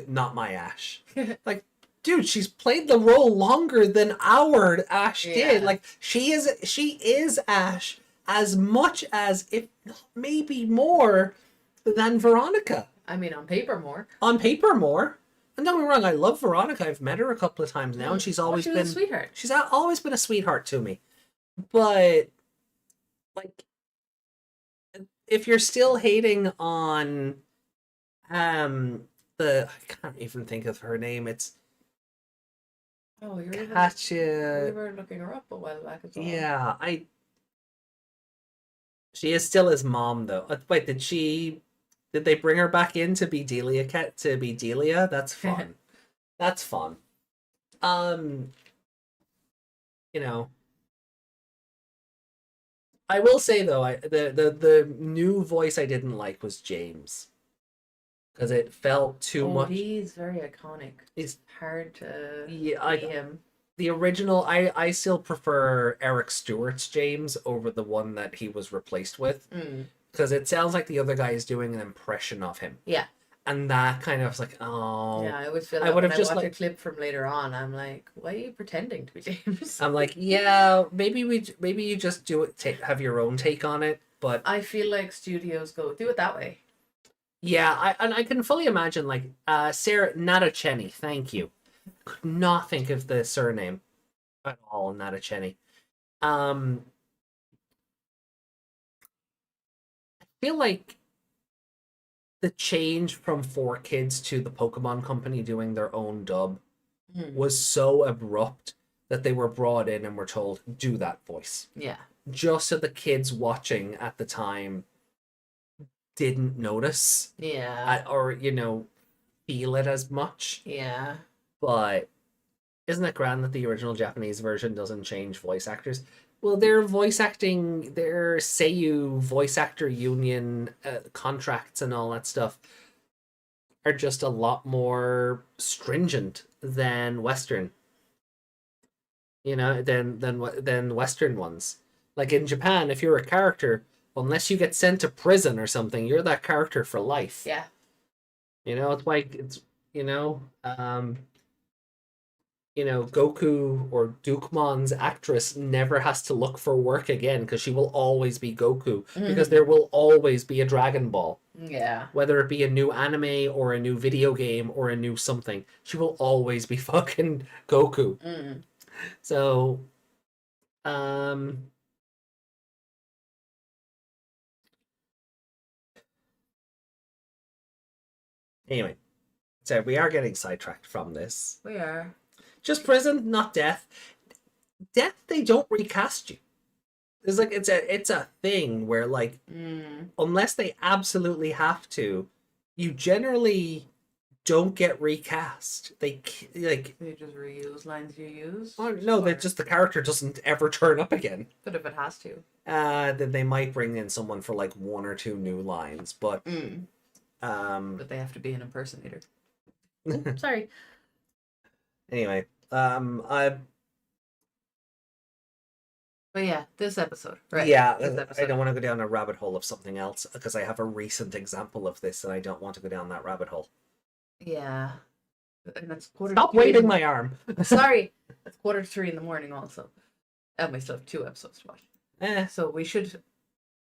not my Ash. Like, dude, she's played the role longer than our Ash did. Yeah. Like, she is Ash as much as, if not maybe more, than Veronica. I mean, on paper more. On paper more. And don't get me wrong, I love Veronica. I've met her a couple of times now, and she's always she was been a sweetheart. She's always been a sweetheart to me. But like, if you're still hating on I can't even think of her name. It's Oh, you were Katya. we were looking her up a while back as well. Yeah, She is still his mom though. Wait, did they bring her back in to be Delia? To be Delia? That's fun. That's fun. You know, I will say though, the new voice I didn't like was James, because it felt too much. He's very iconic. It's hard to yeah, beat him. The original, I still prefer Eric Stewart's James over the one that he was replaced with, because it sounds like the other guy is doing an impression of him. Yeah. And that kind of like, oh. Yeah, I always feel I like would when have I just watch like a clip from later on, I'm like, why are you pretending to be James? I'm like, yeah, maybe you just do it, have your own take on it, but I feel like studios go, do it that way. yeah, I can fully imagine like Sarah Natacheni, thank you. Could not think of the surname at all, Natacheni. I feel like the change from 4Kids to the Pokemon Company doing their own dub was so abrupt that they were brought in and were told, do that voice. Yeah. Just so the kids watching at the time didn't notice. Yeah. Or, feel it as much. Yeah. But isn't it grand that the original Japanese version doesn't change voice actors? Well, their Seiyu voice actor union contracts and all that stuff are just a lot more stringent than Western. Than Western ones. Like in Japan, if you're a character, unless you get sent to prison or something, you're that character for life. Yeah. It's like Goku or Dukemon's actress never has to look for work again because she will always be Goku because there will always be a Dragon Ball. Yeah. Whether it be a new anime or a new video game or a new something, she will always be fucking Goku. So, anyway, so we are getting sidetracked from this. We are. Just prison, not death. Death, they don't recast you. There's like it's a thing where like unless they absolutely have to, you generally don't get recast. They just reuse lines you use. Oh no, that just the character doesn't ever turn up again. But if it has to, then they might bring in someone for like one or two new lines, but but they have to be an impersonator. Sorry. Anyway, But yeah, this episode, right? Yeah, this episode. I don't want to go down a rabbit hole of something else because I have a recent example of this and I don't want to go down that rabbit hole. Yeah. And that's Stop waving my arm. Sorry. It's 2:45 in the morning also. And we still have 2 episodes to watch. So we should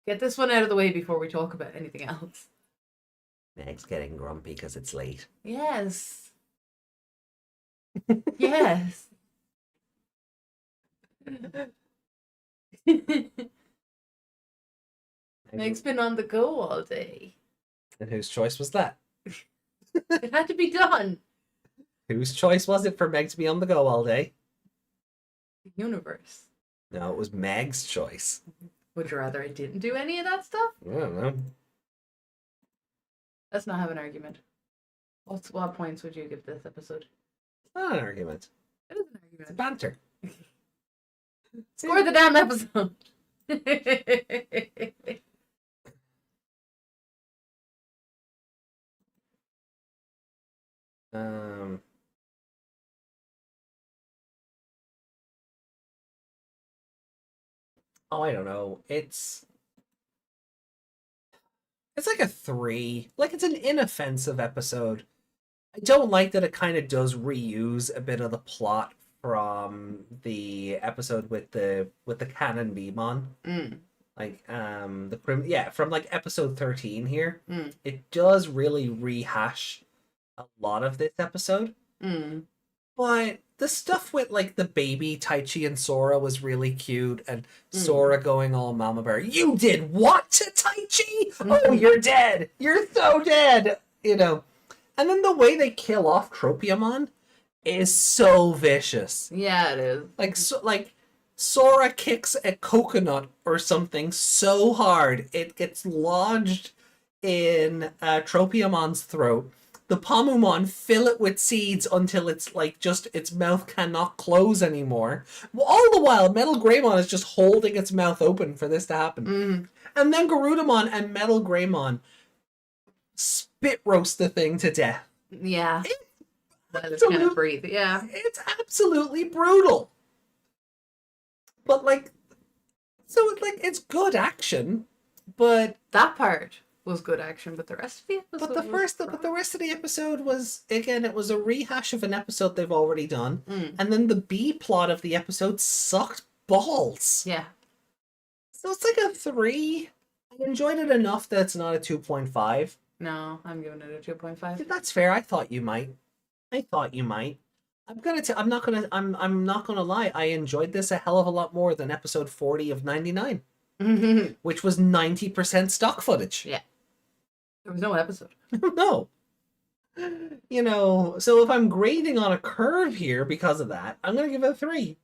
get this one out of the way before we talk about anything else. Meg's getting grumpy because it's late. Yes. Yes. Meg's been on the go all day. And whose choice was that? It had to be done. Whose choice was it for Meg to be on the go all day? The universe. No, it was Meg's choice. Would you rather I didn't do any of that stuff? I don't know. Let's not have an argument. What points would you give this episode? It's not an argument. It is an argument. It's banter. Score the damn episode. Oh, I don't know. It's like a 3. Like, it's an inoffensive episode. I don't like that it kind of does reuse a bit of the plot from the episode with the Canon Beamon. Like from like episode 13 here. It does really rehash a lot of this episode. But the stuff with like the baby Taichi and Sora was really cute, and Sora going all mama bear, you did what to Taichi? Oh, you're dead. You're so dead. And then the way they kill off Tropiamon is so vicious. Yeah, it is. Like Sora kicks a coconut or something so hard it gets lodged in Tropiumon's throat. The Pomumon fill it with seeds until it's like just its mouth cannot close anymore. All the while, Metal Greymon is just holding its mouth open for this to happen. And then Garudamon and Metal Greymon spit roast the thing to death. Yeah. It can't breathe. Yeah. It's absolutely brutal. But like, so it's good action, but that part was good action, but the rest of the episode. But the rest of the episode was, again, it was a rehash of an episode they've already done, and then the B plot of the episode sucked balls. Yeah. So it's like a 3. I enjoyed it enough that it's not a 2.5. No, I'm giving it a 2.5. That's fair. I thought you might. I'm not gonna lie. I enjoyed this a hell of a lot more than episode 40 of 99, which was 90% stock footage. Yeah. There was no episode. No. You know, so if I'm grading on a curve here because of that, I'm gonna give it a 3.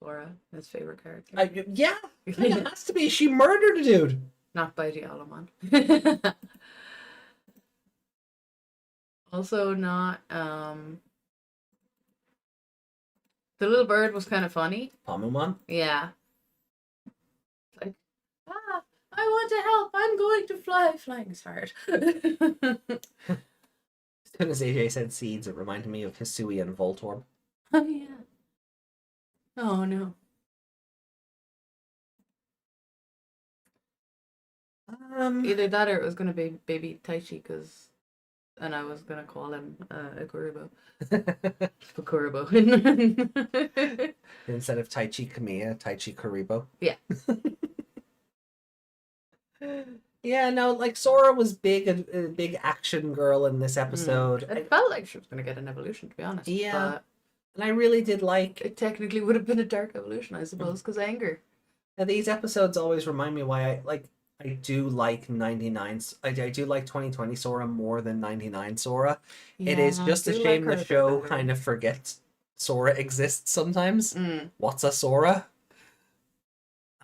Sora, his favorite character. Yeah, it has to be. She murdered a dude. Not by Dialomon. Also not, the little bird was kind of funny. Pomumon? Yeah. Like, I want to help. I'm going to fly. Flying is hard. As soon as AJ said seeds, it reminded me of Hisui and Voltorb. Oh, yeah. Oh, no. Either that or it was going to be baby Taichi, and I was going to call him Ikuribo. Ikuribo. Instead of Taichi Kamiya, Taichi Kuribo. Yeah. Yeah, no, like Sora was a big action girl in this episode. It felt like she was going to get an evolution, to be honest. Yeah. But and I really did like... it technically would have been a dark evolution, I suppose, because anger. Now, these episodes always remind me why I do like 99. I do like 2020 Sora more than 99 Sora. It is just a shame the show kind of forgets Sora exists sometimes. What's a Sora?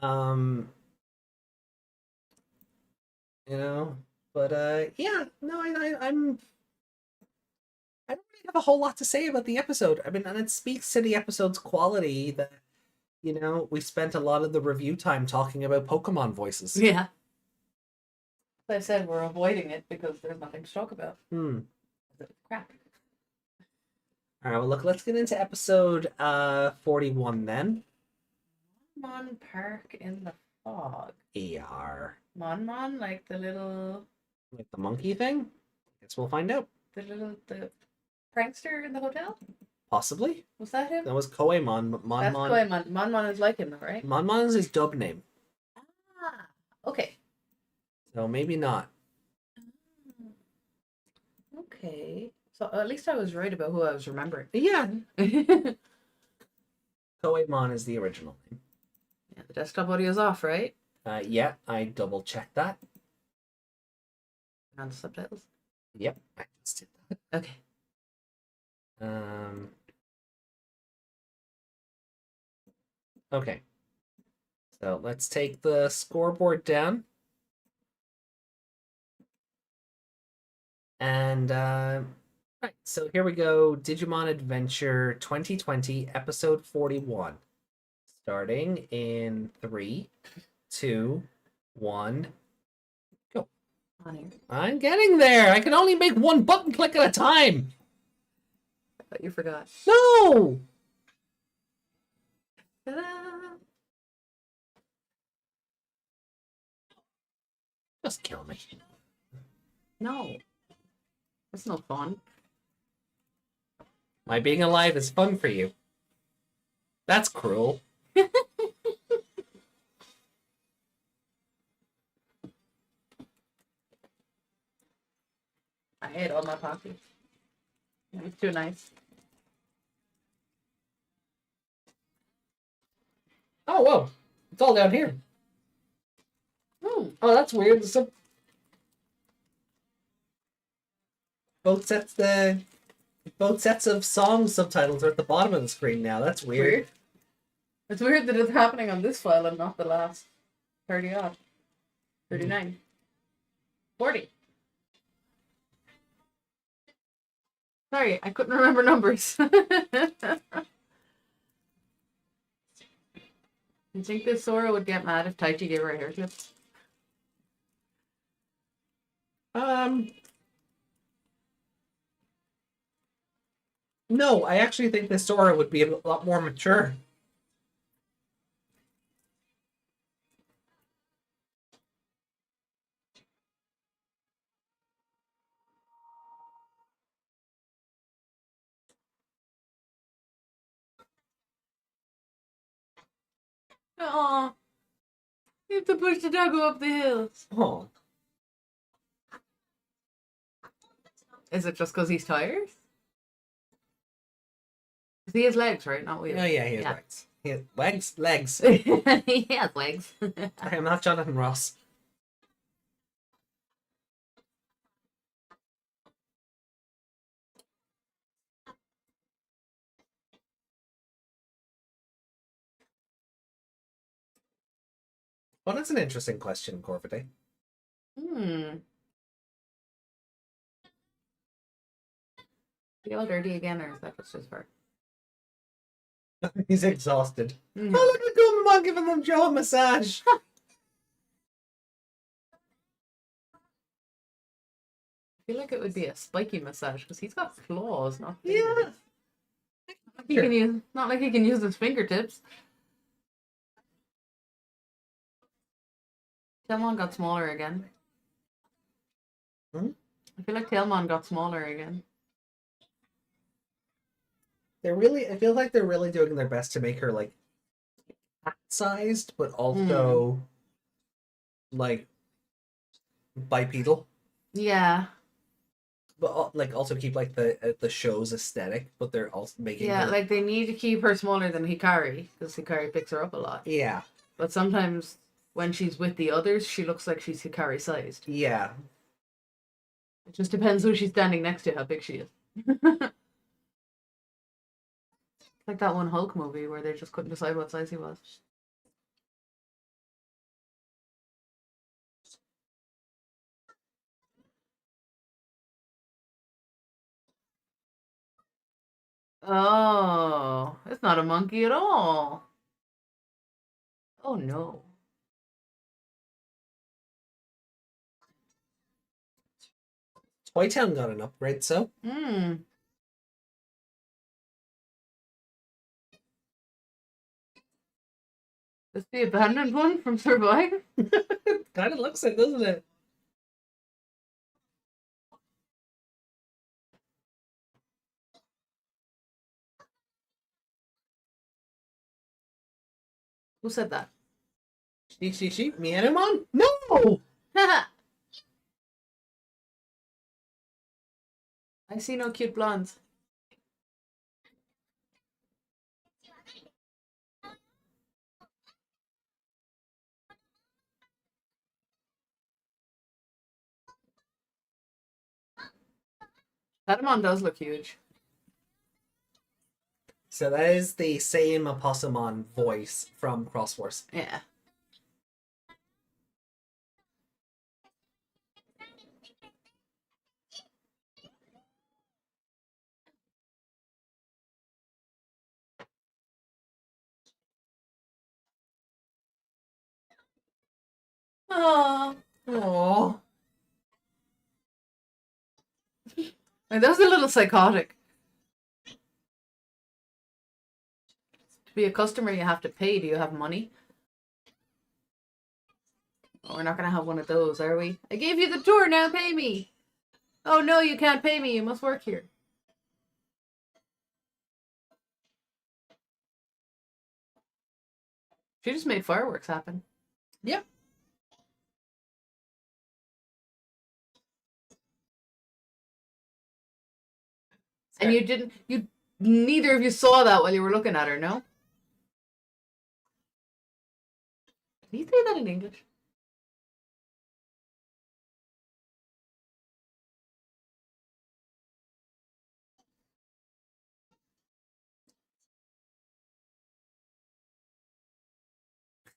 You know, but yeah, no, I don't really have a whole lot to say about the episode. I mean, and it speaks to the episode's quality that, you know, we spent a lot of the review time talking about Pokemon voices. Yeah. As I said, we're avoiding it because there's nothing to talk about. Crap. All right, well, look, let's get into episode 41 then. Mon Park in the Fog. ER. Mon, like the little... Like the monkey thing? Guess we'll find out. The prankster in the hotel? Possibly. Was that him? That was Koemon, but That's Koemon. Mon is like him, though, right? Mon is his dub name. Ah, okay. So maybe not. Okay. So at least I was right about who I was remembering. Yeah. Koemon is the original name. Yeah, the desktop audio's off, right? Yeah, I double checked that. On the subtitles? Yep, I just did that. Okay. Okay. So let's take the scoreboard down. And right, so here we go. Digimon Adventure 2020, episode 41. Starting in 3, 2, 1, go. On here. I'm getting there. I can only make one button click at a time. But you forgot. No! Ta-da! Just kill me. No. That's no fun. My being alive is fun for you. That's cruel. I ate all my pocky. It's too nice. Oh, whoa. It's all down here. Hmm. Oh, that's weird. So both sets of song subtitles are at the bottom of the screen now. That's weird. Weird. It's weird that it's happening on this file and not the last 30 odd. 39. 40. Sorry, I couldn't remember numbers. You think this Sora would get mad if Taichi gave her a hair clip? No, I actually think this Sora would be a lot more mature. Aw. You have to push the doggo up the hill. Oh. Is it just because he's tired? 'Cause he has legs, right? Not wheels. Oh yeah, he has legs. He has legs. He has legs. I am not Jonathan Ross. Well, that's an interesting question, Corvette. Be all dirty again, or is that just his part? He's exhausted. No. Oh, look at Gumamon giving them Joe a massage. I feel like it would be a spiky massage because he's got claws, not fingers. Yeah. Not like he can use his fingertips. Tailmon got smaller again. Hmm? I feel like Tailmon got smaller again. I feel like they're really doing their best to make her like cat-sized, but also like bipedal. Yeah. But like also keep like the show's aesthetic, but they're also making her... like they need to keep her smaller than Hikari because Hikari picks her up a lot. Yeah. But sometimes when she's with the others, she looks like she's Hikari sized. Yeah. It just depends who she's standing next to, how big she is. Like that one Hulk movie where they just couldn't decide what size he was. Oh, it's not a monkey at all. Oh no. Toy Town got an upgrade, so. This the abandoned one from Survive? Kind of looks like, doesn't it? Who said that? She, Mianimon? No! I see no cute blondes. Patamon does look huge. So that is the same Opossumon voice from Cross Force. Yeah. Oh. Aww. That was a little psychotic. To be a customer, you have to pay. Do you have money? Oh, we're not going to have one of those, are we? I gave you the tour, now pay me. Oh, no, you can't pay me. You must work here. She just made fireworks happen. Yep. And neither of you saw that while you were looking at her, no? Can you say that in English?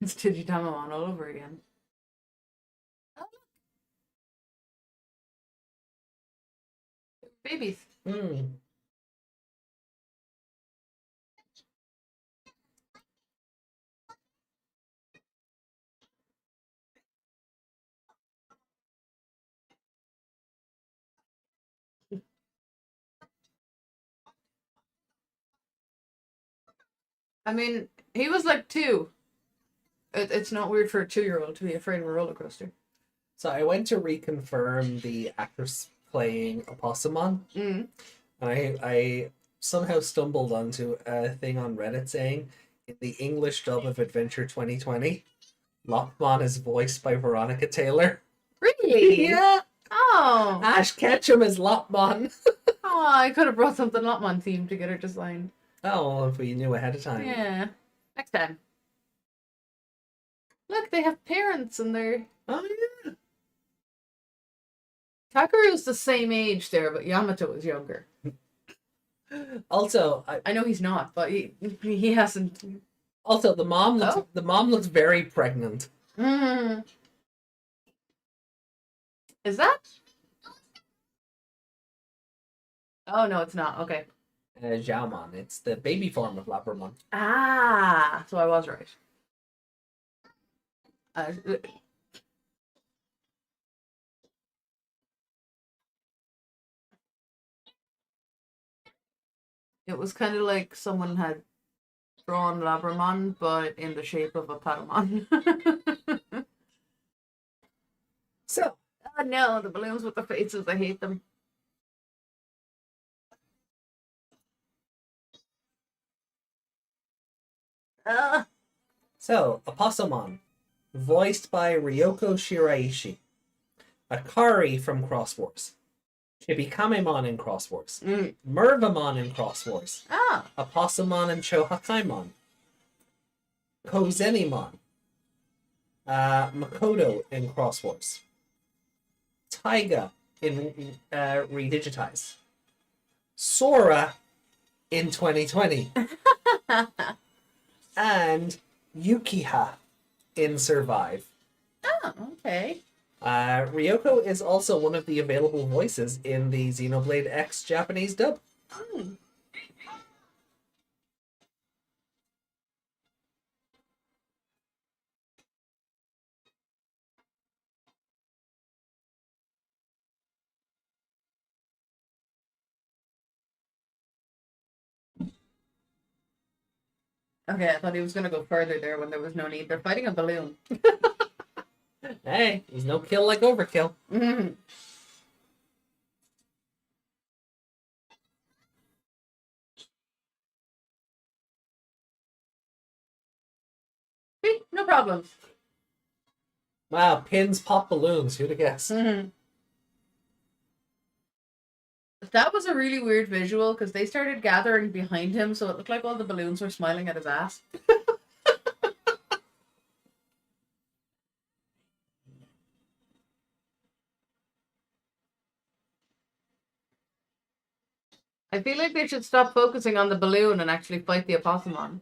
It's Digitamon all over again. Babies. Hmm. I mean, he was like 2. It's not weird for a 2-year-old to be afraid of a roller coaster. So I went to reconfirm the actress playing Opossumon, Mm. and I somehow stumbled onto a thing on Reddit saying in the English dub of Adventure 2020, Lockmon is voiced by Veronica Taylor. Really? Yeah. Oh. Ash Ketchum is Lockmon. Oh, I could have brought something Lotmon themed to get her designed. Oh, well, if we knew ahead of time. Yeah. Next time. Look, they have parents and they're... Oh, yeah. Kakeru's the same age there, but Yamato is younger. Also, I know he's not, but he hasn't. Also, the mom looks very pregnant. Mm. Is that? Oh no, it's not. Okay. Xiaomon. It's the baby form of Labramon. Ah, so I was right. Uh, it was kind of like someone had drawn Labramon, but in the shape of a Patamon. So, Oh no, the balloons with the faces, I hate them. Uh, Opossumon, voiced by Ryoko Shiraishi. Akari from Cross Wars. Chibikamemon in Cross Wars. mm. Mervamon in Cross Wars. Ah, Opossumon and Chohakaimon. Kozenimon. Makoto in Cross Wars. Taiga in Redigitize. Sora in 2020. And Yukiha in Survive. oh, okay. Ryoko is also one of the available voices in the Xenoblade X Japanese dub. Mm. Okay, I thought he was gonna go further there when there was no need. They're fighting a balloon. Hey, there's no kill like overkill. Mm. See, no problems. Wow, pins pop balloons. Who'd have guessed? Mm-hmm. That was a really weird visual because they started gathering behind him, so it looked like all the balloons were smiling at his ass. I feel like they should stop focusing on the balloon and actually fight the Opossumon.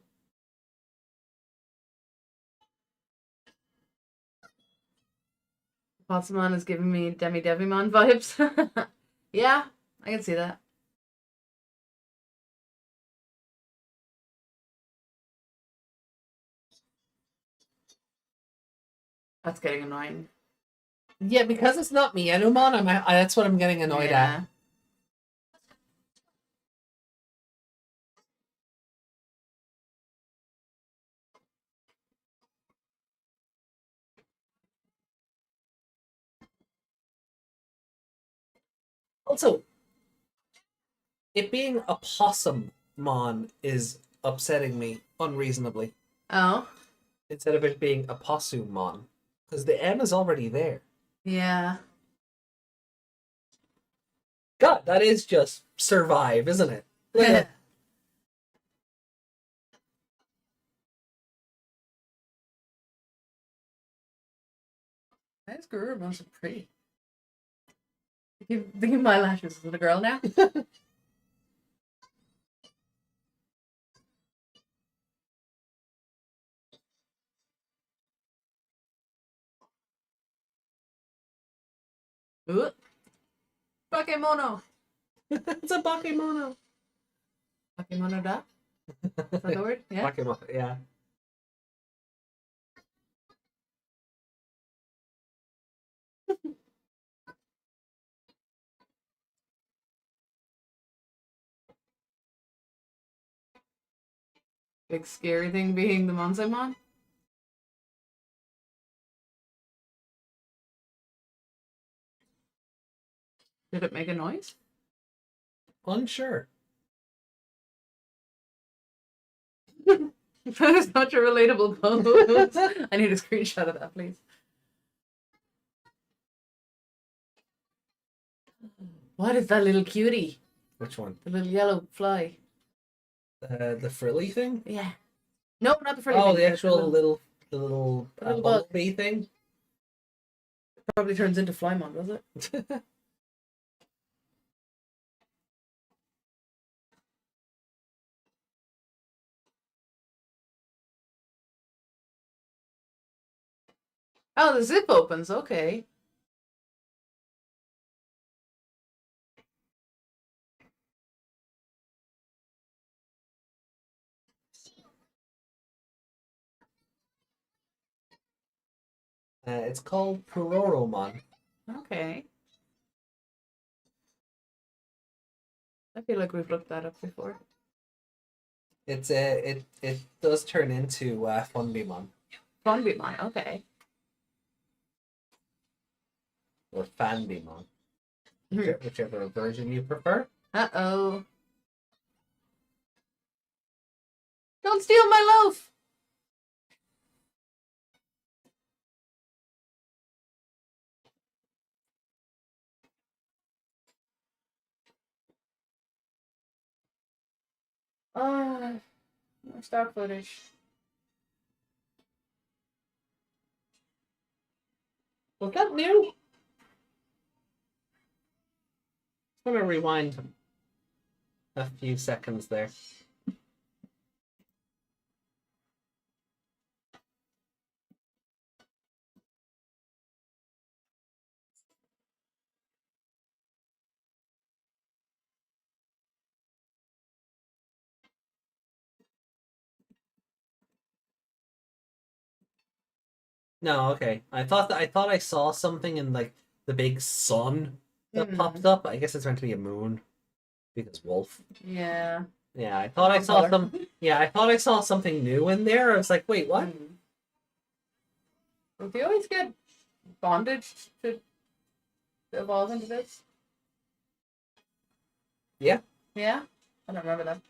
Opossumon is giving me Devimon vibes. Yeah, I can see that. That's getting annoying. Yeah, because it's not Mienumon, that's what I'm getting annoyed at. Also, it being a possum-mon is upsetting me unreasonably. Oh, Instead of it being a possum-mon. Because the M is already there. yeah. God, that is just Survive, isn't it? Look at that. Nice girl, so pretty. Thinking my lashes is a girl now. Ooh. Bakemono. It's a bakemono. Bakemono da? Is that the word? Yeah. Bakemono, yeah. Big scary thing being the Monzaimon. Did it make a noise? Unsure. That is such a relatable pose. I need a screenshot of that, please. What is that little cutie? Which one? The little yellow fly. The frilly thing? Yeah. No, not the frilly Oh, thing. the actual little the little bug. bumblebee thing? Probably turns into Flymon, does it? Oh, the zip opens. Okay. It's called Pororomon. Okay. I feel like we've looked that up before. It's it does turn into Funbimon Funbimon. Okay. or Fanbimon, whichever version you prefer. Uh-oh. Don't steal my loaf! Oh, more stock footage. Was that new? I'm gonna rewind a few seconds there. No, okay. I thought I saw something in like the big sun that popped up. I guess it's meant to be a moon because wolf. Yeah. Yeah, I thought I saw Color. Yeah, I thought I saw something new in there. I was like, wait, what? Do you always get bondage to evolve into this? Yeah. Yeah? I don't remember that.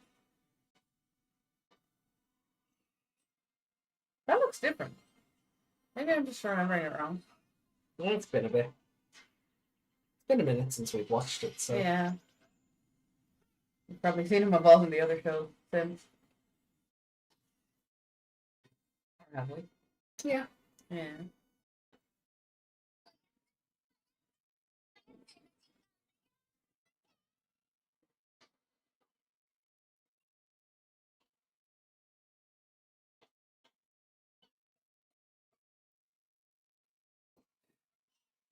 That looks different. Maybe I'm just remembering it wrong. Well, it's been a bit. It's been a minute since we've watched it, so Yeah. You've probably seen him evolve in the other show since. Or have we? yeah. Yeah.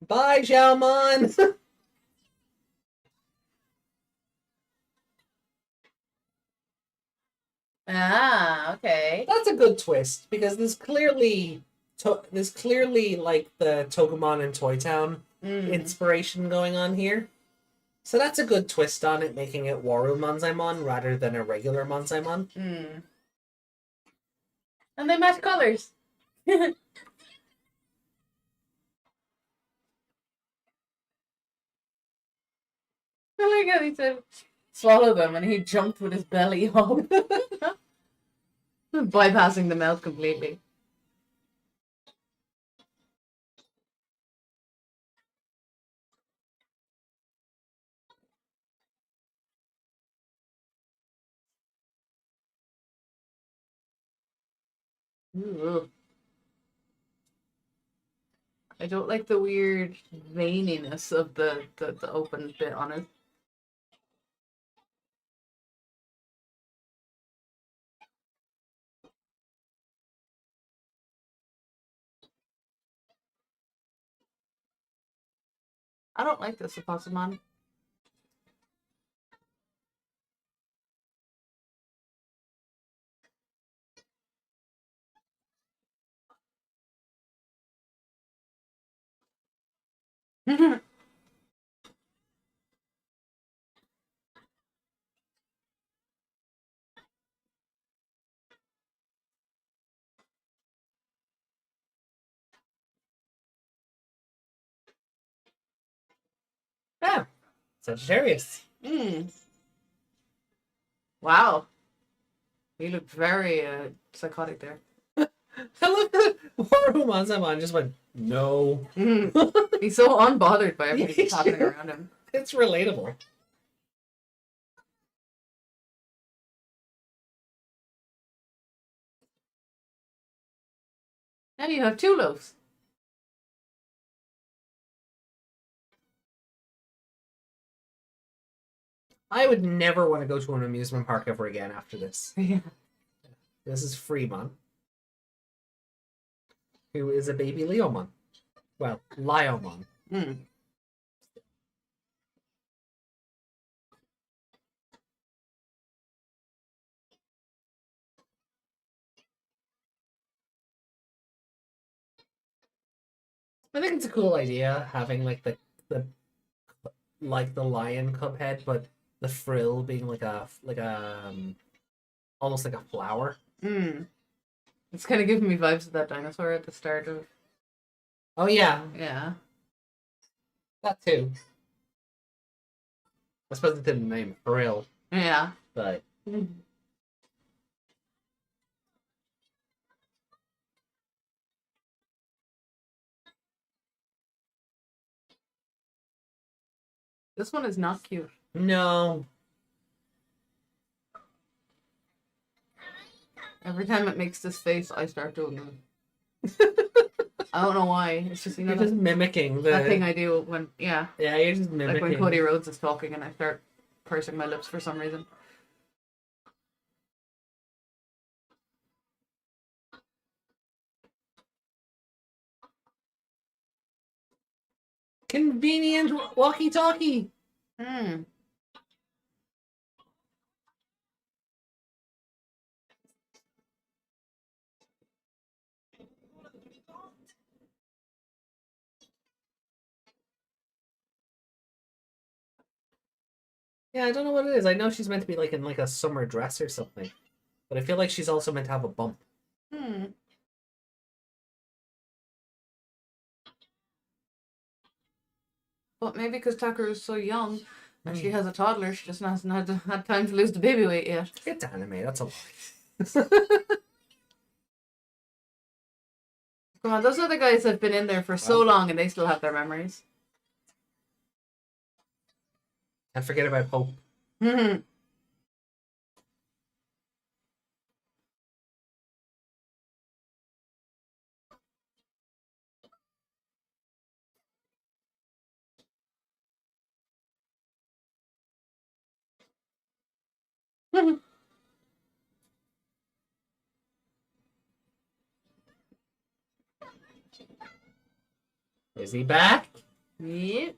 Bye, Xiaomon. Ah, okay. That's a good twist because there's clearly like the Togemon and Toy Town inspiration going on here. So that's a good twist on it, making it Waru Manzaimon rather than a regular Manzaimon. And they match colors. I like how he said, swallow them, and he jumped with his belly up. Bypassing the mouth completely. Ooh. I don't like the weird veininess of the open bit on it. I don't like this Opossumon. Yeah. Sagittarius. Wow. You look very psychotic there. I love that Warumansamon just went, no. He's so unbothered by everything that's happening around him. It's relatable. Now you have 2 loaves. I would never want to go to an amusement park ever again after this. Yeah. This is Fremon, who is a baby Leomon. Well, Liomon. I think it's a cool idea having like the like the lion cub head, but the frill being like a almost like a flower. It's kind of giving me vibes of that dinosaur at the start of. Oh yeah, Yeah. that too. I suppose it didn't name frill, Yeah. but This one is not cute. no. Every time it makes this face, I start doing it. I don't know why. It's just, You're just mimicking that thing the. I do when, Yeah, you're just like mimicking. when Cody Rhodes is talking and I start pursing my lips for some reason. Convenient walkie-talkie. Yeah, I don't know what it is. I know she's meant to be like in like a summer dress or something, but I feel like she's also meant to have a bump. But maybe because Tucker is so young and she has a toddler, she just hasn't had time to lose the baby weight yet. It's anime. That's a lie. Come on, those other guys have been in there for so long and they still have their memories. And forget about Hope. Is he back? Yep.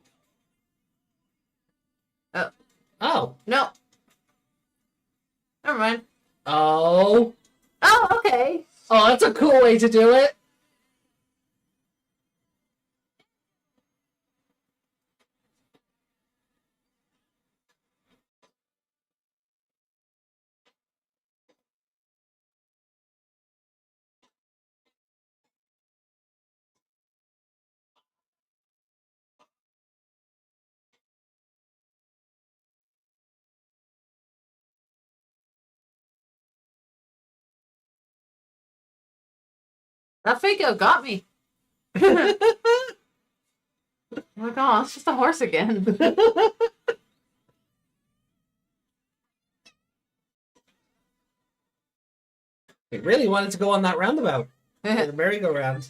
Oh. No. Never mind. Oh. Oh, okay. Oh, that's a cool way to do it. That fake out got me. Oh my god, it's just a horse again. He really wanted to go on that roundabout. The merry-go-round.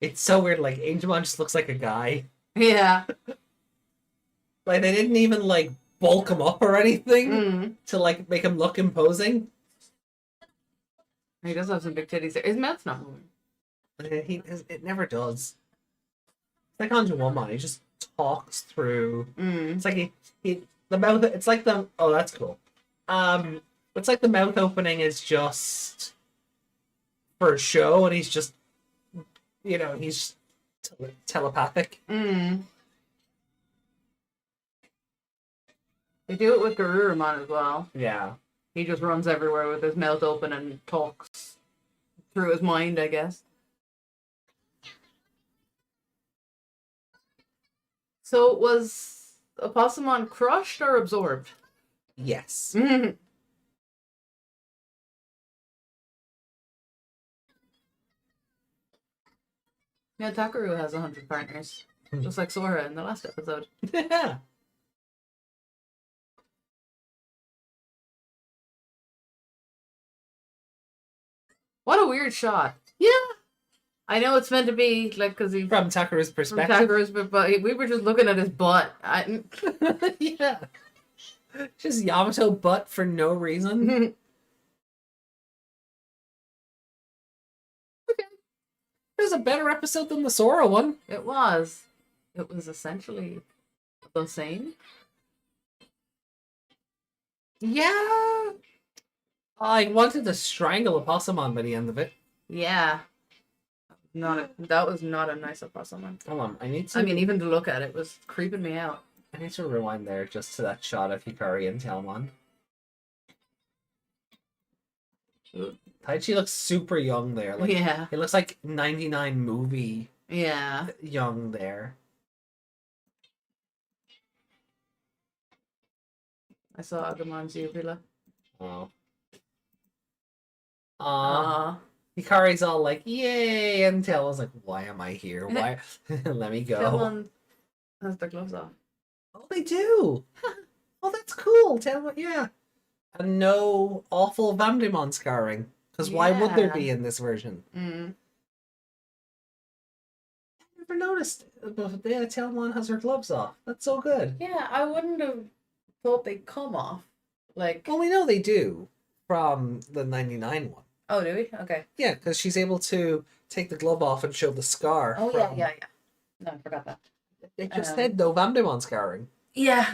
It's so weird, like, Angemon just looks like a guy. Yeah. Like, they didn't even, like, bulk him up or anything to, like, make him look imposing. He does have some big titties there. His mouth's not moving. It never does. It's like Anjuwama. He just talks through. It's like the mouth. It's like the. Oh, that's cool. It's like the mouth opening is just for show, and he's just, he's telepathic. They do it with Garurumon as well. Yeah. He just runs everywhere with his mouth open and talks through his mind, I guess. So was Opossumon crushed or absorbed? Yes. Yeah, Takaru has 100 partners. Just like Sora in the last episode. Yeah. What a weird shot. Yeah. I know it's meant to be like because he From Takaru's from perspective. Takaru's, but we were just looking at his butt. Yeah. Just Yamato butt for no reason. Okay. It was a better episode than the Sora one. It was. It was essentially the same. Yeah. I wanted to strangle a Possumon by the end of it. Yeah. That was not a nice Opossumon. Hold on, I need to. I mean, even to look at it was creeping me out. I need to rewind there just to that shot of Hikari and Telmon. Taichi looks super young there. Like, Yeah. He looks like 99 movie Yeah. young there. I saw Agumon's uvula. Oh. Hikari's all like, yay! And Telmon's like, why am I here? Why? Let me go. Telmon has their gloves off. Oh, they do! Oh, that's cool. Telmon, yeah. And no awful Vandemon scarring. Because why would there be in this version? I never noticed. But yeah, Telmon has her gloves off. That's so good. Yeah, I wouldn't have thought they'd come off. Like, Well, we know they do from the 99 one. oh, do we? Okay. Yeah, because she's able to take the glove off and show the scar. Oh, from... yeah. No, I forgot that. It just said no Vandemon scarring. Yeah.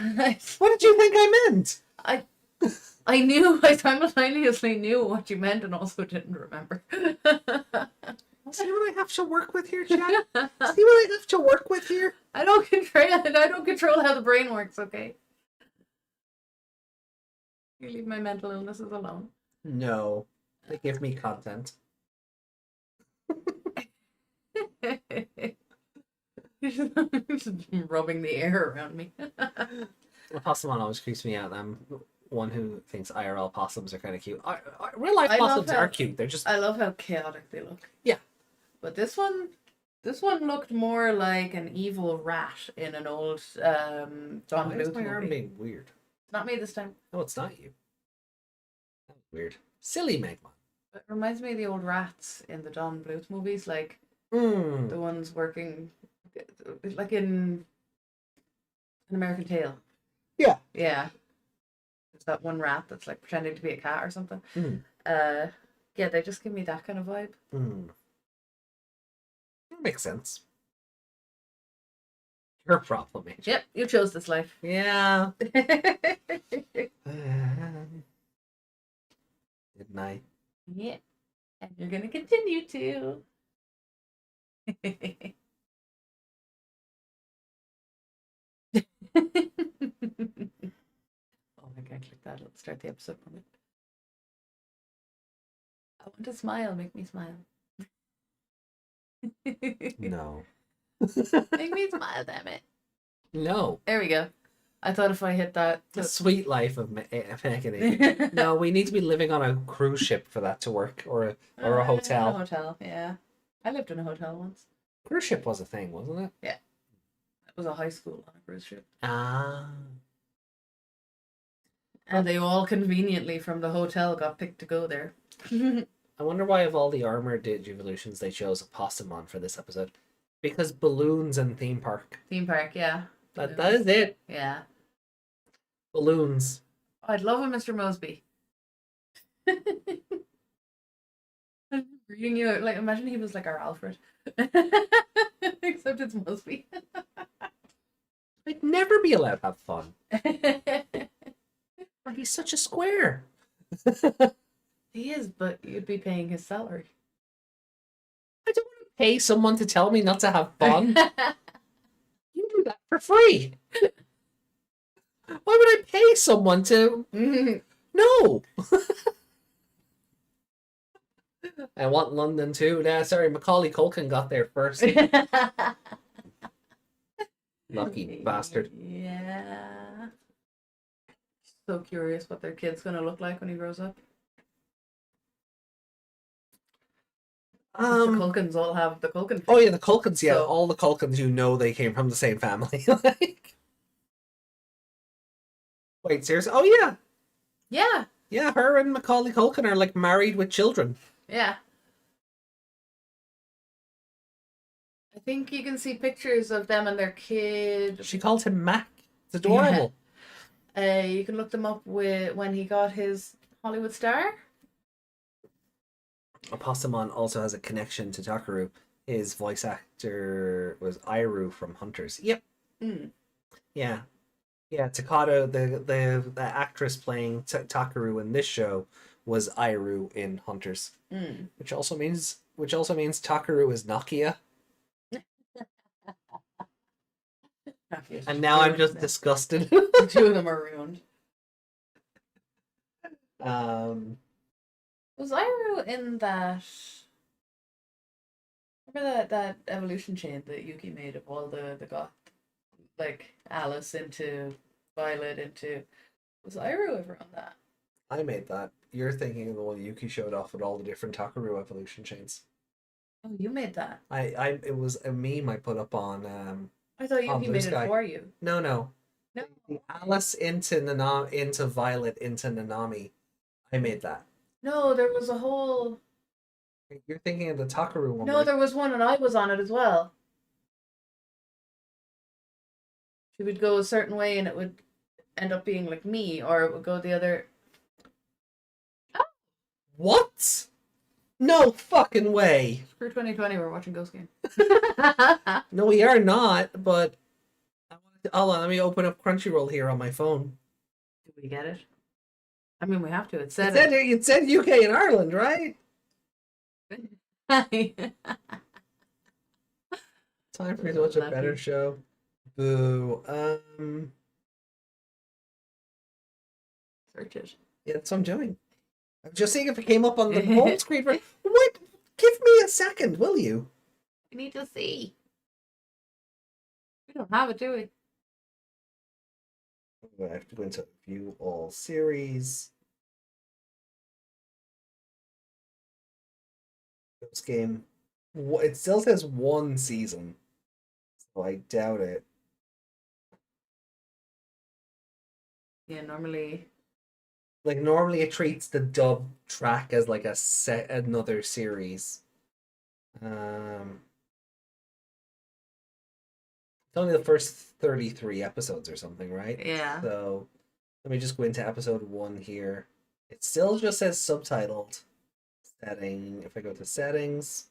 What did you think I meant? I knew, I simultaneously knew what you meant and also didn't remember. See what I have to work with here, Chad? See what I have to work with here? I don't control how the brain works, okay? You leave my mental illnesses alone. No. They give me content. Just rubbing the air around me. Possumon always creeps me out. I'm one who thinks IRL possums are kind of cute. Real life I love possums how- are cute. They're just... I love how chaotic they look. Yeah. But this one looked more like an evil rat in an old Don Why is Bluth my arm movie. being weird? It's not me this time. No, it's not you. That's weird. Silly Megmon. It reminds me of the old rats in the Don Bluth movies, like Hmm. the ones working, like in An American Tail. Yeah. Yeah. It's that one rat that's like pretending to be a cat or something. Mm. Yeah, they just give me that kind of vibe. Hmm. That makes sense. Your problem, Angel. Yep, you chose this life. Yeah. Yeah. Good night. And you're gonna continue to. Oh my god, click that. Let's start the episode from it. I want to smile. Make me smile. No. Make me smile, damn it. No. There we go. I thought if I hit that. The sweet life of Mechanic. No, we need to be living on a cruise ship for that to work, or a A hotel. hotel, yeah. I lived in a hotel once. Cruise ship was a thing, wasn't it? It was a high school on a cruise ship. Ah. And they all conveniently from the hotel got picked to go there. I wonder why of all the armored Digivolutions they chose a Possumon for this episode. Because balloons and theme park. Theme park, yeah. That is it. Yeah. Balloons. I'd love a Mr. Mosby. I remember Reading you like imagine he was like our Alfred. Except it's Mosby. I'd never be allowed to have fun. Like, he's such a square. He is, but you'd be paying his salary. I don't want to pay someone to tell me not to have fun. You do that for free. Why would I pay someone to? No. I want London too. Nah, sorry, Macaulay Culkin got there first. Lucky bastard. Yeah. So curious what their kid's gonna look like when he grows up. The Culkins all have the Culkin. Oh yeah, the Culkins. Yeah, So- all the Culkins. You know, they came from the same family. Like, wait, seriously? Oh yeah, Yeah. yeah. Her and Macaulay Culkin are like married with children. Yeah. I think you can see pictures of them and their kid. She called him Mac. It's adorable. You can look them up with when he got his Hollywood star. Opossumon also has a connection to Takaru. His voice actor was Iru from Hunters. Yep. Mm. Yeah. Yeah, Takato, the actress playing Takaru in this show was Iru in Hunters. Mm. Which also means Takaru is Nokia. And now I'm just disgusted. The two of them are ruined. Was Iru in that? Remember that evolution chain that Yuki made of all the goth, like Alice into Violet into. Was Iru ever on that? I made that. You're thinking of the one Yuki showed off with all the different Takaru evolution chains. Oh, you made that. It was a meme I put up on I thought On Yuki Blue made Sky. it for you. No. No. The Alice into into Violet into Nanami. I made that. No, there was a whole. You're thinking of the Takaru one. No, right? there was one, and I was on it as well. She would go a certain way, and it would end up being like me, or it would go the other. What? No fucking way. Screw 2020, we're watching Ghost Game. No, we are not, but hold on, let me open up Crunchyroll here on my phone. Did we get it? I mean, we have to. It It said said, it said UK and Ireland, right? it. Time for me to watch a Lucky. better show. Boo. Search it. Yeah, that's what I'm doing. I'm just seeing if it came up on the home screen. What? Give me a second, will you? We need to see. We don't have it, do we? I have to go into view all series. This game. It still says one season, so I doubt it. Yeah, normally. Like normally, it treats the dub track as like another series. It's only the first 33 episodes or something, right? Yeah. So let me just go into episode 1 here. It still just says subtitled. Setting. If I go to settings,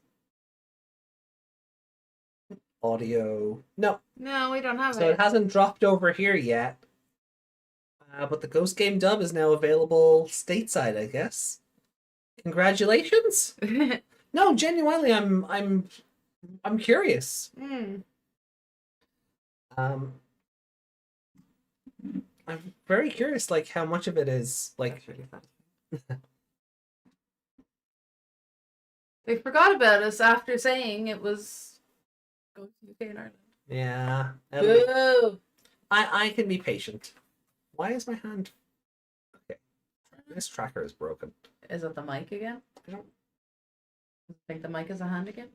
audio. No, No, we don't have so it. it hasn't dropped over here yet. But the Ghost Game dub is now available stateside, I guess. Congratulations! No, genuinely, I'm curious. Mm. I'm very curious, like how much of it is like. That's really fun. They forgot about us after saying it was going to UK and Ireland. Yeah, Boo! I can be patient. Why is my hand? Okay, this tracker is broken. Is it the mic again? I don't. Think the mic is a hand again?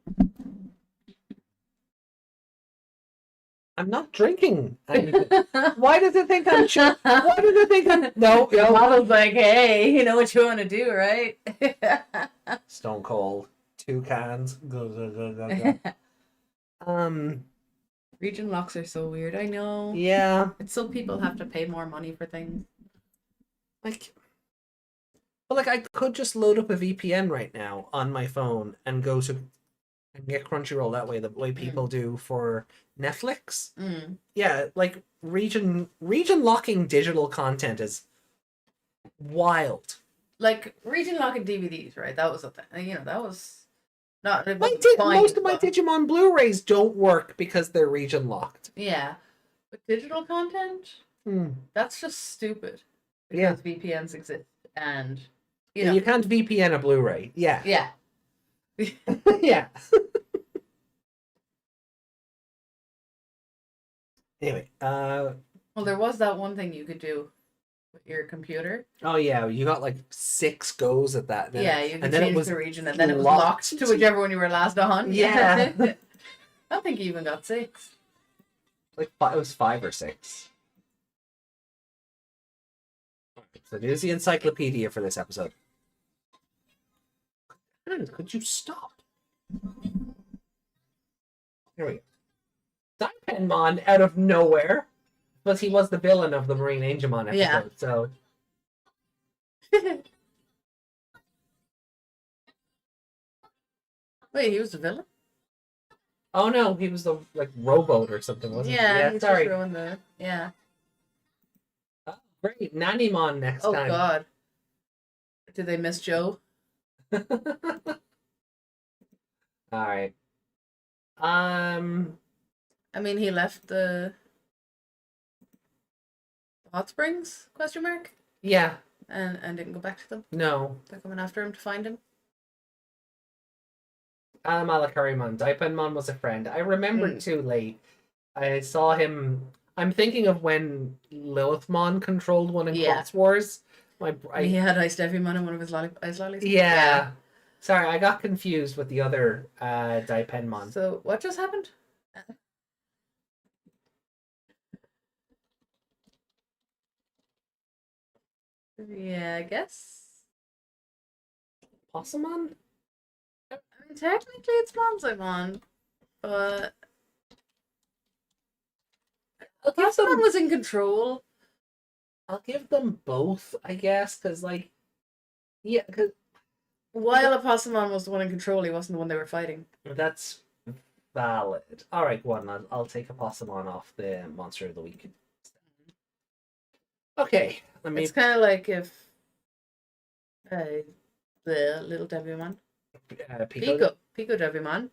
I'm not drinking. Why does it think I'm sure? Why does it think I'm? No, Your no. model's like, hey, you know what you want to do, right? Stone Cold. 2 cans. Go, go, go, go, go. Region locks are so weird. I know. Yeah. It's so people have to pay more money for things. Like, But like, I could just load up a VPN right now on my phone and go to and get Crunchyroll that way, the way people do for Netflix. Yeah, like region locking digital content is wild. Like region locking DVDs, right? That was a thing. You know, that was not. It My wasn't fine, most of my but- Digimon Blu-rays don't work because they're region locked. Yeah, but digital content, that's just stupid. Yeah. Because VPNs exist, and Yeah, you can't VPN a Blu-ray. Yeah. yeah. Yeah. Anyway, Well, there was that one thing you could do with your computer. oh yeah, you got like 6 goes at that. Yeah, you and could then it change was the region, and then it was locked. locked to whichever one you were last on. Yeah. I don't think you even got 6. like it was 5 or 6. So here's the encyclopedia for this episode. Could you stop? Here we go. Dipenmon out of nowhere, but he was the villain of the Marine Angemon episode. Yeah. So Wait, he was the villain? oh no, he was the like rowboat or something, wasn't Yeah, he? Yeah, he's sorry. just ruined the. Yeah. Oh, great, Nannymon next Oh time. God. Did they miss Joe? All right. I mean, he left the hot springs? Question mark. Yeah. And didn't go back to them. No. They're coming after him to find him. Malakarimon. Dipenmon was a friend. I remembered too late. I saw him. I'm thinking of when Lilithmon controlled one in Yeah. Cross Wars. He had Ice Devimon in one of his ice lollies. Yeah. Sorry, I got confused with the other Dipenmon. So what just happened? Yeah, I guess. Possumon? I mean, technically it's Monzaimon, but I'll give Possumon them. was in control. I'll give them both, I guess, because like, yeah, because While Possumon was the one in control, he wasn't the one they were fighting. that's valid. All right, go on. I'll take a Possumon off the Monster of the Week. Okay, let me. It's kind of like if the little Devimon, Pico. Pico Devimon.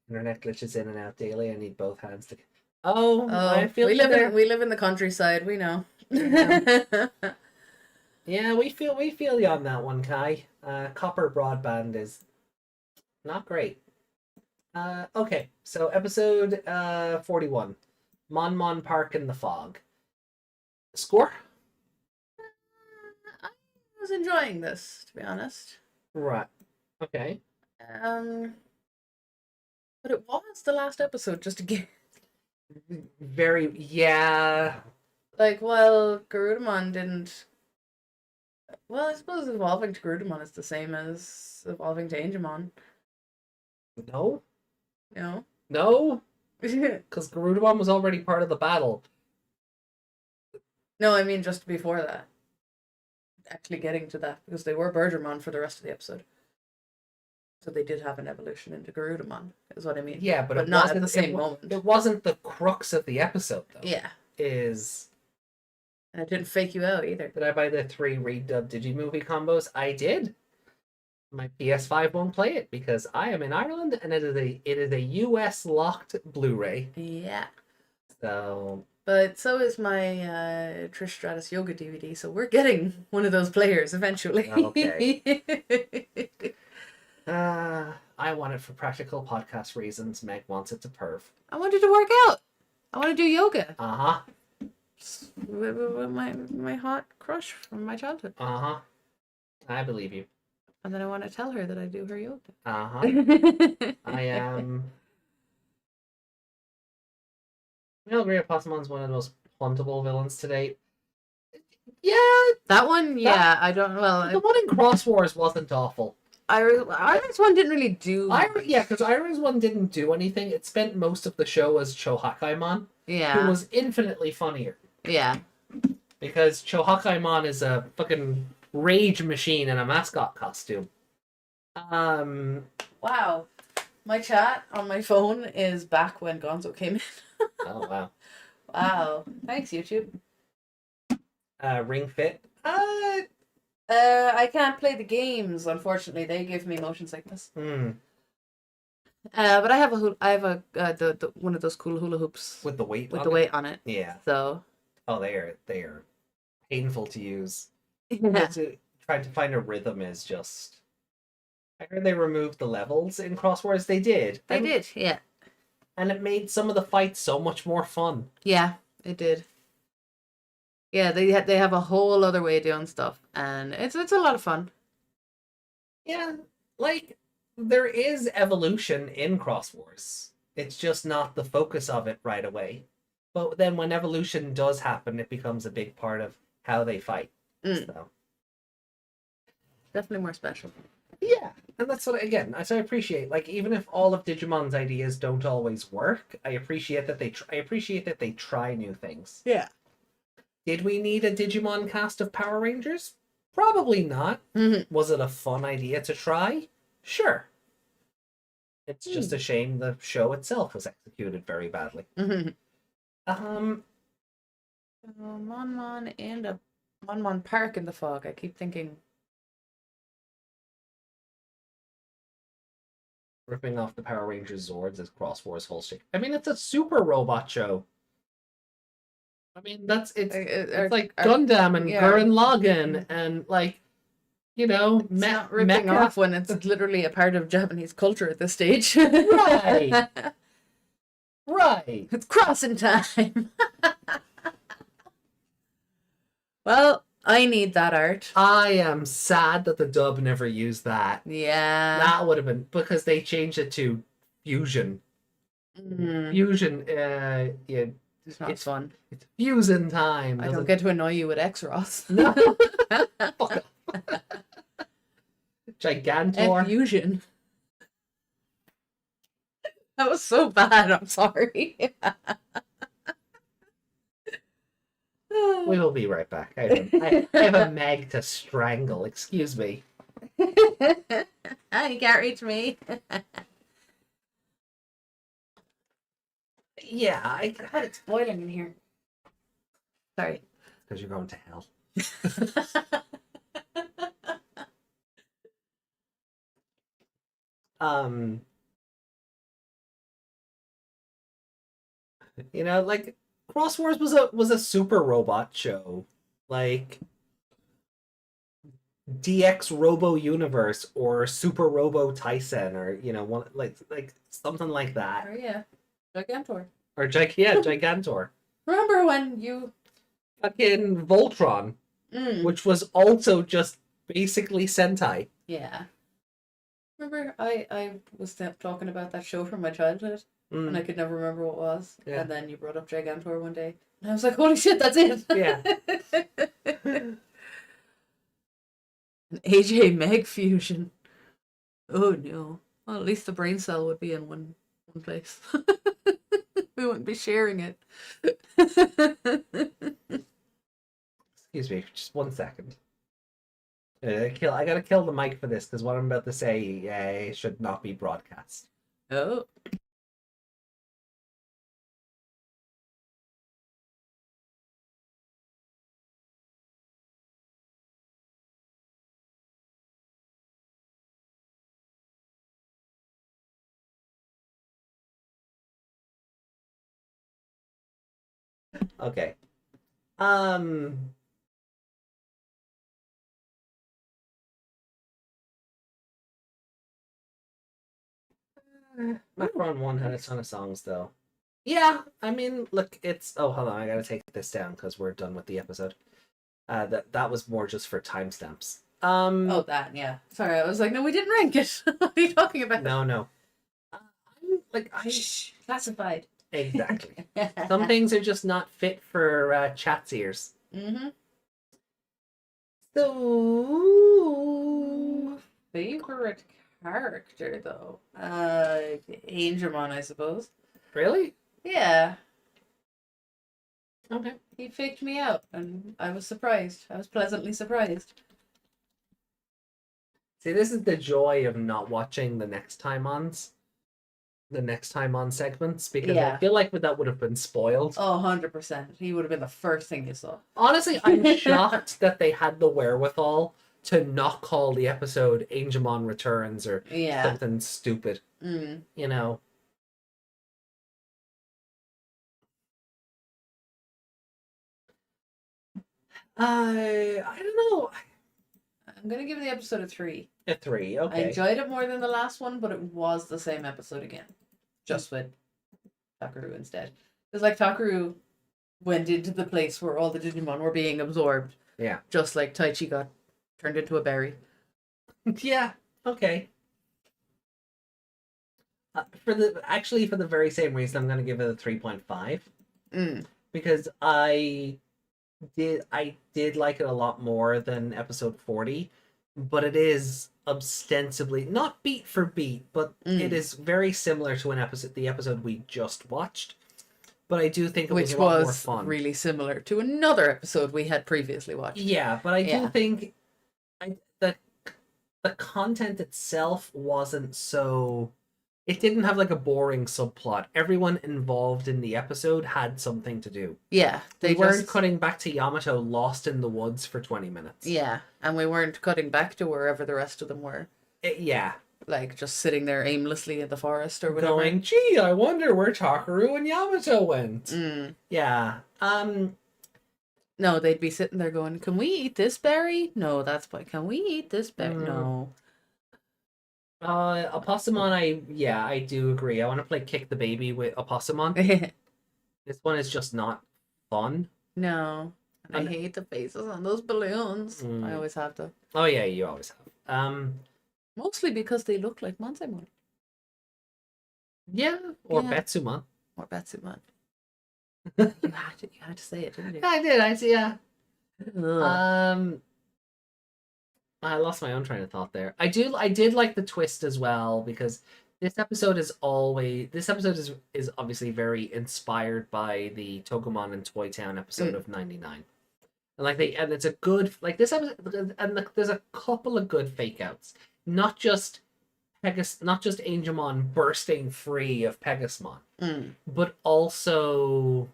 Internet glitches in and out daily. I need both hands to. Oh, Oh, I feel we live there. in the countryside. We know. Yeah, we feel you on that one, Kai. Copper broadband is not great. Okay, so episode 41, Mon Park in the Fog. Score? I was enjoying this, to be honest. Right. Okay. But it was the last episode just to get Very, yeah. like, well, Garudamon didn't. Well, I suppose evolving to Garudamon is the same as evolving to Angemon. No, You know. no, because Garudamon was already part of the battle. No, I mean just before that. Actually getting to that, because they were Bergermon for the rest of the episode. So they did have an evolution into Garudamon, is what I mean. Yeah, but it not wasn't at the same it, moment. It wasn't the crux of the episode, though. Yeah. Is And it didn't fake you out either. did I buy the 3 redubbed Digimovie combos? I did. My PS5 won't play it because I am in Ireland and it is a US locked Blu-ray. Yeah. So But so is my Trish Stratus Yoga DVD, so we're getting one of those players eventually. Okay. I want it for practical podcast reasons. Meg wants it to perv. I wanted to work out. I want to do yoga. Uh-huh. With my hot crush from my childhood. Uh-huh. I believe you. And then I want to tell her that I do her yoga. Uh-huh. I am I agree Possumon's one of the most puntable villains to date. Yeah, That one, yeah, I don't. the Well, one in Cross Wars wasn't awful. Iris one didn't really do. Yeah, because Iron's one didn't do anything. It spent most of the show as Chohakaimon, Yeah, who was infinitely funnier. yeah. because Chohakaimon is a fucking rage machine in a mascot costume. Wow. My chat on my phone is back when Gonzo came in. Oh wow. Wow. Thanks, YouTube. Ring Fit. I can't play the games, unfortunately. They give me motion sickness. But I have the one of those cool hula hoops With the weight with on the it? weight on it. Yeah. So Oh, they are painful to use. yeah. Trying to find a rhythm is just. I heard they removed the levels in Cross Wars. They did. They did, yeah. And it made some of the fights so much more fun. Yeah, it did. Yeah, they have a whole other way of doing stuff, and it's a lot of fun. Yeah, like there is evolution in Cross Wars. It's just not the focus of it right away. But then when evolution does happen, it becomes a big part of how they fight. So. Definitely more special. Yeah, and that's what I appreciate. Like even if all of Digimon's ideas don't always work, I appreciate that they try new things. Yeah. Did we need a Digimon cast of Power Rangers? Probably not. Mm-hmm. Was it a fun idea to try? Sure. It's just a shame the show itself was executed very badly. Mm-hmm. Mon and a Mon Park in the fog. I keep thinking. Ripping off the Power Rangers Zords as Cross Wars whole shit. I mean, it's a super robot show. I mean, it's like Gundam and Gurren Lagann and like, you know, it's not ripping off when it's literally a part of Japanese culture at this stage. Right. Right. It's crossing time. Well, I need that art. I am sad that the dub never used that. Yeah. That would have been because they changed it to fusion. Fusion, yeah. It's not fun. It's fusion time. I don't get to annoy you with X-Ross. No. Fuck off. Gigantor. Fusion. That was so bad. I'm sorry. We'll be right back. I have a Meg to strangle. Excuse me. You can't reach me. Yeah, God, it's boiling in here. Sorry. Because you're going to hell. You know, like Cross Wars was a super robot show, like DX Robo Universe or Super Robo Tyson, or you know, one like something like that. Oh yeah, Gigantor. Or Gigantor. Remember when you fucking Voltron, which was also just basically Sentai. Yeah. Remember, I was talking about that show from my childhood, and I could never remember what it was. Yeah. And then you brought up Gigantor one day, and I was like, "Holy shit, that's it!" Yeah. An AJ Meg fusion. Oh no! Well, at least the brain cell would be in one place. We wouldn't be sharing it. Excuse me, just 1 second. I gotta kill the mic for this because what I'm about to say should not be broadcast. Oh. Okay. Macron 1 had a ton of songs though. Yeah, I mean, look, it's hold on, I gotta take this down because we're done with the episode. That was more just for timestamps. Oh, that, yeah. Sorry, I was like, no, we didn't rank it. What are you talking about? No. Classified. Exactly. Some things are just not fit for chat's ears. Mm-hmm. So Favorite character though? Angemon, I suppose. Really? Yeah. Okay. He faked me out, and I was surprised. I was pleasantly surprised. See, this is the joy of not watching the next time ons. The next time on segments, because I Yeah. feel like that would have been spoiled. Oh, 100%. He would have been the first thing you saw. Honestly, I'm shocked that they had the wherewithal to not call the episode Angemon Returns or Yeah. something stupid. Mm. You know. I don't know. I'm gonna give the episode a 3. A 3, I okay. enjoyed it more than the last one, but it was the same episode again. Just with Takaru instead. It's like Takaru went into the place where all the Digimon were being absorbed. Yeah. Just like Taichi got turned into a berry. Yeah, okay. For the very same reason, I'm gonna give it a 3.5. Because I did like it a lot more than episode 40, but it is ostensibly not beat for beat, but it is very similar to the episode we just watched. But I do think it was a lot more fun. Really similar to another episode we had previously watched. Yeah, but I do think the content itself wasn't so. It didn't have like a boring subplot. Everyone involved in the episode had something to do. Yeah, They weren't cutting back to Yamato lost in the woods for 20 minutes. Yeah, and we weren't cutting back to wherever the rest of them were. Yeah. Like just sitting there aimlessly in the forest or whatever. Going, gee, I wonder where Takaru and Yamato went. Yeah. No, they'd be sitting there going, can we eat this berry? No, that's why. Can we eat this berry? No. Opossumon, I do agree. I want to play Kick the Baby with Opossumon. This one is just not fun. No. And I hate the faces on those balloons. I always have to. Oh yeah, you always have. Mostly because they look like Mansaimon. Yeah, or Betsumon. Or Betsumon. you had to say it, didn't you? I did, yeah. Ugh. I lost my own train of thought there. I did like the twist as well, because this episode is obviously very inspired by the Togemon and Toy Town episode of 99. And it's a good, like, this episode, and there's a couple of good fake outs. Not just Angemon bursting free of Pegasmon, but also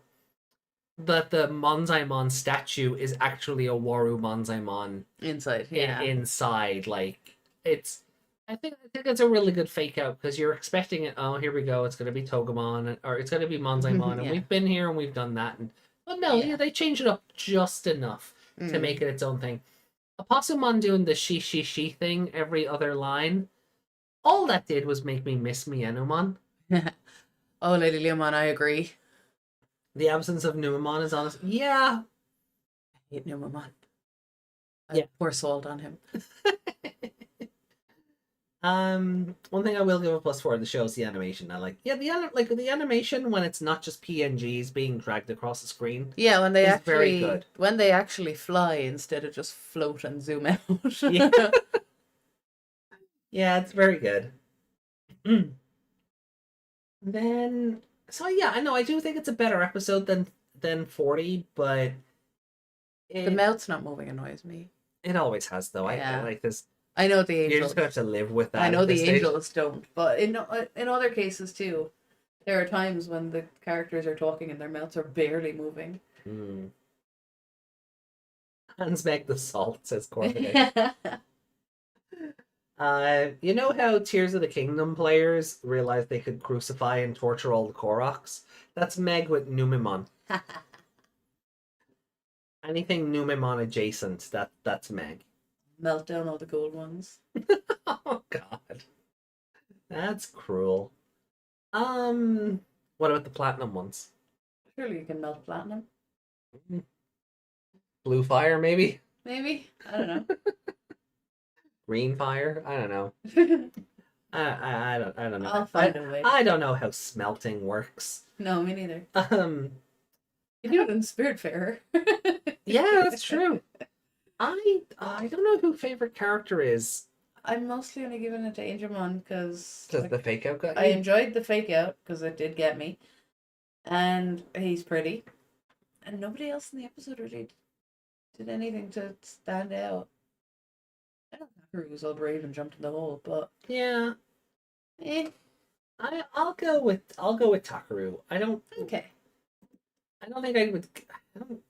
that the Monzaimon statue is actually a Waru Monzaimon inside. Inside, like I think it's a really good fake out, because you're expecting it. Oh, here we go. It's gonna be Togemon, or it's gonna be Monzaimon, and we've been here and we've done that, but no, they change it up just enough to make it its own thing. Opossumon doing the she thing every other line, all that did was make me miss Mienumon. Oh, Lady Leomon, I agree. The absence of Numamon is honest. Yeah. I hate Numamon. Yeah. Pour salt on him. One thing I will give a plus for the show is the animation. I like, the animation when it's not just PNGs being dragged across the screen. Yeah, when they very good. When they actually fly instead of just float and zoom out. Yeah. Yeah, it's very good. Then, so yeah, I know, I do think it's a better episode than 40, but the mouth's not moving annoys me. It always has, though. Yeah. I like this. I know the angels. You're just gonna have to live with that. I know the angels don't, but in other cases too, there are times when the characters are talking and their mouths are barely moving. Hands make the salt, says Corbin. You know how Tears of the Kingdom players realized they could crucify and torture all the Koroks? That's Meg with Numemon. Anything Numemon adjacent, that's Meg. Melt down all the gold ones. Oh God, that's cruel. What about the platinum ones? Surely you can melt platinum. Blue fire, maybe. Maybe, I don't know. Green fire, I don't know. I don't know. I'll find a way. I don't know how smelting works. No, me neither. You do it in Spiritfarer. Yeah, that's true. I don't know who favorite character is. I'm mostly only giving it to Angemon because the fake out got you? I enjoyed the fake out because it did get me, and he's pretty, And nobody else in the episode really did anything to stand out. I don't know who was all brave and jumped in the hole, but Yeah, eh, I'll go with Takaru. okay. I don't think I would. I don't,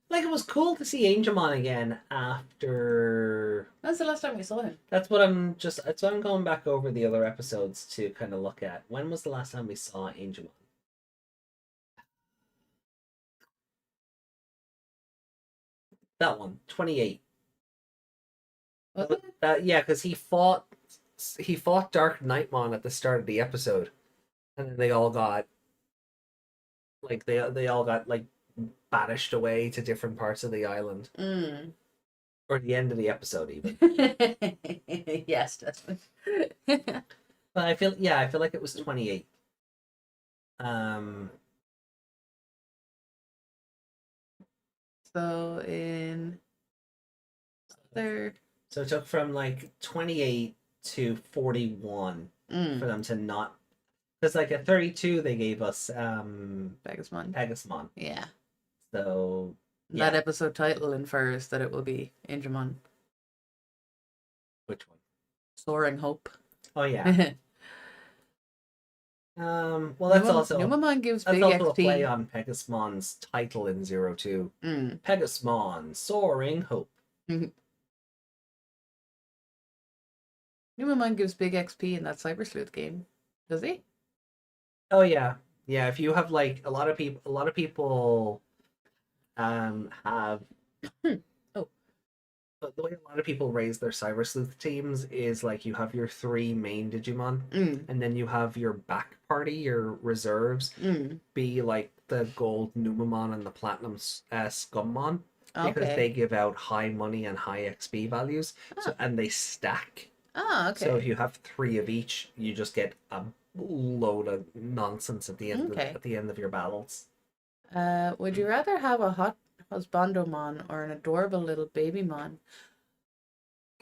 like, it was cool to see Angemon again after. That's the last time we saw him. That's what I'm going back over the other episodes to kind of look at. When was the last time we saw Angemon? That one, 28. Was it? Yeah, because he fought Dark Knightmon at the start of the episode, and then they all got like banished away to different parts of the island, or the end of the episode even. Yes, definitely. But I feel like it was 28. So in third. So it took from like 28 to 41 for them to not, because like at 32 they gave us Pegasusmon. Yeah. So That episode title infers that it will be Angemon. Which one? Soaring Hope. Oh yeah. Well, that's also Numamon gives that's big also a XP. play on Pegasusmon's title in 02. Pegasusmon, Soaring Hope. Numamon gives big XP in that Cyber Sleuth game. Does he? Oh yeah, yeah. If you have like a lot of people have but the way a lot of people raise their Cyber Sleuth teams is like you have your 3 main Digimon, and then you have your back party, your reserves, be like the gold Numamon and the platinum Scummon, because they give out high money and high XP values, and they stack. Ah, okay. So if you have 3 of each, you just get a load of nonsense at the end at the end of your battles. Would you rather have a hot husbandomon or an adorable little babymon?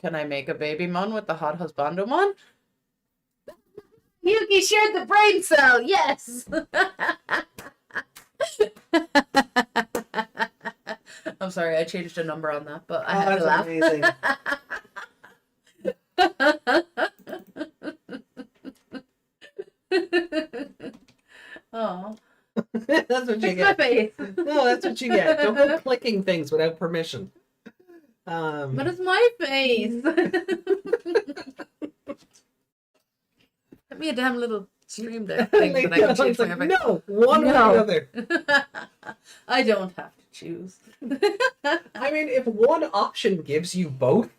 Can I make a babymon with the hot husbandomon? Yuki shared the brain cell, yes! I'm sorry, I changed a number on that, but I had to laugh. Amazing. Oh. That's what you Fix get. my face. No, that's what you get. Don't go clicking things without permission. But it's my face. Let me a damn little stream there thing that I can change my face. No, one or the other. I don't have to choose. I mean, if one option gives you both,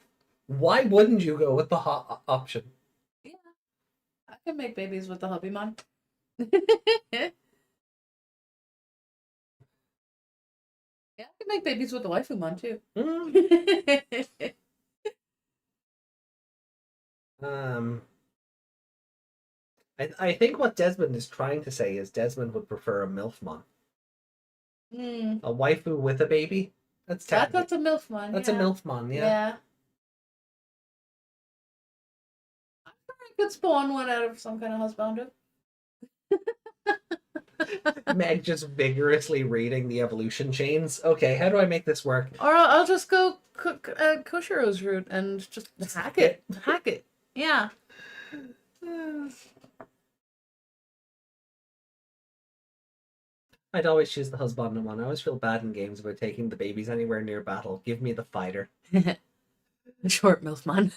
why wouldn't you go with the hot option? Yeah, I can make babies with the hubbymon. Yeah, I can make babies with the waifumon too. I think what Desmond is trying to say is Desmond would prefer a MILFmon. A waifu with a baby? That's a MILFmon. That's a MILFmon, yeah. I'm sure I could spawn one out of some kind of husbando. Meg just vigorously reading the evolution chains. Okay, how do I make this work? Or I'll just go Koshiro's route and just hack it. Hack it. Yeah. I'd always choose the husbandman. I always feel bad in games about taking the babies anywhere near battle. Give me the fighter. The short MILFmon.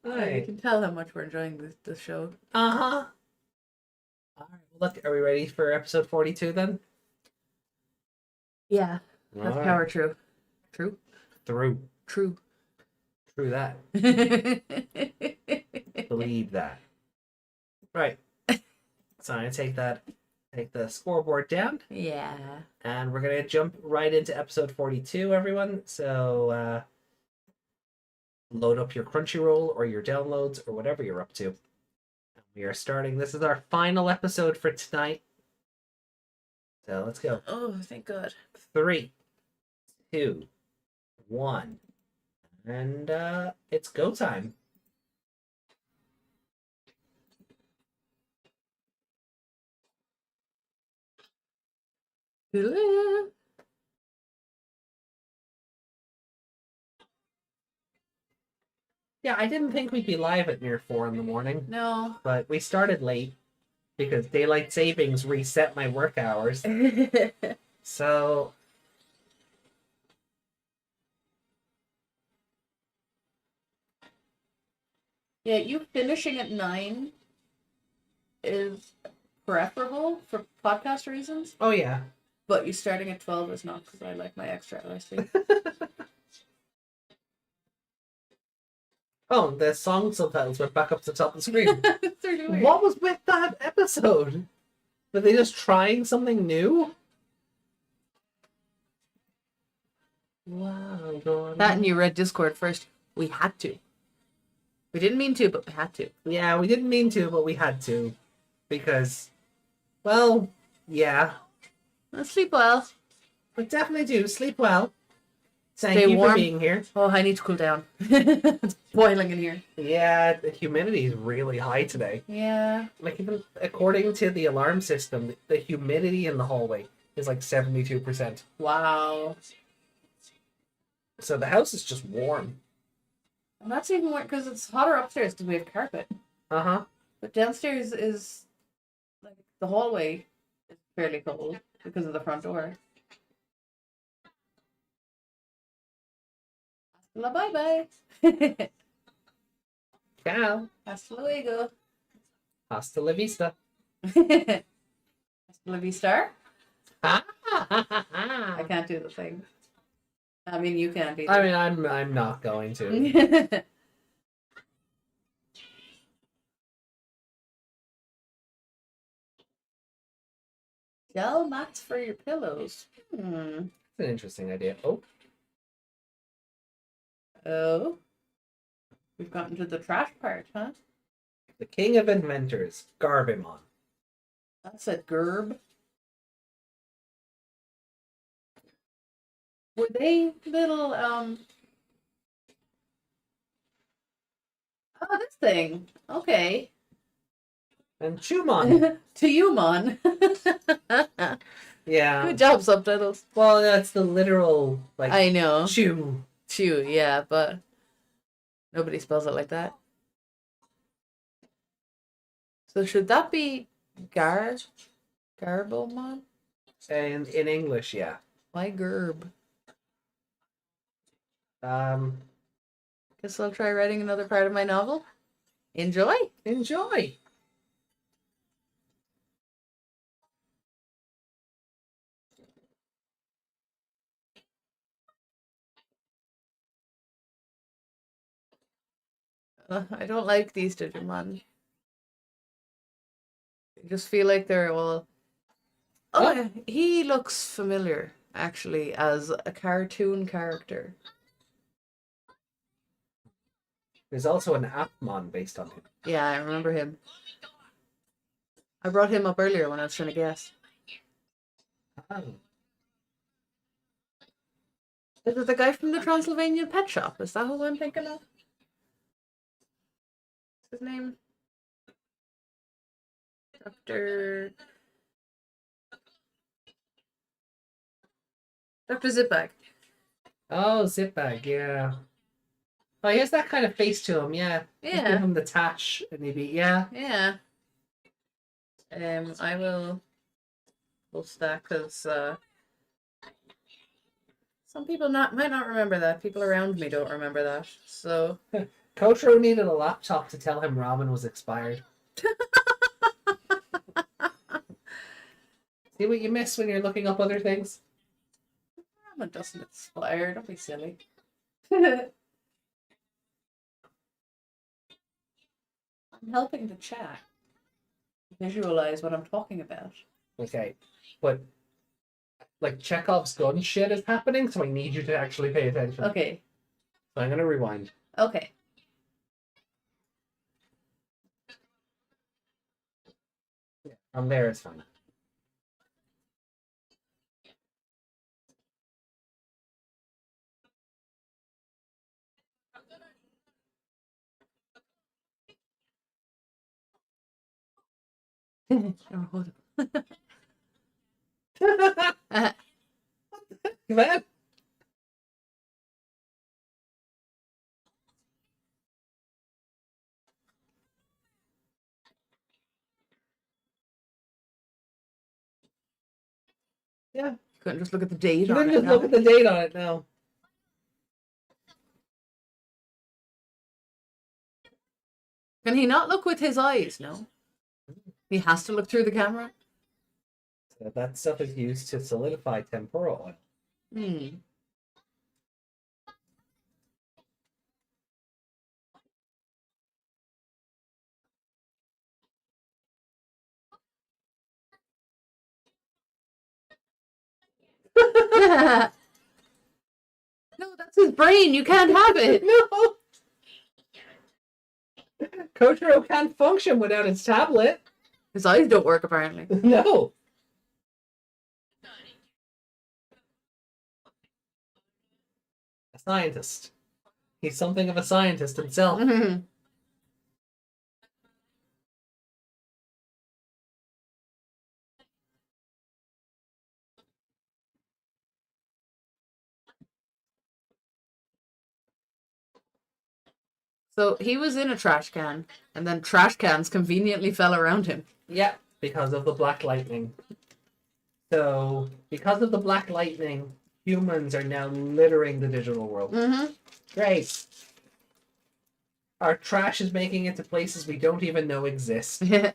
You can tell how much we're enjoying this show. Uh-huh. Alright, look, are we ready for episode 42 then? Yeah. That's power true. True? True that. Believe that. Right. So I'm gonna take the scoreboard down. Yeah. And we're gonna jump right into episode 42, everyone. So load up your Crunchyroll or your downloads or whatever you're up to. We are starting. This is our final episode for tonight. So let's go. Oh, thank God. 3, 2, 1. And it's go time. Hello. Yeah, I didn't think we'd be live at near 4 in the morning, No. but we started late because daylight savings reset my work hours. So Yeah, you finishing at 9 is preferable for podcast reasons, oh yeah. but you starting at 12 is not, because I like my extra hours sleep. Oh, the song subtitles went back up to the top of the screen. It's really weird. What was with that episode? Were they just trying something new? Wow, God. That and you read Discord first. We had to. We didn't mean to, but we had to. Yeah, we didn't mean to, but we had to. Because, well, yeah. Sleep well. But definitely do. Sleep well. Thank Stay you warm. for being here. Oh, I need to cool down. It's boiling in here. Yeah, the humidity is really high today. Yeah. Like, even according to the alarm system, the humidity in the hallway is like 72%. Wow. So the house is just warm. And that's even worse because it's hotter upstairs because we have carpet. Uh-huh. But downstairs is like the hallway is fairly cold because of the front door. Hasta bye bye. Ciao. Hasta luego. Hasta la vista. Hasta la vista. I I can't do the thing. I mean, you can't either. I mean, I'm not going to. Gel mats for your pillows. It's an interesting idea. Oh, Oh. We've gotten to the trash part, huh? the king of inventors, Garbimon. That's a gerb. Were they little, oh, this thing. Okay. And Chumon. To you, Mon. Yeah. Good job, subtitles. Well, that's the literal, like, I know. chew. Chew, yeah, but nobody spells it like that. So should that be Garbomon? And in English, yeah. Why Gerb? Um, Guess I'll try writing another part of my novel. Enjoy. enjoy. I don't like these Digimon. I just feel like they're all. Oh, he looks familiar, actually, as a cartoon character. There's also an Appmon based on him. Yeah, I remember him. I brought him up earlier when I was trying to guess. Oh. Is it the guy from the Transylvanian Pet Shop? Is that who I'm thinking of? What's his name? Dr. Zipbag. Oh, Zipbag, yeah. Oh, he has that kind of face to him, yeah. Just give Yeah. him the tash, and he'd be, yeah. Yeah. I will post that because some people might not remember that. People around me don't remember that. So Kotaro needed a laptop to tell him ramen was expired. See what you miss when you're looking up other things? ramen doesn't expire. Don't be silly. I'm helping the chat visualize what I'm talking about. Okay, but like Chekhov's gun shit is happening, so I need you to actually pay attention. Okay. So I'm gonna rewind. Okay. From there, it's fine. Oh, hold on. Man. Yeah. Couldn't just look at the date You on can it. just No. look at the date on it now. Can he not look with his eyes? No. He has to look through the camera. So that stuff is used to solidify temporal oil. Hmm. No, that's his brain. You can't have it. No! Kotaro can't function without his tablet. His eyes don't work, apparently. No. A scientist. He's something of a scientist himself. Mhm. So he was in a trash can, and then trash cans conveniently fell around him. Yeah, because of the black lightning. So, because of the black lightning, humans are now littering the digital world. Mm-hmm. Great. Our trash is making it to places we don't even know exist. At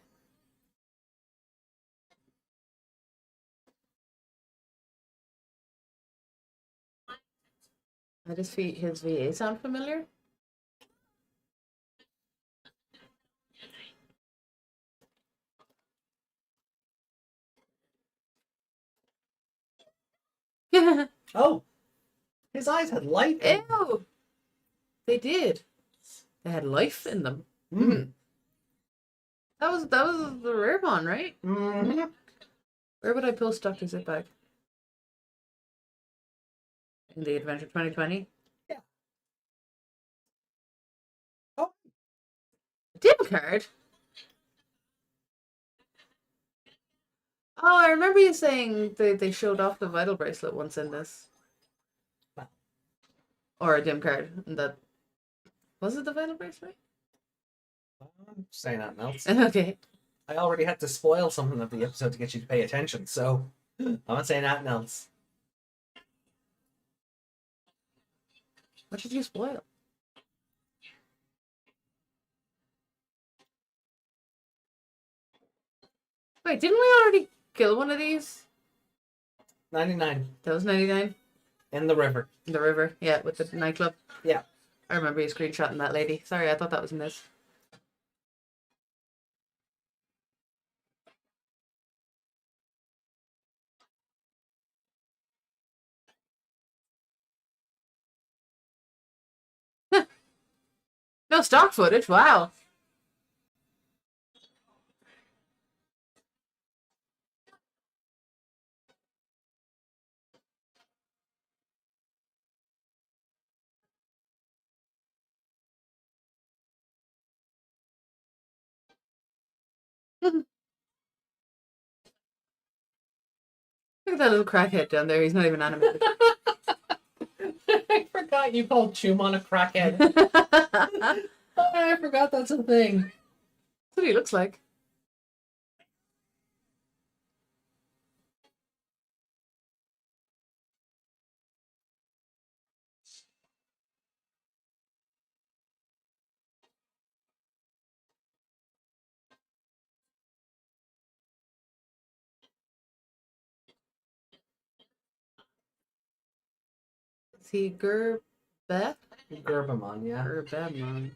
his feet, his VA sound familiar? Oh, his eyes had light. Ew! They did. They had life in them. Mm. That was the rare one, right? Mm-hmm. Where would I post Dr. Zipbag? In the Adventure 2020? Yeah. Oh. Dim card? Oh, I remember you saying they showed off the vital bracelet once in this. Wow. Or a dim card. And that was it the vital bracelet? I'm saying nothing else. Okay. I already had to spoil something of the episode to get you to pay attention, so I'm not saying nothing else. What did you spoil? Wait, didn't we already kill one of these? 99 That was 99? in the river. In the river, yeah, with the nightclub. Yeah. I remember you screenshotting that lady. Sorry, I thought that was in this. No stock footage, wow. Look at that little crackhead down there. He's not even animated. I forgot you called Chumon a crackhead. I forgot that's a thing. That's what he looks like. Is he Gerbeth? Gerbamon, yeah. Gerbemon.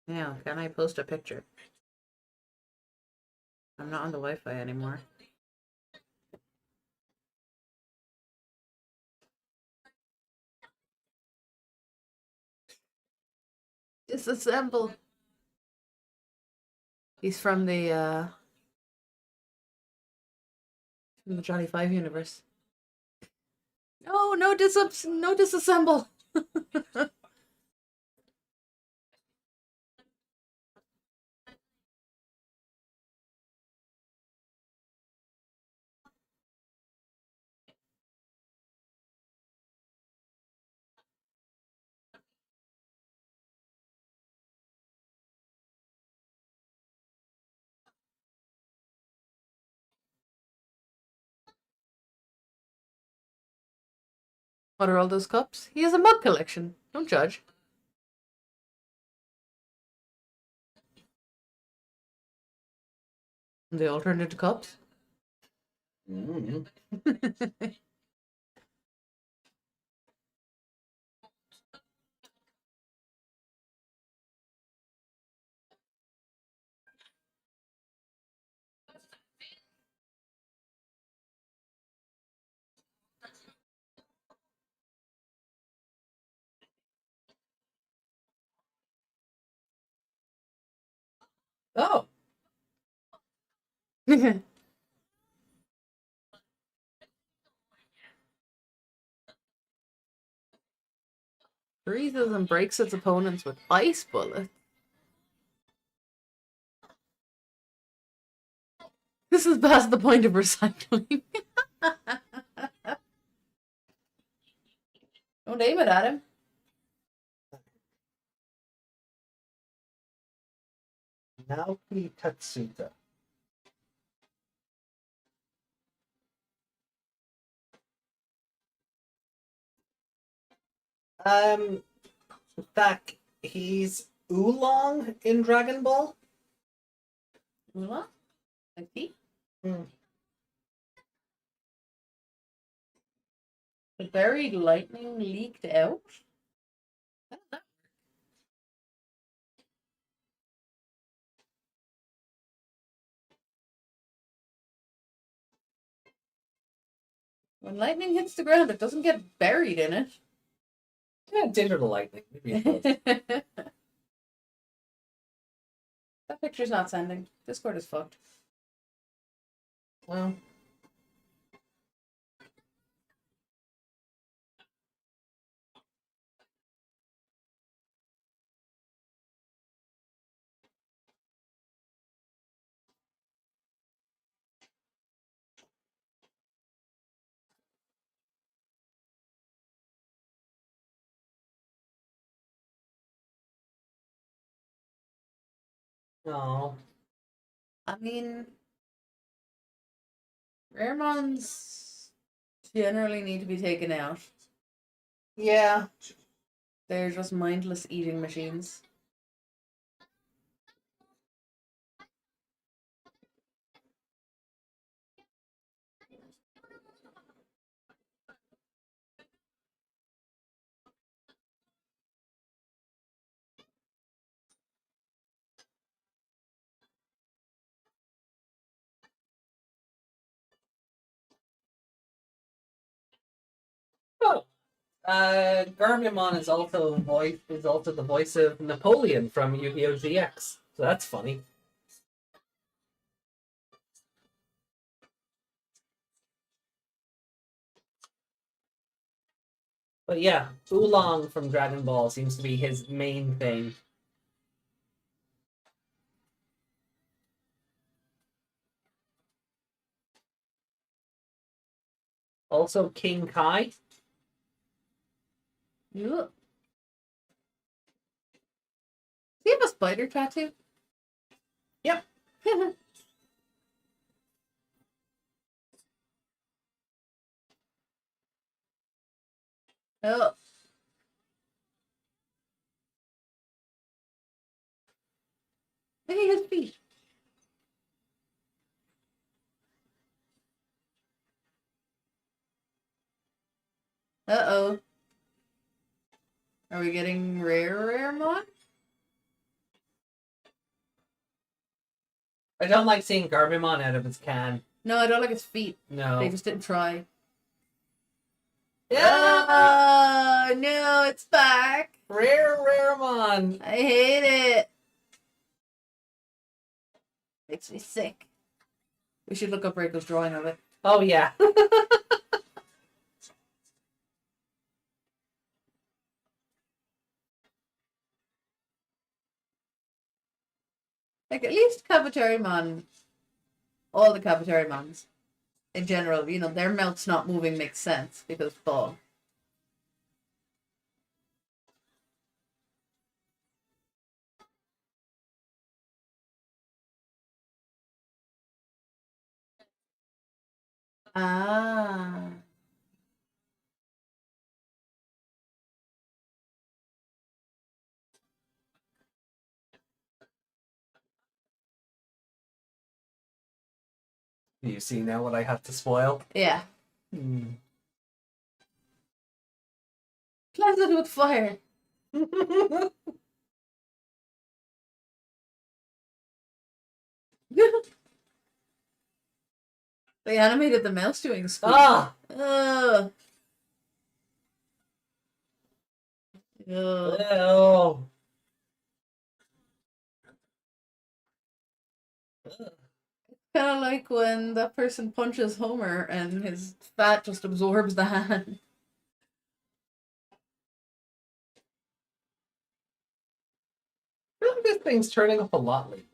Now, can I post a picture? I'm not on the Wi-Fi anymore. Disassemble. He's from the Johnny Five universe. No, no disassemble. What are all those cups? He has a mug collection. Don't judge. And they all turned into cups. Mm. Oh. Freezes and breaks its opponents with ice bullets. This is past the point of recycling. Don't aim it at him. Naoki Tatsuta. In fact, he's Oolong in Dragon Ball. What? Like tea? Hmm. The buried lightning leaked out? How did that work? When lightning hits the ground, it doesn't get buried in it. Yeah, digital lightning. Maybe it does. That picture's not sending. Discord is fucked. Well, no. I mean, Raremons generally need to be taken out. Yeah. They're just mindless eating machines. Oh. Garbymon is also the voice of Napoleon from Yu-Gi-Oh! GX. So that's funny. But yeah, Oolong from Dragon Ball seems to be his main thing. Also King Kai. Ugh. Does he have a spider tattoo? Yep. Oh. Look at his feet. Uh-oh. Are we getting rare mod? I don't like seeing Garbymon out of its can. No, I don't like his feet. No. They just didn't try. Yeah! Oh, no, it's back. Raremon! I hate it. Makes me sick. We should look up Reiko's drawing of it. Oh, yeah. Like, at least Cafeteria all the Cafeteria in general, their mouth's not moving makes sense because fog. Ah. Do you see now what I have to spoil? Yeah. Hmm. Cleanse it with fire. They animated the mouse doing squeak. Ah! Ugh. Ugh. Oh. Kind of like when that person punches Homer and his fat just absorbs the hand. I feel like this thing's turning up a lot lately.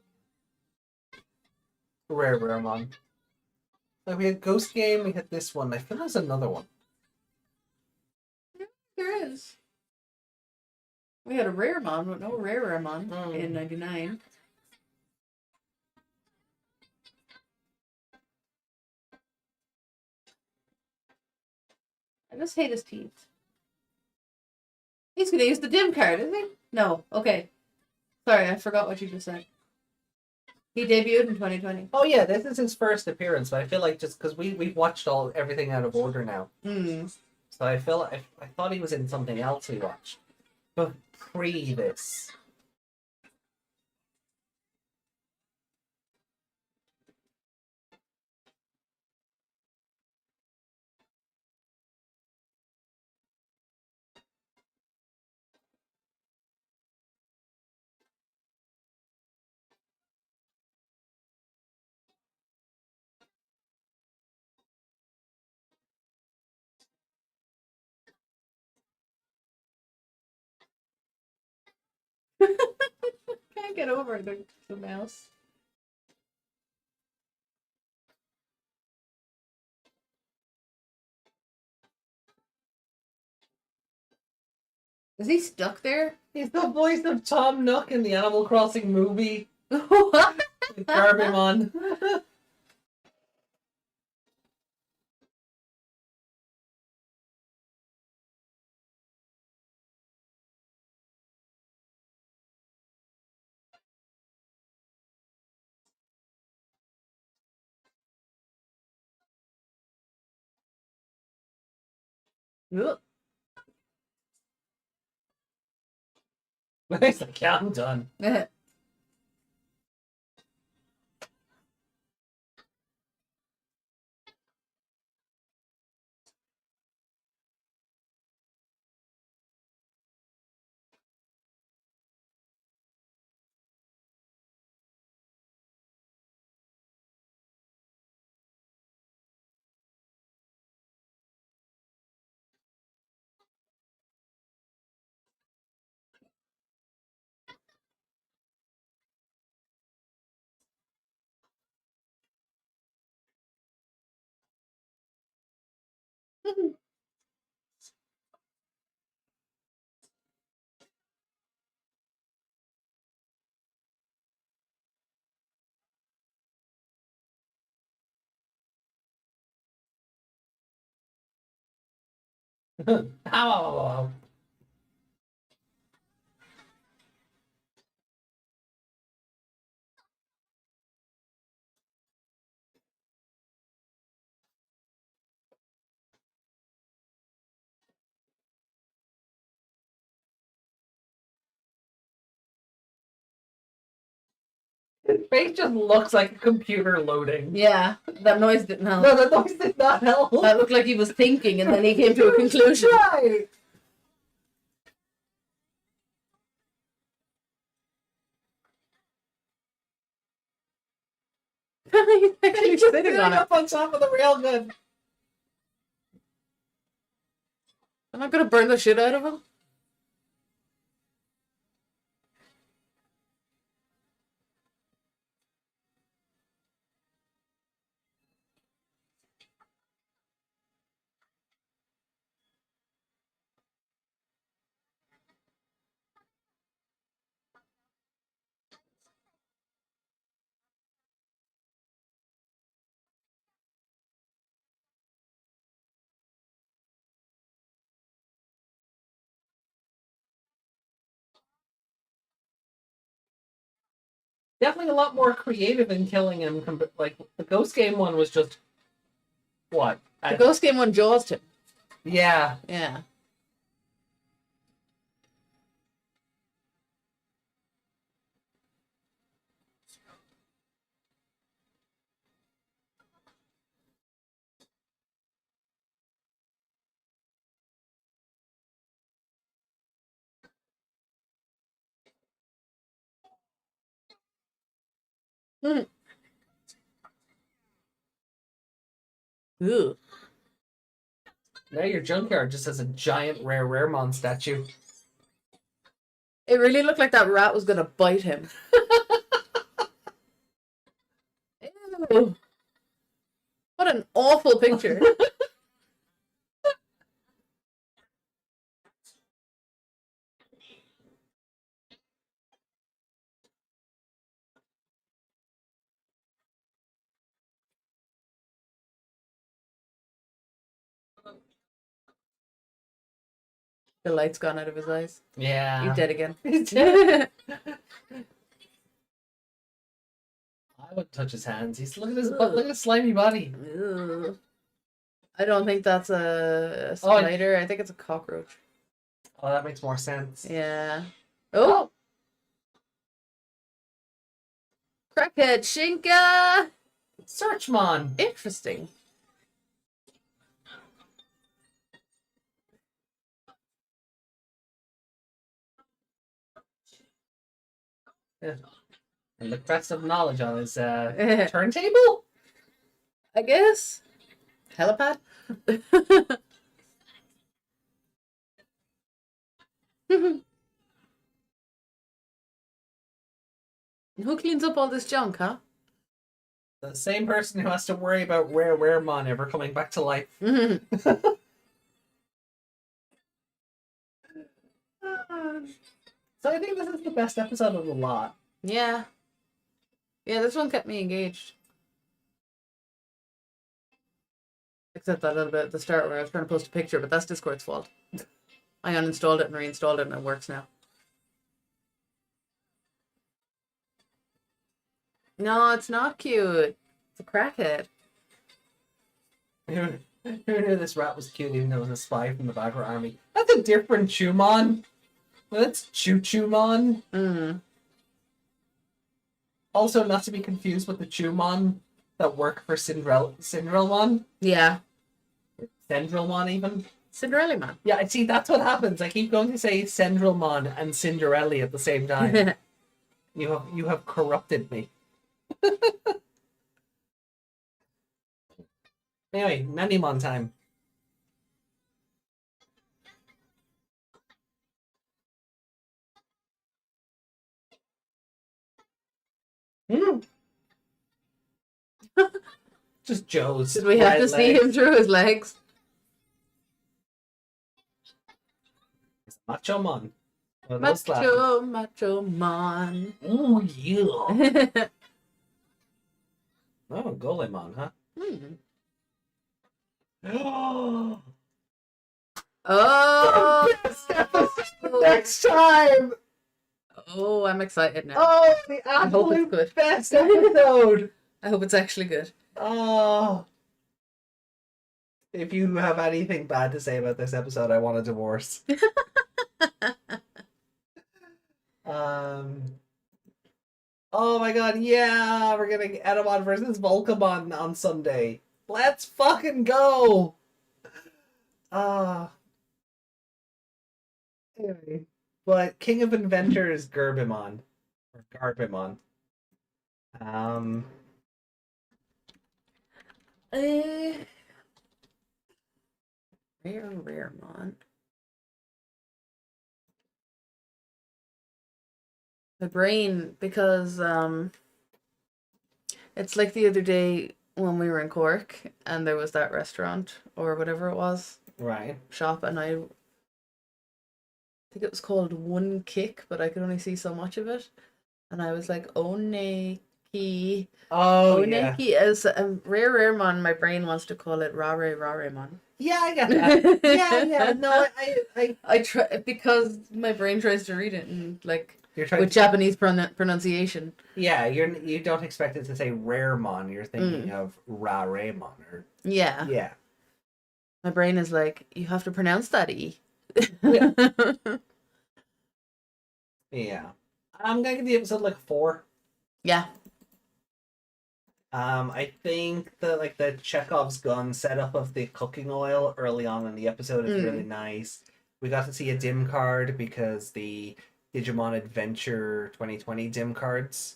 Rare mon. Like we had Ghost Game, we had this one. I feel there's another one. There is. We had a rare mon, but no rare mon in 99. I just hate his teeth. He's gonna use the dim card, is he? No. Okay. Sorry, I forgot what you just said. He debuted in 2020. Oh yeah, this is his first appearance, but I feel like just because we've watched everything out of order now. Hmm. So I thought he was in something else we watched. But pre this. Can't get over the mouse. Is he stuck there? He's the voice of Tom Nook in the Animal Crossing movie. What? With Garbymon. Ugh. He's like, yeah, I'm done. Ow. His face just looks like a computer loading. Yeah, that noise didn't help. No, the noise did not help. That looked like he was thinking and then he came to a conclusion. Right. He's actually He's just sitting on it. up on top of the railgun. I'm not gonna burn the shit out of him. definitely a lot more creative in killing him. Like the Ghost Game one was just what? The Ghost Game one jaws him. Yeah. Yeah. Mm. Ew. Now your junkyard just has a giant rare mon statue. It really looked like that rat was gonna bite him. Ew. What an awful picture. The light's gone out of his eyes. Yeah. He's dead again. He's dead. I wouldn't touch his hands. He's look at his look at his slimy body. Ew. I don't think that's a spider. I think it's a cockroach. Oh, that makes more sense. Yeah. Oh! Crackhead Shinka! Searchmon. Interesting. Yeah. And the crest of knowledge on his turntable? I guess. Helipad? Who cleans up all this junk, huh? The same person who has to worry about rare mon ever coming back to life. So I think this is the best episode of the lot. Yeah. Yeah, this one kept me engaged. Except that little bit at the start where I was trying to post a picture, but that's Discord's fault. I uninstalled it and reinstalled it and it works now. No, it's not cute. It's a crackhead. Who knew this rat was cute even though it was a spy from the Bagra army? That's a different Chumon. That's Chumon. Mm. Also, not to be confused with the Chumon that work for Cinderelmon. Yeah. Cinderelmon even. Cinderella Man. Yeah, see, that's what happens. I keep going to say Cinderelmon and Cinderella at the same time. You have corrupted me. Anyway, Nannymon time. Just Joe's. Did we have to see him through his legs? Macho Mon. Macho Man. Oh, yeah. Oh, Golemon, huh? Oh! Best episode next time! Oh, I'm excited now. Oh, the I hope it's absolute good. best episode! I hope it's actually good. Oh. If you have anything bad to say about this episode, I want a divorce. Oh my god, yeah! We're getting Edamon versus Volcamon on Sunday. Let's fucking go! Anyway. But King of Inventors Gerbimon. Or Garbimon. Rare mon. My brain, because it's like the other day when we were in Cork and there was that restaurant or whatever it was Right. shop, and I think it was called One Kick, but I could only see so much of it, and I was like, Oneki. Oh, yeah. Oneki is a rare mon. My brain wants to call it Rare mon. Yeah, I get that. Yeah. No, I I try because my brain tries to read it and like You're trying with Japanese pronunciation. Yeah, you don't expect it to say Raremon. You're thinking of Rareemon or Yeah. yeah. My brain is like, you have to pronounce that E. Yeah. Yeah. I'm gonna give the episode like 4. Yeah. I think the Chekhov's gun setup of the cooking oil early on in the episode is really nice. We got to see a dim card because the Digimon Adventure 2020 dim cards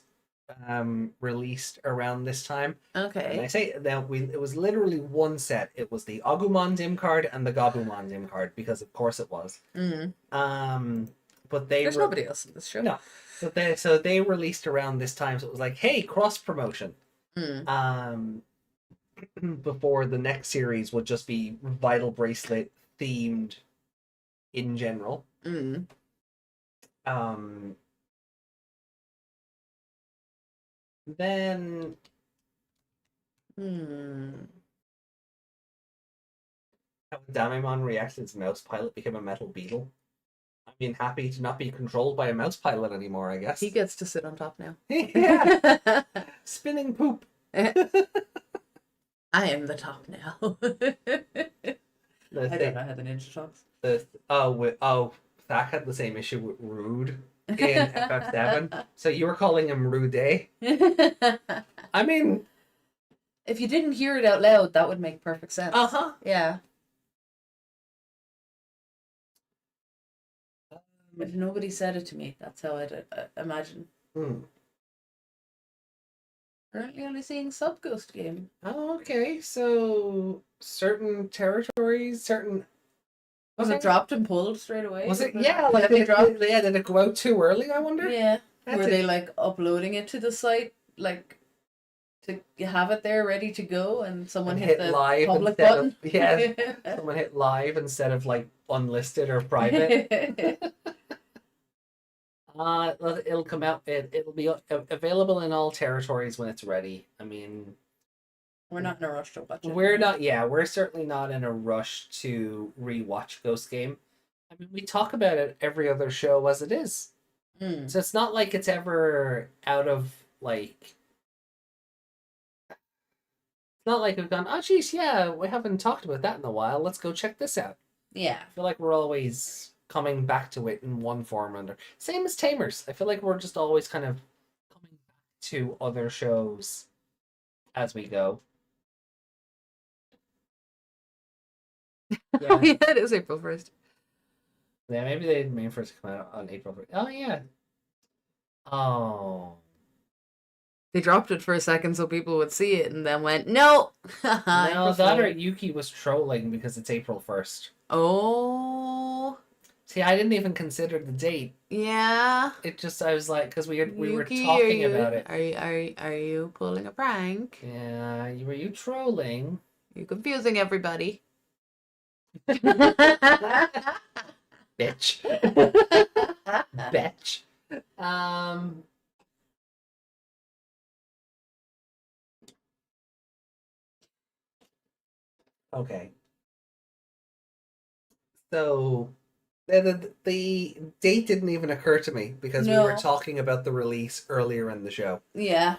released around this time. Okay. And I say that it was literally one set. It was the Agumon dim card and the Gabumon dim card because of course it was. But there's nobody else in this show. No. So they released around this time, so it was like, hey, cross promotion. Before the next series would just be Vital Bracelet themed in general. Then how Damimon reacted as Mouse Pilot became a metal beetle. I mean, happy to not be controlled by a mouse pilot anymore, I guess. He gets to sit on top now. Yeah. Spinning poop. I am the top now. I don't know how the ninja talks. Thak had the same issue with Rude in FF7. So you were calling him Rude. I mean, if you didn't hear it out loud, that would make perfect sense. Yeah. If nobody said it to me, that's how I'd imagine. Currently only seeing Sub-Ghost game. Oh, okay. So certain territories, certain... Was it dropped and pulled straight away? Was it? Yeah, like they dropped? Yeah, did it go out too early, I wonder? Yeah. That's Were they like uploading it to the site, like to have it there ready to go, and someone hit the live public instead button? of, yeah, someone hit live instead of like unlisted or private. It'll come out. It'll be available in all territories when it's ready. I mean, we're not in a rush to watch it. We're not. Yeah, we're certainly not in a rush to rewatch Ghost Game. I mean, we talk about it every other show as it is. So it's not like it's ever out of like. It's not like we've gone, oh geez, yeah, we haven't talked about that in a while. Let's go check this out. Yeah, I feel like we're always coming back to it in one form or another. Same as Tamers. I feel like we're just always kind of coming back to other shows as we go. yeah, it is April 1st. Yeah, maybe they made for it to come out on April 1st. Oh, yeah. Oh. They dropped it for a second so people would see it and then went, no! No, that or Yuki was trolling because it's April 1st. Oh. See, I didn't even consider the date. Yeah. It just, I was like, because we were Yuki, talking about it. Are you pulling a prank? Yeah, were you trolling? You're confusing everybody. Bitch. Bitch. Okay. So the date didn't even occur to me because we were talking about the release earlier in the show. Yeah.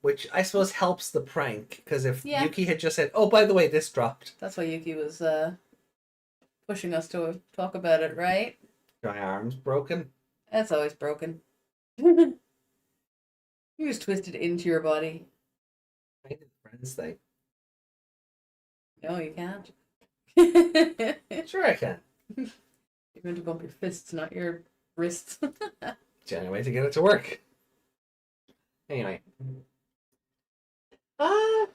Which I suppose helps the prank, because if Yuki had just said, oh, by the way, this dropped. That's why Yuki was pushing us to talk about it, right? My arm's broken. That's always broken. You just twisted into your body. I did the friends thing. No, you can't. Sure I can. You're going to bump your fists, not your wrists. It's the only way to get it to work. Anyway.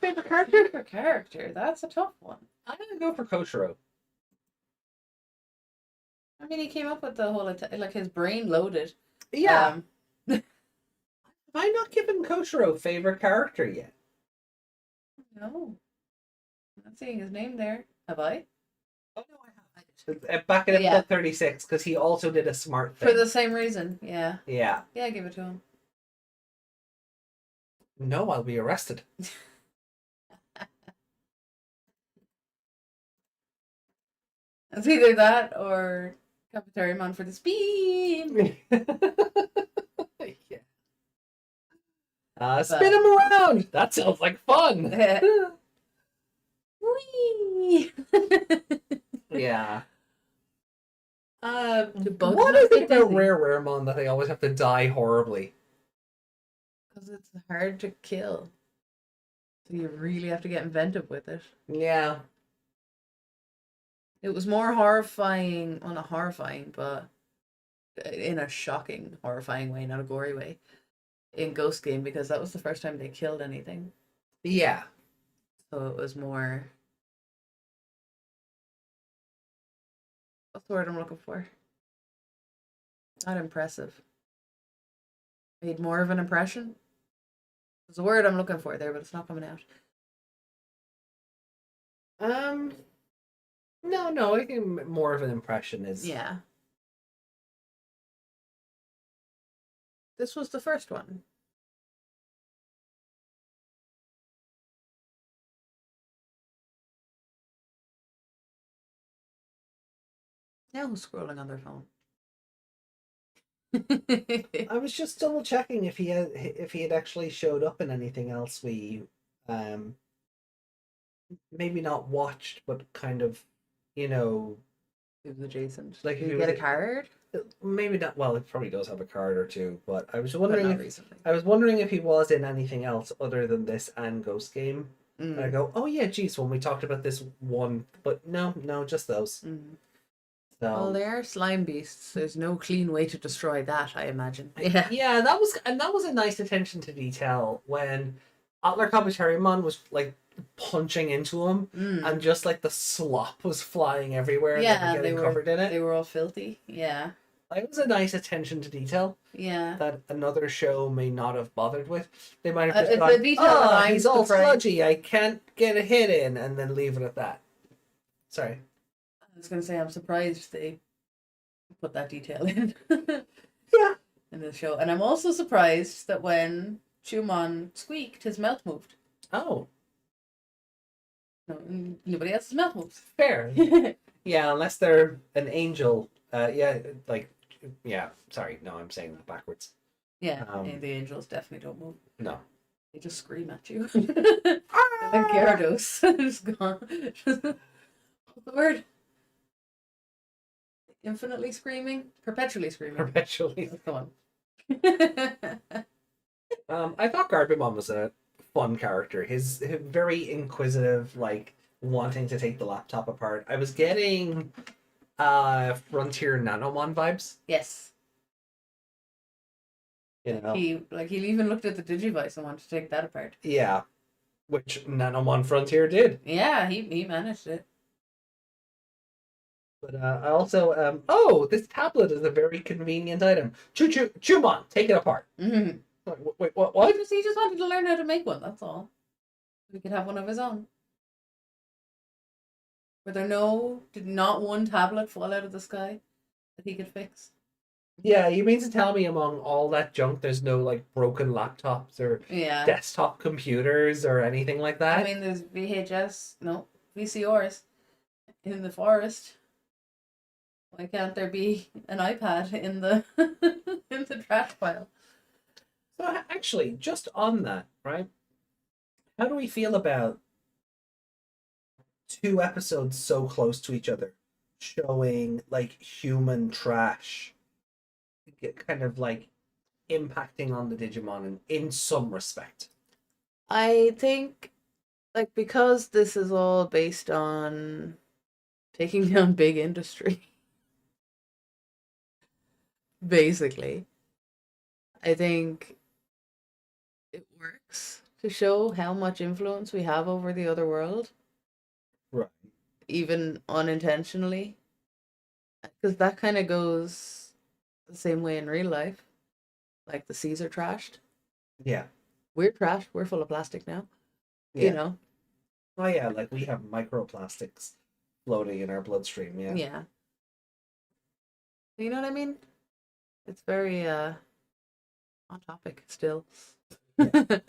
Favorite character? Favorite character? That's a tough one. I'm gonna go for Koshiro. I mean, he came up with the whole, like, his brain loaded. Yeah. Have I not given Koshiro favorite character yet? No. I'm not seeing his name there. Have I? Oh, no, I have. Back in episode 36, because he also did a smart thing. For the same reason, yeah. Yeah. Yeah, give it to him. No, I'll be arrested. It's either that or Cafeteria for the speed. Yeah. Spin him around. That sounds like fun. Whee! Yeah. What What is it about Raremon that they always have to die horribly? Because it's hard to kill. So you really have to get inventive with it. Yeah. It was more horrifying, well, not horrifying, but in a shocking, horrifying way, not a gory way, in Ghost Game, because that was the first time they killed anything. Yeah. So it was more... What's the word I'm looking for? Not impressive. Made more of an impression? There's a word I'm looking for there, but it's not coming out. No, I think more of an impression is... Yeah. This was the first one. Now who's scrolling on their phone? I was just double checking if he had actually showed up in anything else we maybe not watched, but kind of, He was adjacent. Like, Did he he was get a card? maybe not. Well, it probably does have a card or two, but I was But wondering not if recently. I was wondering if he was in anything else other than this and Ghost Game. Mm. And I go, oh yeah, geez, when we talked about this one, but no, just those. Mm. So Well, they are slime beasts. There's no clean way to destroy that, I imagine. yeah, that was a nice attention to detail when Atler Kabuterimon was like punching into him, Mm. and just like the slop was flying everywhere and Yeah, then they getting were covered in it. They were all filthy. Yeah. It was a nice attention to detail Yeah. that another show may not have bothered with. They might have just It's gone, a detail that I'm he's all surprised- sludgy, I can't get a hit in, and then leave it at that. Sorry. I was going to say, I'm surprised they put that detail in. Yeah. In the show. And I'm also surprised that when Chumon squeaked, his mouth moved. Oh, No, nobody else's mouth moves. fair. Yeah, unless they're an angel. Sorry, no, I'm saying that backwards. Yeah, Um, the angels definitely don't move. No. They just scream at you. They're like Gyarados. Just gone. What's the word? Infinitely screaming? Perpetually screaming. Perpetually. That's the one. I thought Garbimon was a fun character. His very inquisitive, like wanting to take the laptop apart. I was getting Frontier Nanomon vibes. Yes. You know. He even looked at the Digivice and wanted to take that apart. Yeah. Which Nanomon Frontier did. Yeah, he managed it. But I also this tablet is a very convenient item. Chumon, take it apart. Mm-hmm. Wait, what? He just wanted to learn how to make one, that's all. He could have one of his own. Did not one tablet fall out of the sky that he could fix? Yeah, you mean to tell me among all that junk there's no like broken laptops or Yeah. desktop computers or anything like that? I mean, there's VCRs in the forest. Why can't there be an iPad in the in the trash pile? So actually, just on that, right? How do we feel about 2 episodes so close to each other, showing like human trash, kind of like impacting on the Digimon in some respect? I think, like, because this is all based on taking down big industry, basically, I think it works to show how much influence we have over the other world. Right. Even unintentionally. Because that kind of goes the same way in real life. Like, the seas are trashed. Yeah. We're trashed. We're full of plastic now. Yeah. You know? Oh yeah, like we have microplastics floating in our bloodstream. Yeah. Yeah. You know what I mean? It's very on topic still. I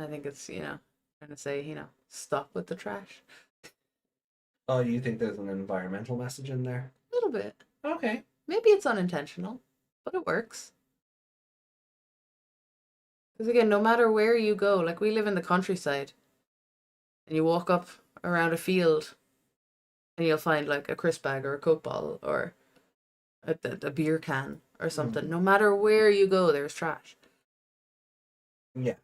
think it's, trying to say, stop with the trash. Oh, you think there's an environmental message in there? A little bit. Okay. Maybe it's unintentional, but it works. Because again, no matter where you go, like we live in the countryside, and you walk up around a field, and you'll find like a crisp bag or a Coke bottle or a beer can or something. No matter where you go, there's trash. Yeah.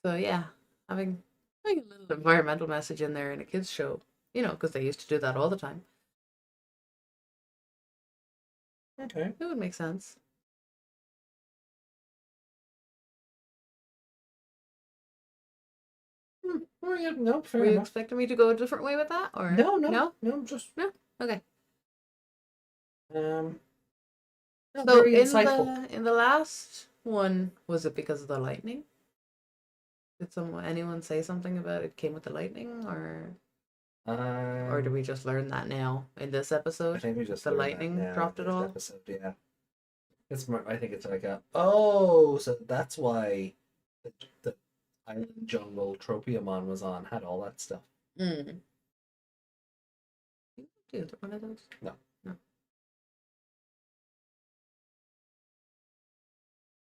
So yeah, having a little environmental message in there in a kids show, because they used to do that all the time. Okay. It would make sense. Oh, yeah, no, fair Were you enough. expecting me to go a different way with that, or No, just no? Okay. no, So very insightful. in the last one, was it because of the lightning? Did anyone say something about it came with the lightning, or did we just learn that now in this episode? I think we just the learned that lightning now dropped in it this all. episode, yeah. It's more. I think it's like so that's why the island jungle Tropiamon was on, had all that stuff. Mm. Do one of those? No. No.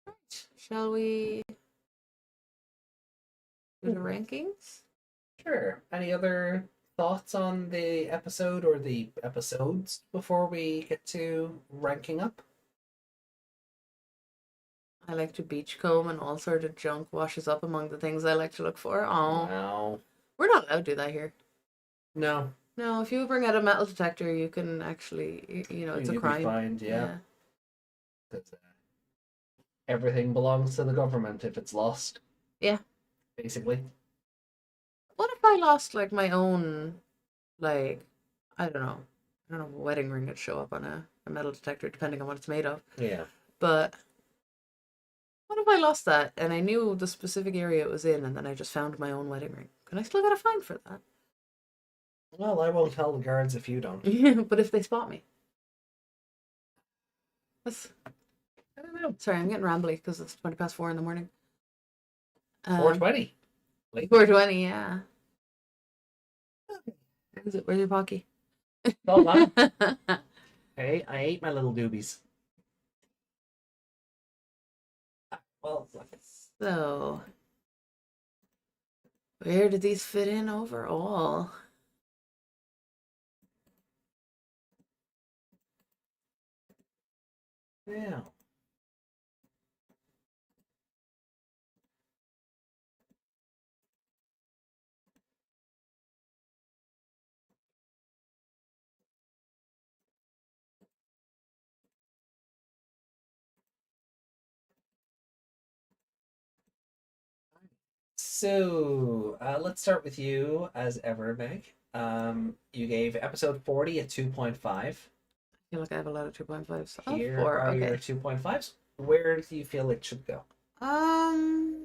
Right. Shall we do the rankings? Sure. Any other thoughts on the episode or the episodes before we get to ranking up? I like to beachcomb and all sort of junk washes up among the things I like to look for. Oh, No. we're not allowed to do that here. No. No, if you bring out a metal detector, you can actually, it's a You'd be crime. fined, yeah. Everything belongs to the government if it's lost. Yeah. Basically. What if I lost like my own, like, I don't know, a wedding ring would show up on a metal detector depending on what it's made of. Yeah. But what if I lost that and I knew the specific area it was in, and then I just found my own wedding ring? Can I still get a fine for that? Well, I won't tell the guards if you don't. But if they spot me, I don't know. Sorry, I'm getting rambly because it's 4:20 in the morning. 4:20. 4:20, yeah. Where's your pocky? Hold on. Hey, I ate my little doobies. Well, So, where did these fit in overall? yeah. So, let's start with you as ever, Meg. You gave episode 40 a 2.5. I feel like I have a lot of 2.5s. Oh, Here 4, are okay. your 2.5s. Where do you feel it should go? Why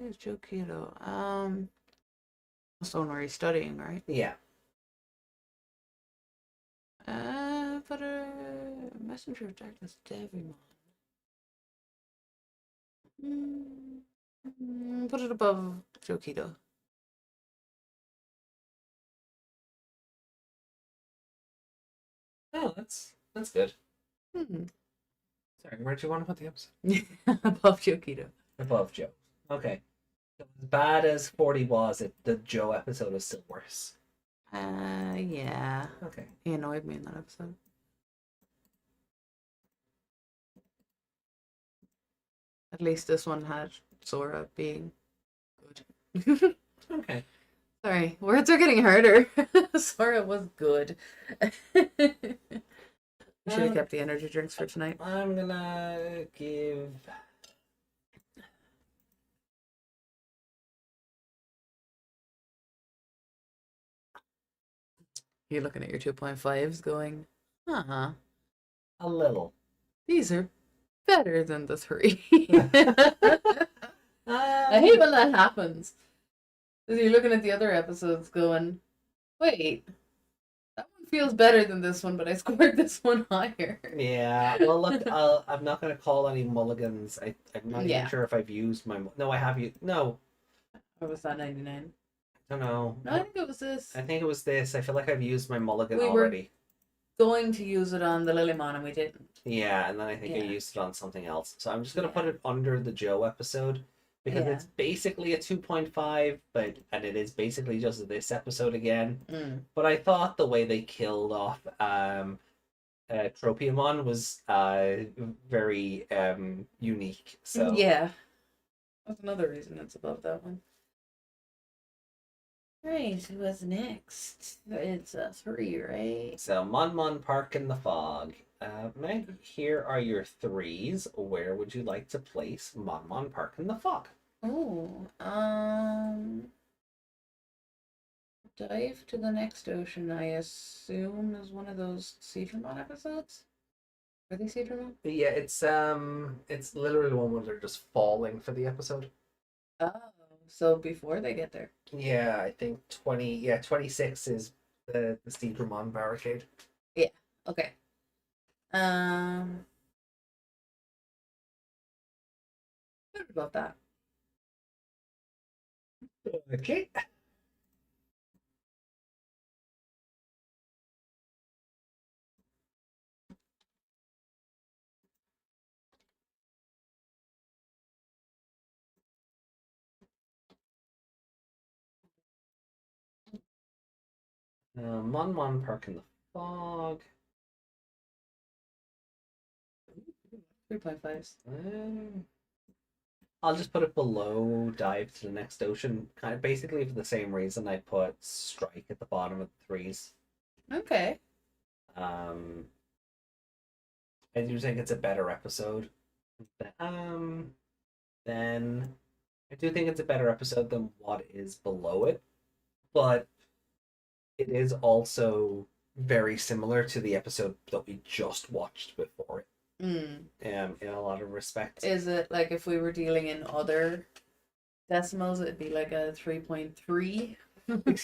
is Joe Keto? That's the one where he's studying, right? Yeah. But Messenger of Darkness, Digimon. Put it above Joe Keto. Oh, that's good. Hmm. Sorry, where do you want to put the episode? Above Joe Keto. Above Joe. Okay. As bad as 40 was, the Joe episode is still worse. Yeah. Okay. He annoyed me in that episode. At least this one had Sora being good. Okay. Sorry, words are getting harder. Sora was good. We should have kept the energy drinks for tonight. I'm gonna give... You're looking at your 2.5s going, a little. these are better than the 3. I hate when that happens. Because you're looking at the other episodes going, wait, that one feels better than this one, but I scored this one higher. Yeah, well, look, I'm not going to call any mulligans. I'm not even sure if I've used my... No, I have used... No. Or was that 99? don't know. No, I think it was this. I think it was this. I feel like I've used my mulligan We were- already. Going to use it on the Lilymon and we didn't. Yeah, and then I think I Yeah. used it on something else. So I'm just gonna Yeah. put it under the Joe episode because Yeah. it's basically a 2.5, and it is basically just this episode again. But I thought the way they killed off Tropiumon was very unique. So Yeah. That's another reason it's above that one. Right, what's next? It's a 3, right? So Mon Park in the Fog. Meg, here are your 3s. Where would you like to place Mon Park in the Fog? Oh, Dive to the Next Ocean, I assume, is one of those Seedramon episodes? Are they Seedramon? Yeah, it's literally one where they're just falling for the episode. Oh, so before they get there. Yeah, I think 26 is the Steve Ramon barricade. Okay. What about that? Okay. Mon Park in the Fog. 3.5s. I'll just put it below Dive to the Next Ocean, kind of basically for the same reason I put Strike at the bottom of the 3s. Okay. I do think it's a better episode. Then I do think it's a better episode than what is below it, but it is also very similar to the episode that we just watched before it. In a lot of respects. Is it like if we were dealing in other decimals, it'd be like a 3.3?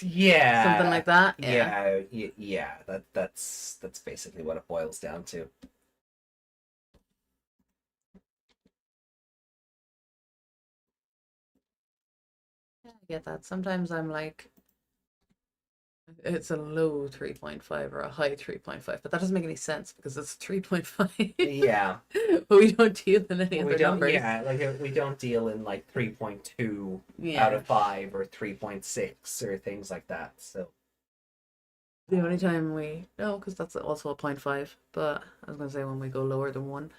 Yeah, Something like that? Yeah. That's basically what it boils down to. Yeah, I get that. Sometimes I'm like, it's a low 3.5 or a high 3.5, but that doesn't make any sense because it's 3.5. Yeah, But we don't deal in any other numbers. Yeah, like we don't deal in like 3.2 Yeah. out of 5 or 3.6 or things like that. So The only time no, because that's also a 0.5, but I was going to say when we go lower than 1.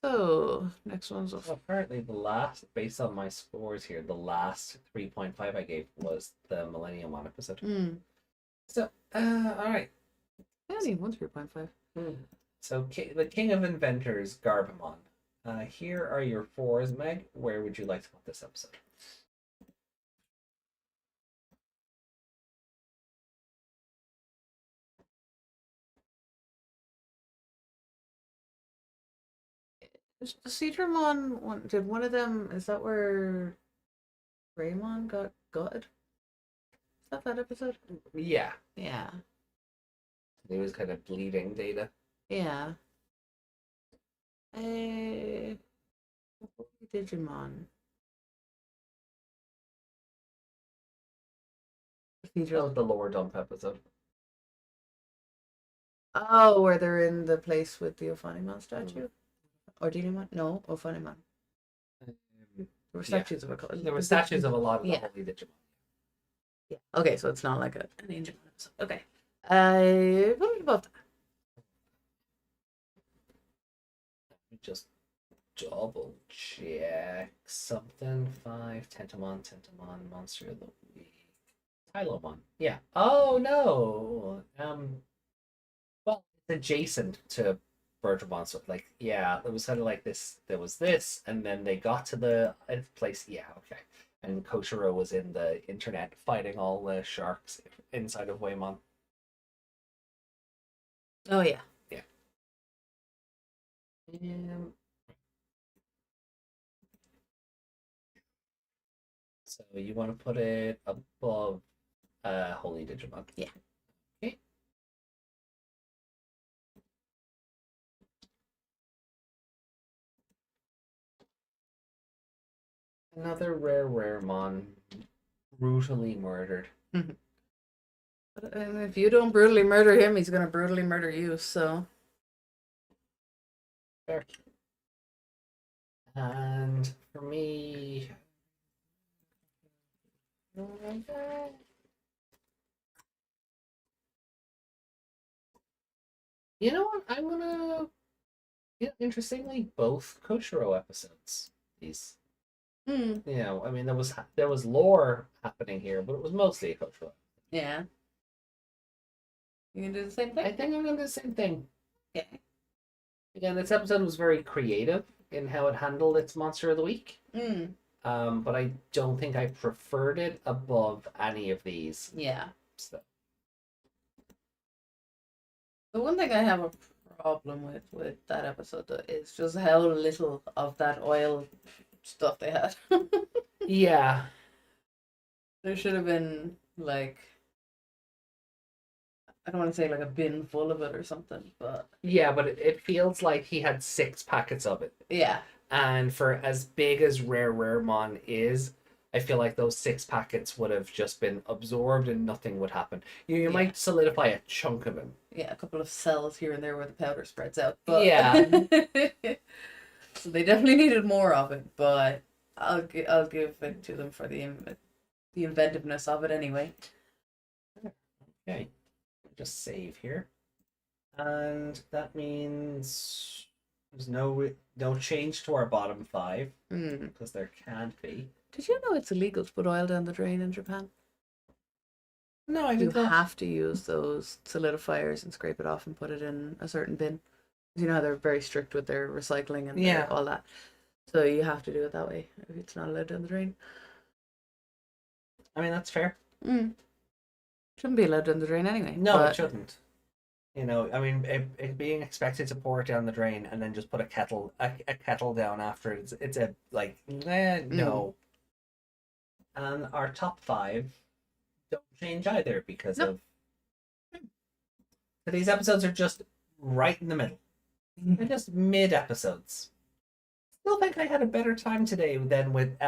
So, next one's a apparently based on my scores here, the last 3.5 I gave was the Millennium One episode. So, all right. I only have one 3.5. So, the King of Inventors, Garbamon. Here are your 4s, Meg. Where would you like to put this episode? The Seedramon one, did one of them, is that where Greymon got gutted? Is that episode? Yeah. Yeah. He was kind of bleeding Data. Yeah. Digimon. That was the lower dump episode. Oh, where they're in the place with the Ophanimon statue? Or Digimon? No, Ophanimon. There were statues of a color. There were statues of a lot of the Yeah. holy Digimon. Yeah. Okay, so it's not like an ancient episode. Okay. What about that? Let me just double check something. 5, Tentamon, Monster of the Week. Tylomon. Yeah. Oh no. Well, it's adjacent to Bergamon, so like, yeah, it was kind of like this. There was this, and then they got to the place. Yeah, okay. And Koshiro was in the internet fighting all the sharks inside of Waymon. Oh, yeah. Yeah. So you want to put it above Holy Digimon? Yeah. Okay. Another rare mon brutally murdered. And if you don't brutally murder him, he's gonna brutally murder you. So. Fair. And for me, you know what? I'm gonna. Yeah, interestingly, both Koshiro episodes. These, Hmm. you know, I mean, there was lore happening here, but it was mostly a Koshiro. Yeah. You can do the same thing. I think I'm gonna do the same thing. Okay. Again, this episode was very creative in how it handled its monster of the week. Hmm. But I don't think I preferred it above any of these. Yeah. So. The one thing I have a problem with that episode though is just how little of that oil stuff they had. Yeah. There should have been like, I don't want to say like a bin full of it or something, but Yeah, but it feels like he had 6 packets of it. yeah. And for as big as Rare Mon is, I feel like those 6 packets would have just been absorbed and nothing would happen. You Yeah. might solidify a chunk of him. Yeah, a couple of cells here and there where the powder spreads out. But Yeah. So they definitely needed more of it, but I'll give it to them for the inventiveness of it anyway. Okay. Just save here. And that means there's no change to our bottom 5 because there can't be. Did you know it's illegal to put oil down the drain in Japan? No, I You did not. have to use those solidifiers and scrape it off and put it in a certain bin. You know how they're very strict with their recycling and Yeah. all that. So you have to do it that way. It's not allowed down the drain. I mean, that's fair. Shouldn't be allowed down the drain anyway. No, but it shouldn't. You know, I mean, it being expected to pour it down the drain and then just put a kettle down after it, it's a like, no. And our top 5 don't change either because Nope. of. So these episodes are just right in the middle. They're just mid episodes. Still think I had a better time today than with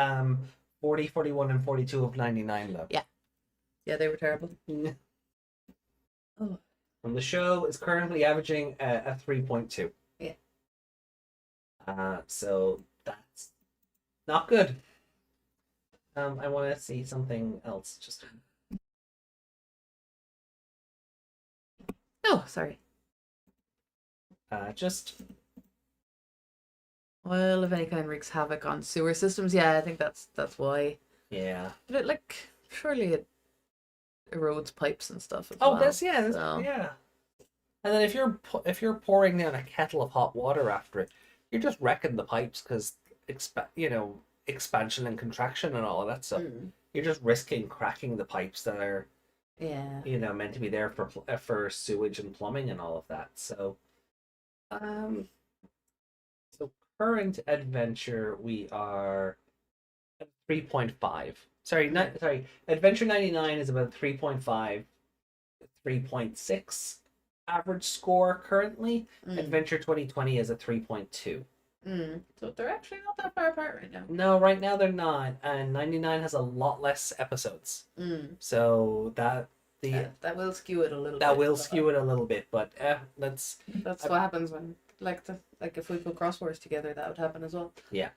40, 41, and 42 of 99 though. Yeah, they were terrible. Oh. And the show is currently averaging a 3.2. Yeah. So that's not good. I want to see something else. Just. Oh, sorry. Just. Oil of any kind wreaks havoc on sewer systems. Yeah, I think that's why. Yeah. But surely it erodes pipes and stuff as Oh, well. So. yeah. And then if you're pouring down a kettle of hot water after it, you're just wrecking the pipes because expansion and contraction and all of that stuff. You're just risking cracking the pipes that are meant to be there for sewage and plumbing and all of that. So current adventure we are at 3.5. Sorry, Adventure 99 is about 3.5, 3.6 average score currently. Adventure 2020 is a 3.2. So they're actually not that far apart right now. No, right now they're not, and 99 has a lot less episodes. So that will skew it a little. That bit, will skew it a little bit, but that's what happens when if we put crosswords together, that would happen as well. Yeah.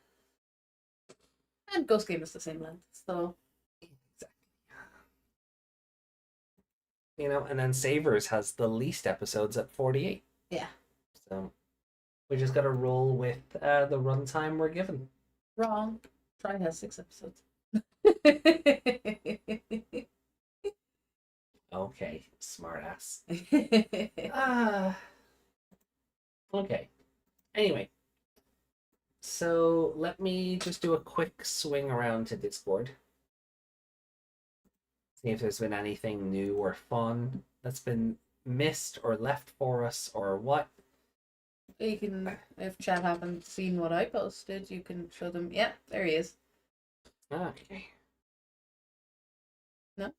And Ghost Game is the same length, so exactly. You know, and then Savers has the least episodes at 48. Yeah. So we just got to roll with the runtime we're given. Wrong. Try has 6 episodes. Okay, smartass. Okay. Anyway, so let me just do a quick swing around to Discord. See if there's been anything new or fun that's been missed or left for us or what. You can, if chat haven't seen what I posted, you can show them. Yeah, there he is. Okay. No?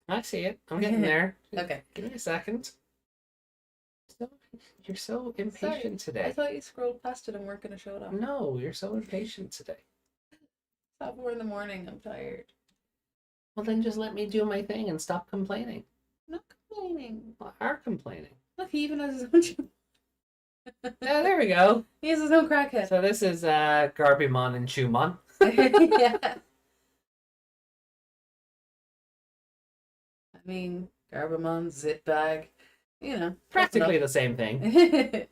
I see it. I'm getting there. Okay. Give me a second. You're so impatient Sorry, today. I thought you scrolled past it and weren't going to show it off. No, you're so impatient today. Top 4 in the morning. I'm tired. Well, then just let me do my thing and stop complaining. I'm not complaining. I are complaining. Look, he even has his own show. Yeah, there we go. He has his own crackhead. So this is Garbymon and Chewmon. Yeah. I mean, Garbamon, Zip Bag, you know. Practically the same thing.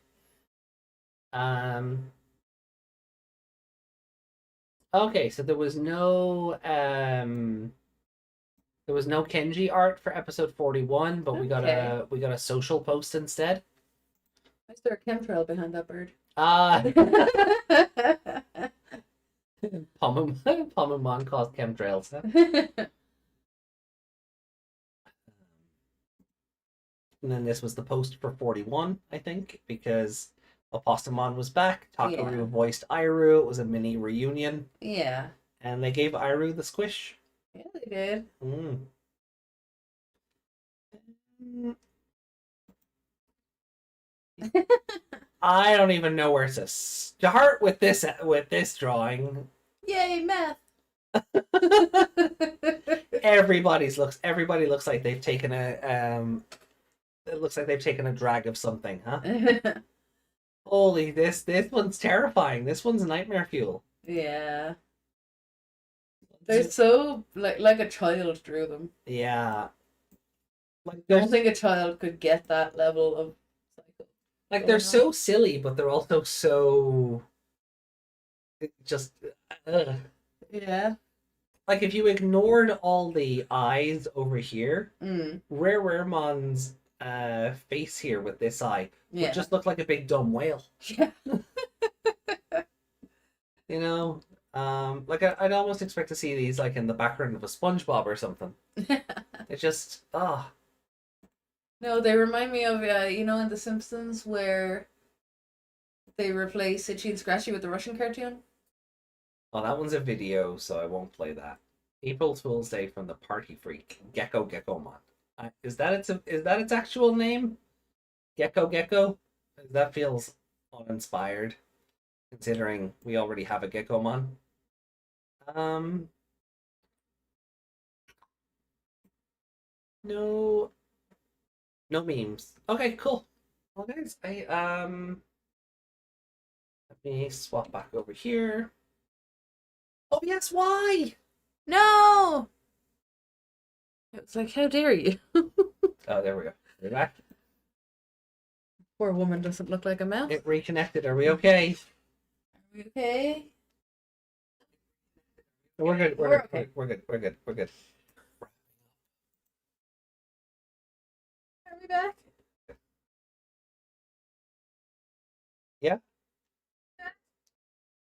Okay, so there was no Kenji art for episode 41, but we got a social post instead. Is there a chemtrail behind that bird? Pomamon caused chemtrails. Huh? And then this was the post for 41, I think, because Opossumon was back. Takaru voiced Iru. It was a mini reunion. Yeah. And they gave Iru the squish. Yeah, they did. I don't even know where to start with this drawing. Yay, math! Everybody looks like they've taken a it looks like they've taken a drag of something, huh? Holy, this one's terrifying. This one's nightmare fuel. Yeah. They're so like a child drew them. Yeah. Like I don't think a child could get that level of cycle. Like they're so silly, but they're also so just yeah. Like if you ignored all the eyes over here, Raremon's face here with this eye would just look like a big dumb whale. Yeah. You know, like I'd almost expect to see these like in the background of a SpongeBob or something. It's just No, they remind me of you know, in The Simpsons where they replace Itchy and Scratchy with the Russian cartoon. Oh, that one's a video, so I won't play that. April Fool's Day from the Party Freak, Gekomon. Is that its actual name? Gecko? That feels uninspired, considering we already have a Gekomon. No memes. Okay, cool. Well, guys, let me swap back over here. Oh yes, why? No! It's like, how dare you? Oh, there we go. We're back. Poor woman doesn't look like a mouse. It reconnected. Are we okay? Are we okay? We're good. We're good. We're good. Are we back? Yeah?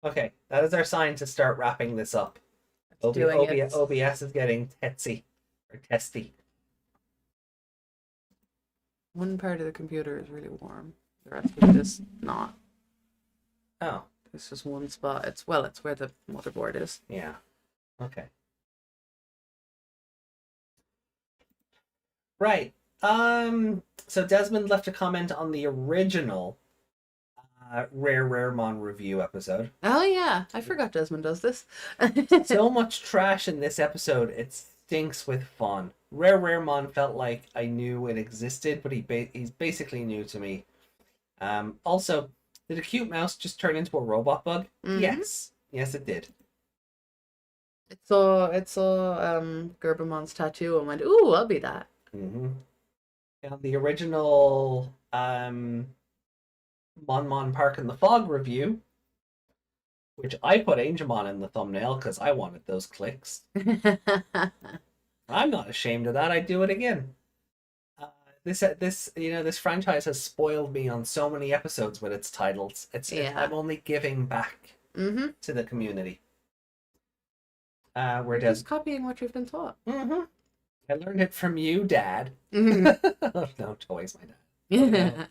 Okay, that is our sign to start wrapping this up. OBS is getting testy. One part of the computer is really warm. The rest of it is not. Oh. It's just one spot. It's where the motherboard is. Yeah. Okay. Right. So Desmond left a comment on the original Raremon review episode. Oh yeah, I forgot Desmond does this. So much trash in this episode, it stinks with fun. Raremon felt like I knew it existed, but he's basically new to me. Also, did a cute mouse just turn into a robot bug? Mm-hmm. Yes, it did. It saw Gerbamon's tattoo and went, "Ooh, I'll be that." Mm-hmm. And the original Mon Park in the Fog review, which I put Angemon in the thumbnail because I wanted those clicks. I'm not ashamed of that. I'd do it again. This franchise has spoiled me on so many episodes with its titles. I'm only giving back to the community. We're just copying what you've been taught. I learned it from you, Dad. Mm-hmm. No toys, my dad.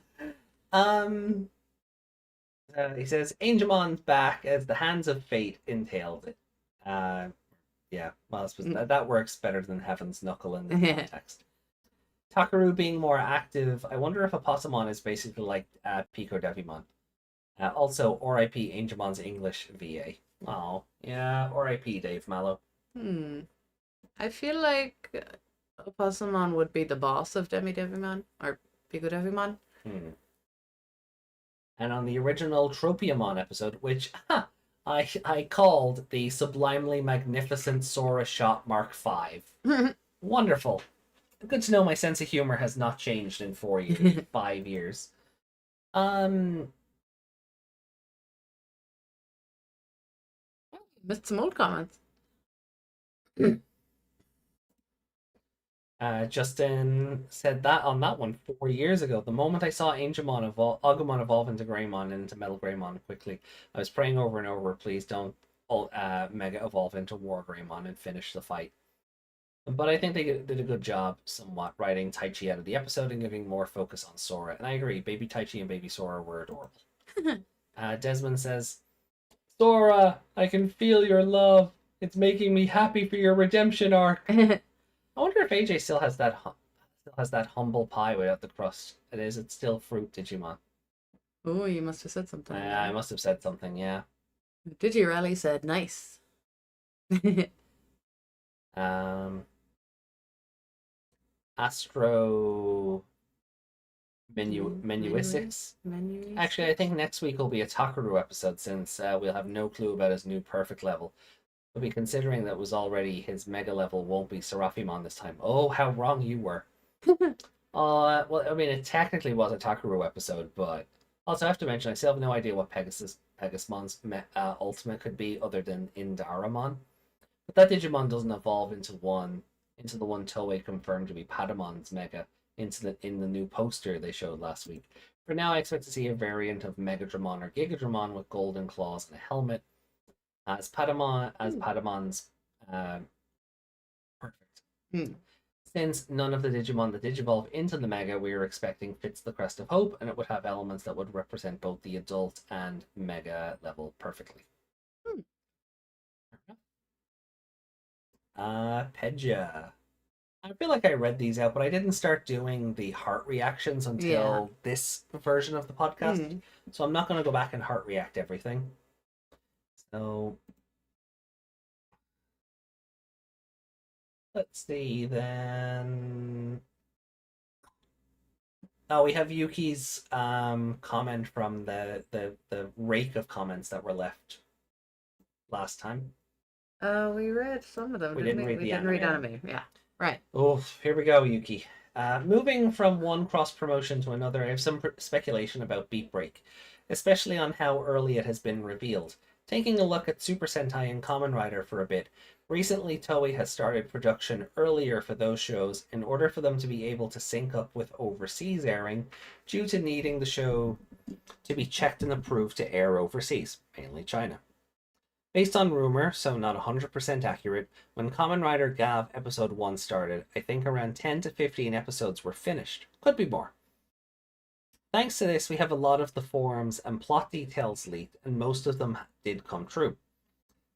He says Angemon's back as the hands of fate entailed it. Yeah, well, that works better than Heaven's Knuckle in the context. Takaru being more active. I wonder if Opossumon is basically like Pico Devimon. Also, R.I.P. Angemon's English VA. Oh, yeah, R.I.P. Dave Mallow. I feel like Opossumon would be the boss of Demi Devimon, or Bigo Devimon. And on the original Tropiamon episode, which I called the Sublimely Magnificent Sora Shot Mark V. Wonderful. Good to know my sense of humor has not changed in 4 years, 5 years. Missed some old comments. Justin said that on that one 4 years ago. The moment I saw Agumon evolve into Greymon and into Metal Greymon quickly, I was praying over and over, please don't Mega evolve into War Greymon and finish the fight. But I think they did a good job somewhat writing Taichi out of the episode and giving more focus on Sora. And I agree, Baby Taichi and Baby Sora were adorable. Desmond says, Sora, I can feel your love. It's making me happy for your redemption arc. I wonder if AJ still has that humble pie without the crust. It's still fruit Digimon. Oh, you must have said something. I must have said something, yeah. Digirally said nice. Astro Menuisics. Actually, I think next week will be a Takaru episode since we'll have no clue about his new perfect level. We'll be considering that was already his mega level won't be Serafimon this time. Oh, how wrong you were. Well, I mean, it technically was a Takaru episode, but also I have to mention I still have no idea what Pegasusmon's ultimate could be other than Indaramon. But that Digimon doesn't evolve into the one Toei confirmed to be Padamon's mega in the new poster they showed last week. For now, I expect to see a variant of Megadramon or Gigadramon with golden claws and a helmet as Padamon's perfect. Since none of the Digimon that Digivolve into the Mega we were expecting fits the Crest of Hope, and it would have elements that would represent both the adult and Mega level perfectly. Pedja. I feel like I read these out, but I didn't start doing the heart reactions until this version of the podcast. So I'm not going to go back and heart react everything. So let's see then. Oh, we have Yuki's comment from the rake of comments that were left last time. We read some of them. We didn't read anime. Yeah, right. Oh, here we go, Yuki. Moving from one cross promotion to another, I have some speculation about Beat Break, especially on how early it has been revealed. Taking a look at Super Sentai and Kamen Rider for a bit, recently Toei has started production earlier for those shows in order for them to be able to sync up with overseas airing, due to needing the show to be checked and approved to air overseas, mainly China. Based on rumor, so not 100% accurate, when Kamen Rider Gav episode 1 started, I think around 10 to 15 episodes were finished. Could be more. Thanks to this, we have a lot of the forums and plot details leaked, and most of them did come true.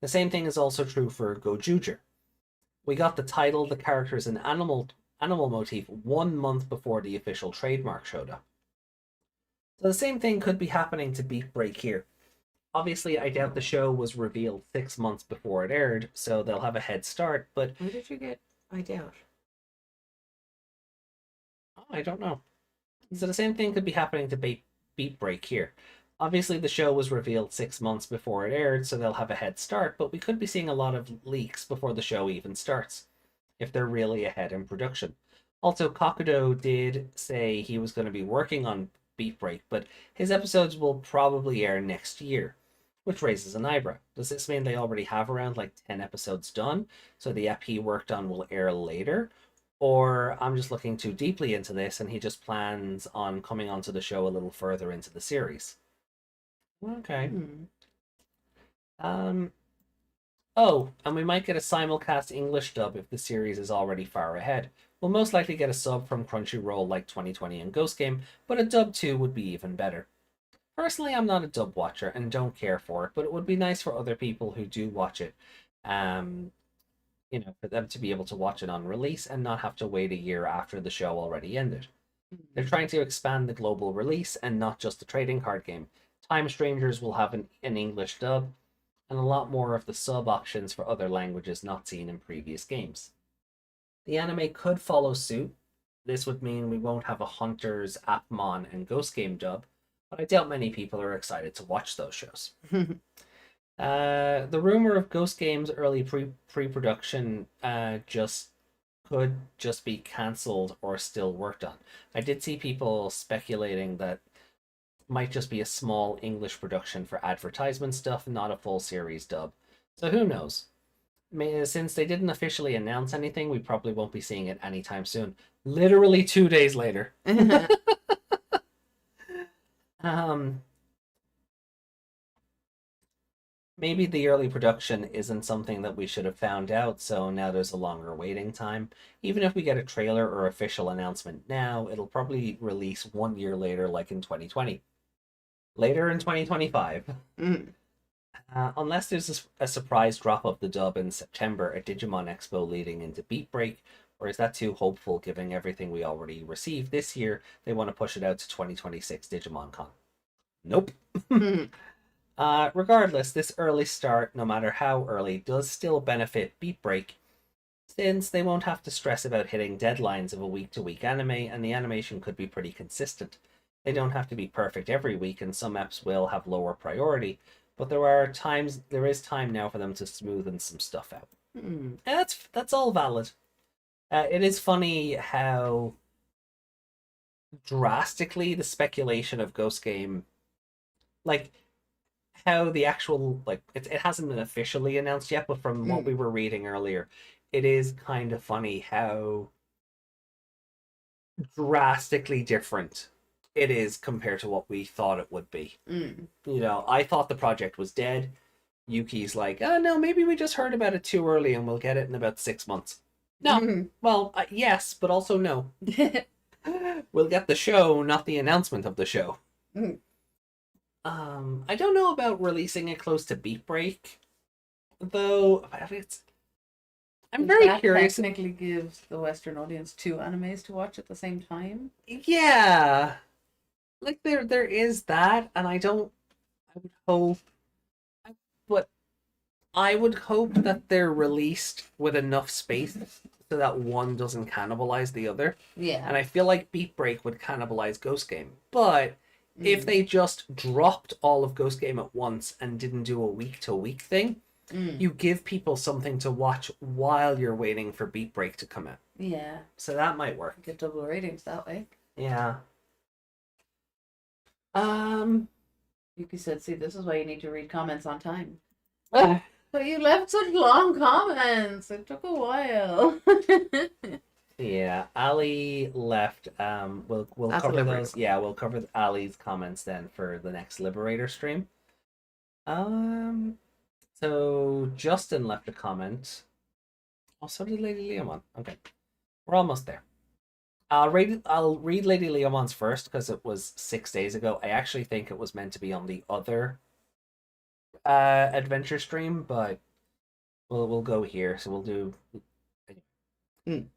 The same thing is also true for Gojuger. We got the title, the characters, and animal motif 1 month before the official trademark showed up. So the same thing could be happening to Beat Break here. Obviously, I doubt the show was revealed 6 months before it aired, so they'll have a head start, but... Where did you get I doubt? Oh, I don't know. So the same thing could be happening to Beat Break here. Obviously, the show was revealed 6 months before it aired, so they'll have a head start, but we could be seeing a lot of leaks before the show even starts, if they're really ahead in production. Also, Kakudo did say he was going to be working on Beat Break, but his episodes will probably air next year, which raises an eyebrow. Does this mean they already have around like 10 episodes done, so the ep he worked on will air later? Or I'm just looking too deeply into this and he just plans on coming onto the show a little further into the series? Okay. Oh, and we might get a simulcast English dub if the series is already far ahead. We'll most likely get a sub from Crunchyroll like 2020 and Ghost Game, but a dub too would be even better. Personally, I'm not a dub watcher and don't care for it, but it would be nice for other people who do watch it, for them to be able to watch it on release and not have to wait a year after the show already ended. They're trying to expand the global release and not just the trading card game. Time Strangers will have an English dub, and a lot more of the sub options for other languages not seen in previous games. The anime could follow suit. This would mean we won't have a Hunters, Appmon, and Ghost Game dub, but I doubt many people are excited to watch those shows. The rumor of Ghost Game's early pre-production could just be cancelled or still worked on. I did see people speculating that might just be a small English production for advertisement stuff, not a full series dub. So who knows? Since they didn't officially announce anything, we probably won't be seeing it anytime soon. Literally 2 days later. Maybe the early production isn't something that we should have found out, so now there's a longer waiting time. Even if we get a trailer or official announcement now, it'll probably release 1 year later, like in 2020. Later in 2025. Unless there's a surprise drop of the dub in September at Digimon Expo leading into Beat Break, or is that too hopeful given everything we already received this year? They want to push it out to 2026 Digimon Con. Nope. Regardless, this early start, no matter how early, does still benefit Beat Break, since they won't have to stress about hitting deadlines of a week-to-week anime, and the animation could be pretty consistent. They don't have to be perfect every week, and some eps will have lower priority, but there is time now for them to smoothen some stuff out. And that's all valid. It is funny how drastically the speculation of Ghost Game, like how the actual, like it hasn't been officially announced yet, but from what we were reading earlier, it is kind of funny how drastically different it is compared to what we thought it would be. You know, I thought the project was dead. Yuki's like, oh no, maybe we just heard about it too early and we'll get it in about 6 months. No, well, yes, but also no. We'll get the show, not the announcement of the show. I don't know about releasing it close to Beat Break, though. I'm very curious. Technically gives the Western audience 2 animes to watch at the same time. Yeah, like there is that, and I would hope that they're released with enough space so that one doesn't cannibalize the other. Yeah. And I feel like Beat Break would cannibalize Ghost Game, but if they just dropped all of Ghost Game at once and didn't do a week-to-week thing, you give people something to watch while you're waiting for Beat Break to come out. Yeah. So that might work. Get double ratings that way. Yeah. Yuki said, see, this is why you need to read comments on time. But you left such long comments. It took a while. Yeah, Ali left. We'll cover those. Yeah, we'll cover Ali's comments then for the next Liberator stream. So Justin left a comment. Oh, so did Lady Leomon. Okay, we're almost there. I'll read Lady Leomon's first because it was 6 days ago. I actually think it was meant to be on the other adventure stream, but we'll go here. So we'll do.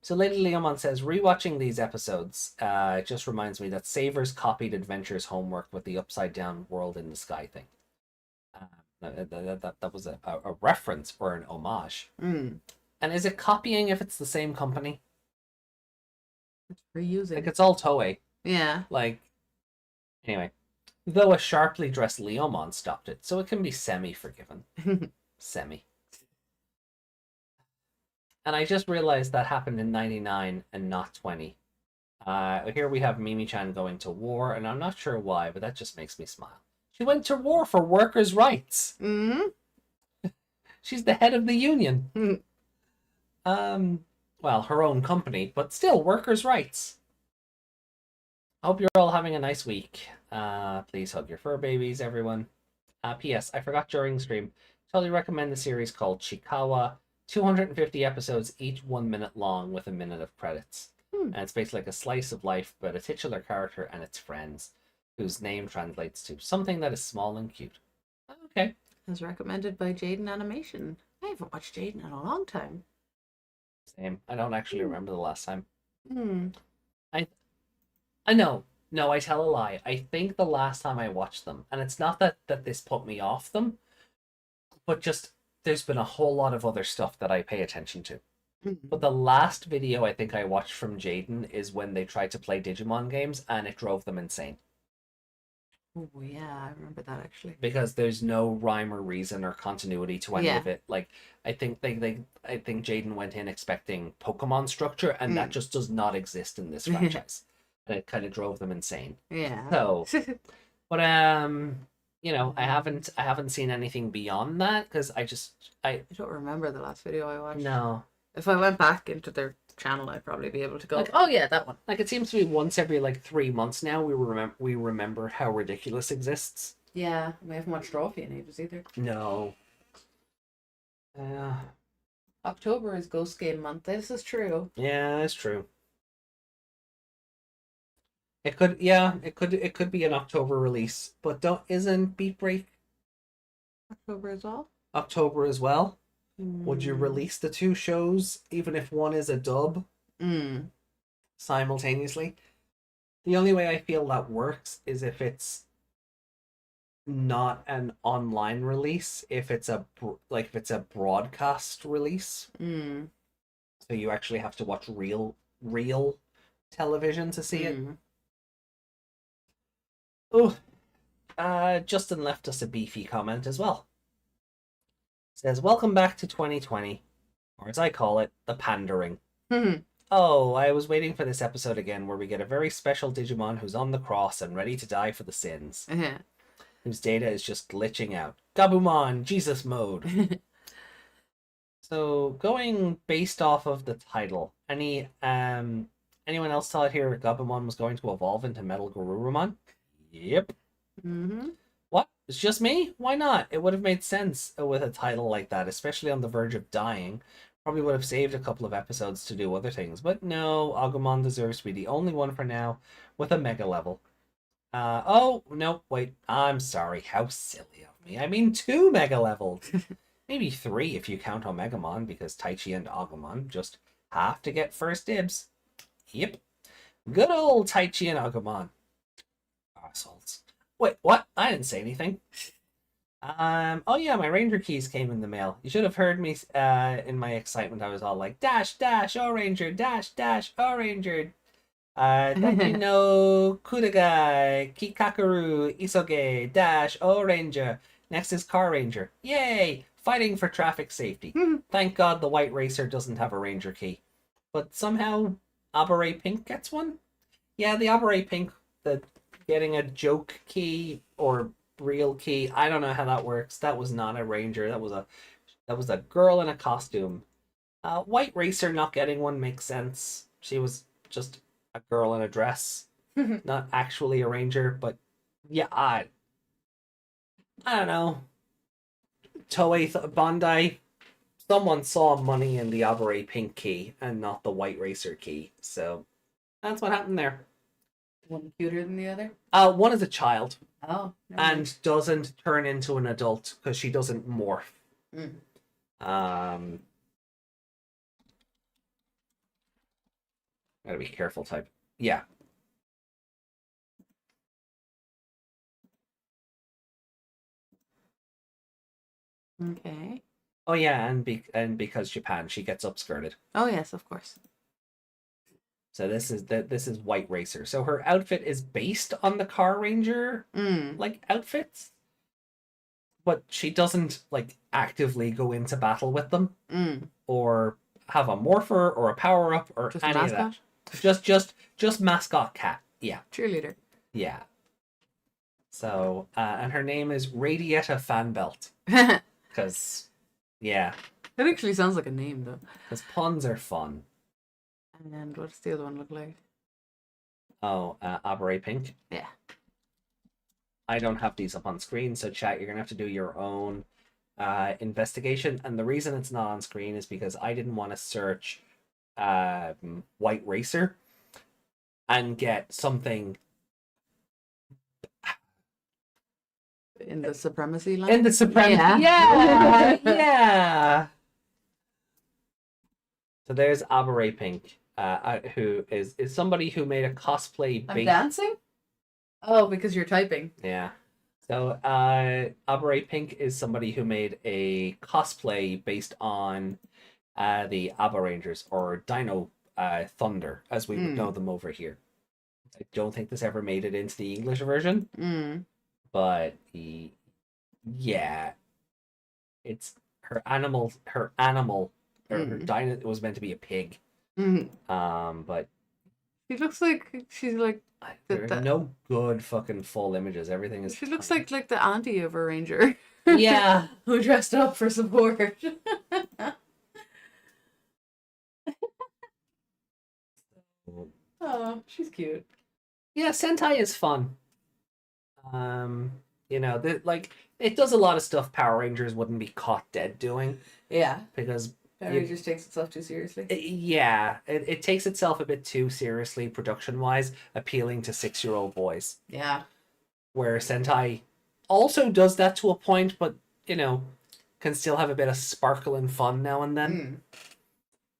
So Lady Leomon says, rewatching these episodes just reminds me that Savers copied Adventure's homework with the upside down world in the sky thing. That was a reference or an homage. And is it copying if it's the same company? It's reusing. Like it's all Toei. Yeah. Like, anyway. Though a sharply dressed Leomon stopped it, so it can be semi-forgiven. Semi. And I just realized that happened in 99 and not 20. Here we have Mimi-chan going to war, and I'm not sure why, but that just makes me smile. She went to war for workers' rights. She's the head of the union. Well, her own company, but still workers' rights. I hope you're all having a nice week. Please hug your fur babies, everyone. P.S. I forgot during the stream. Totally recommend the series called Chikawa. 250 episodes, each 1 minute long with a minute of credits. And it's basically like a slice of life about a titular character and its friends, whose name translates to something that is small and cute. Okay. As recommended by Jaden Animation. I haven't watched Jaden in a long time. Same. I don't actually remember the last time. I know. No, I tell a lie. I think the last time I watched them, and it's not that this put me off them, but just there's been a whole lot of other stuff that I pay attention to. But the last video I think I watched from Jaden is when they tried to play Digimon games, and it drove them insane. Oh yeah, I remember that actually. Because there's no rhyme or reason or continuity to any Yeah. of it. Like I think I think Jaden went in expecting Pokemon structure, and that just does not exist in this franchise. And it kind of drove them insane. Yeah. So, but you know, I haven't seen anything beyond that because I don't remember the last video I watched. no. If I went back into their channel, I'd probably be able to go, Like, oh yeah, that one. Like it seems to be once every like 3 months now we remember how Ridiculous exists. Yeah, we haven't watched Trophy in ages either. No. October is Ghost Game month. This is true. Yeah, that's true. It could be an October release, but isn't Beat Break October as well? October as well? Would you release the two shows even if one is a dub simultaneously? The only way I feel that works is if it's not an online release, if it's a broadcast release. So you actually have to watch real television to see it. Oh, Justin left us a beefy comment as well. Says, welcome back to 2020, or as I call it, the pandering. Oh, I was waiting for this episode again where we get a very special Digimon who's on the cross and ready to die for the sins. Whose data is just glitching out. Gabumon, Jesus mode. So, going based off of the title, anyone else thought here Gabumon was going to evolve into Metal Garurumon? Yep. What? It's just me? Why not? It would have made sense with a title like that, especially on the verge of dying. Probably would have saved a couple of episodes to do other things. But no, Agumon deserves to be the only one for now with a mega level. Oh, no, wait. I'm sorry. How silly of me. I mean 2 mega levels. Maybe 3 if you count Omegamon, because Taichi and Agumon just have to get first dibs. Yep. Good old Taichi and Agumon. Assholes. Wait, what? I didn't say anything. Oh yeah, my ranger keys came in the mail. You should have heard me in my excitement. I was all like, dash, dash, oh ranger, dash, dash, oh ranger. Dachi no Kudagai, Kikakaru, Isoge, dash, oh ranger. Next is car ranger. Yay! Fighting for traffic safety. Thank God the white racer doesn't have a ranger key. But somehow Abare Pink gets one? Yeah, the Abare Pink, the getting a joke key or real key. I don't know how that works. That was not a ranger. That was a girl in a costume. White racer not getting one makes sense. She was just a girl in a dress, not actually a ranger. But yeah, I don't know. Toei Bandai. Someone saw money in the Abare Pink key and not the white racer key. So that's what happened there. One cuter than the other? One is a child. Oh. And doesn't turn into an adult because she doesn't morph. Gotta be careful type. Yeah. Okay. Oh yeah, and because Japan, she gets upskirted. Oh yes, of course. So this is White Racer. So her outfit is based on the Car Ranger like outfits, but she doesn't like actively go into battle with them or have a morpher or a power up or just any a of mascot? that. Just mascot cat. Yeah. Cheerleader. Yeah. So and her name is Radietta Fanbelt because yeah, That actually sounds like a name though. because puns are fun. And what's the other one look like? Oh, Abare Pink. Yeah. I don't have these up on screen, so chat, you're gonna have to do your own investigation. And the reason it's not on screen is because I didn't want to search White Racer and get something In the supremacy line? in the supremacy. Yeah. Yeah. So there's Abare Pink, who is somebody who made a cosplay I'm based. dancing? Oh, because you're typing. Yeah. So, Abare Pink is somebody who made a cosplay based on the Abba Rangers, or Dino Thunder, as we would know them over here. I don't think this ever made it into the English version, but yeah, it's her animal, or her dino was meant to be a pig. But she looks like she's like there are no good fucking full images. Everything is. She looks like the auntie of a ranger. Yeah. Who dressed up for support. Oh, she's cute. Yeah, Sentai is fun. Like it does a lot of stuff Power Rangers wouldn't be caught dead doing. Yeah. Because Power Rangers takes itself too seriously. It takes itself a bit too seriously production-wise, appealing to 6-year-old boys. Yeah. Where Sentai also does that to a point, but, can still have a bit of sparkle and fun now and then.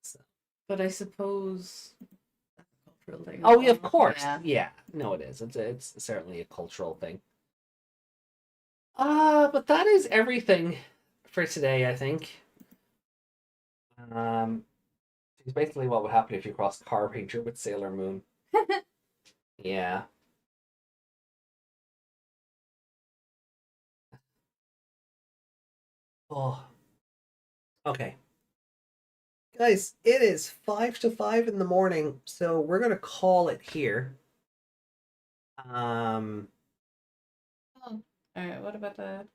So. But I suppose that's a cultural thing. Oh, yeah, of course. Yeah. No, it is. It's certainly a cultural thing. But that is everything for today, I think. It's basically what would happen if you crossed Car Ranger with Sailor Moon. Yeah. Oh. Okay. Guys, it is 5 to 5 in the morning, so we're gonna call it here. Oh. Alright, what about the...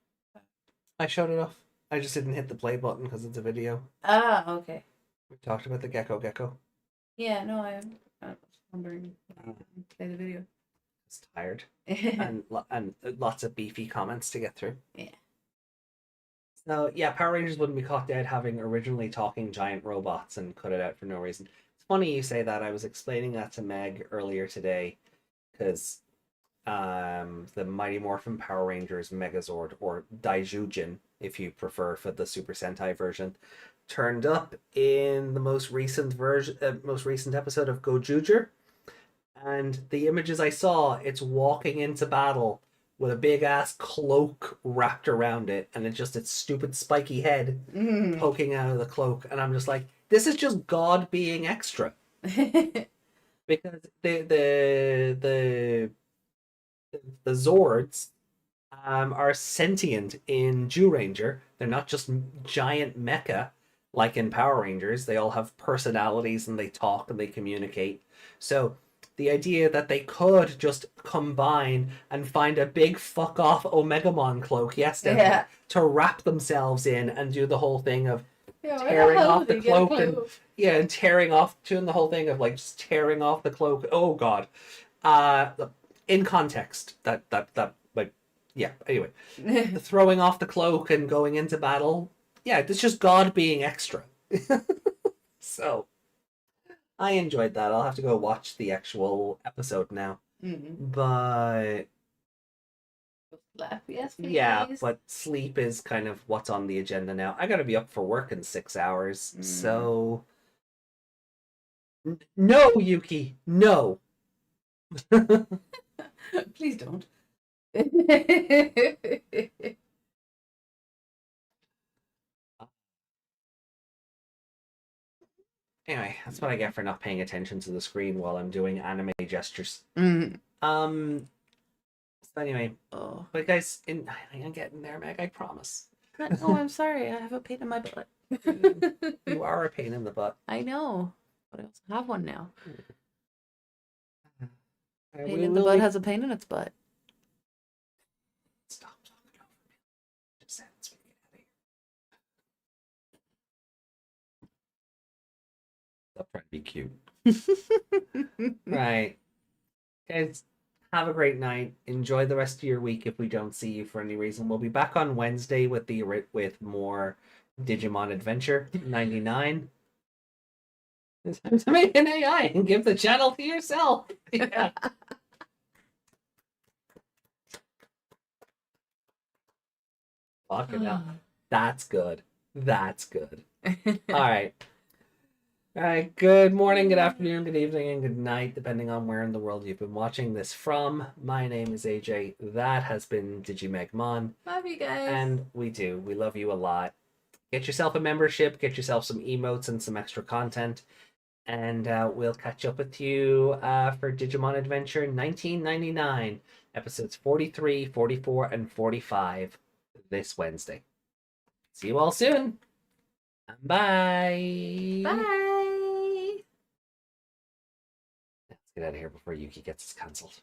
I showed it off. I just didn't hit the play button because it's a video. Ah, okay. We talked about the gecko. Yeah, no, I was wondering. Play the video. It's tired. and lots of beefy comments to get through. Yeah. So, yeah, Power Rangers wouldn't be caught dead having originally talking giant robots and cut it out for no reason. It's funny you say that. I was explaining that to Meg earlier today because the Mighty Morphin Power Rangers Megazord, or Daijujin, if you prefer, for the Super Sentai version, turned up in the most recent episode of Gojuger, and the images I saw, it's walking into battle with a big ass cloak wrapped around it, and it's just its stupid spiky head poking out of the cloak, and I'm just like, this is just God being extra. Because the Zords are sentient in Ranger. They're not just giant mecha like in Power Rangers. They all have personalities and they talk and they communicate. So the idea that they could just combine and find a big fuck off Omegamon cloak, to wrap themselves in and do the whole thing of tearing off the cloak and tearing off, doing the whole thing of like just tearing off the cloak. Oh god. In context, anyway, throwing off the cloak and going into battle, it's just God being extra. So I enjoyed that. I'll have to go watch the actual episode now. But yes, please. Yeah, but sleep is kind of what's on the agenda now. I gotta be up for work in 6 hours, so no, Yuki, no. Please don't. Anyway, that's what I get for not paying attention to the screen while I'm doing anime gestures. So anyway, but guys, I'm getting there, Meg. I promise. Oh, I'm sorry. I have a pain in my butt. You are a pain in the butt. I know, but I also have one now. Pain in the butt has a pain in its butt. Stop talking over me. Just sentence me. Get out of here. Stop trying to be cute. Right. Guys, have a great night. Enjoy the rest of your week if we don't see you for any reason. We'll be back on Wednesday with more Digimon Adventure 99. It's time to make an AI and give the channel to yourself. Yeah. Fucking hell. That's good. That's good. All right. All right, good morning, good afternoon, good evening, and good night, depending on where in the world you've been watching this from. My name is AJ. That has been Digimon. Love you guys. And we do. We love you a lot. Get yourself a membership, get yourself some emotes and some extra content. And we'll catch up with you for Digimon Adventure 1999, episodes 43, 44, and 45 this Wednesday. See you all soon. Bye. Bye. Let's get out of here before Yuki gets us cancelled.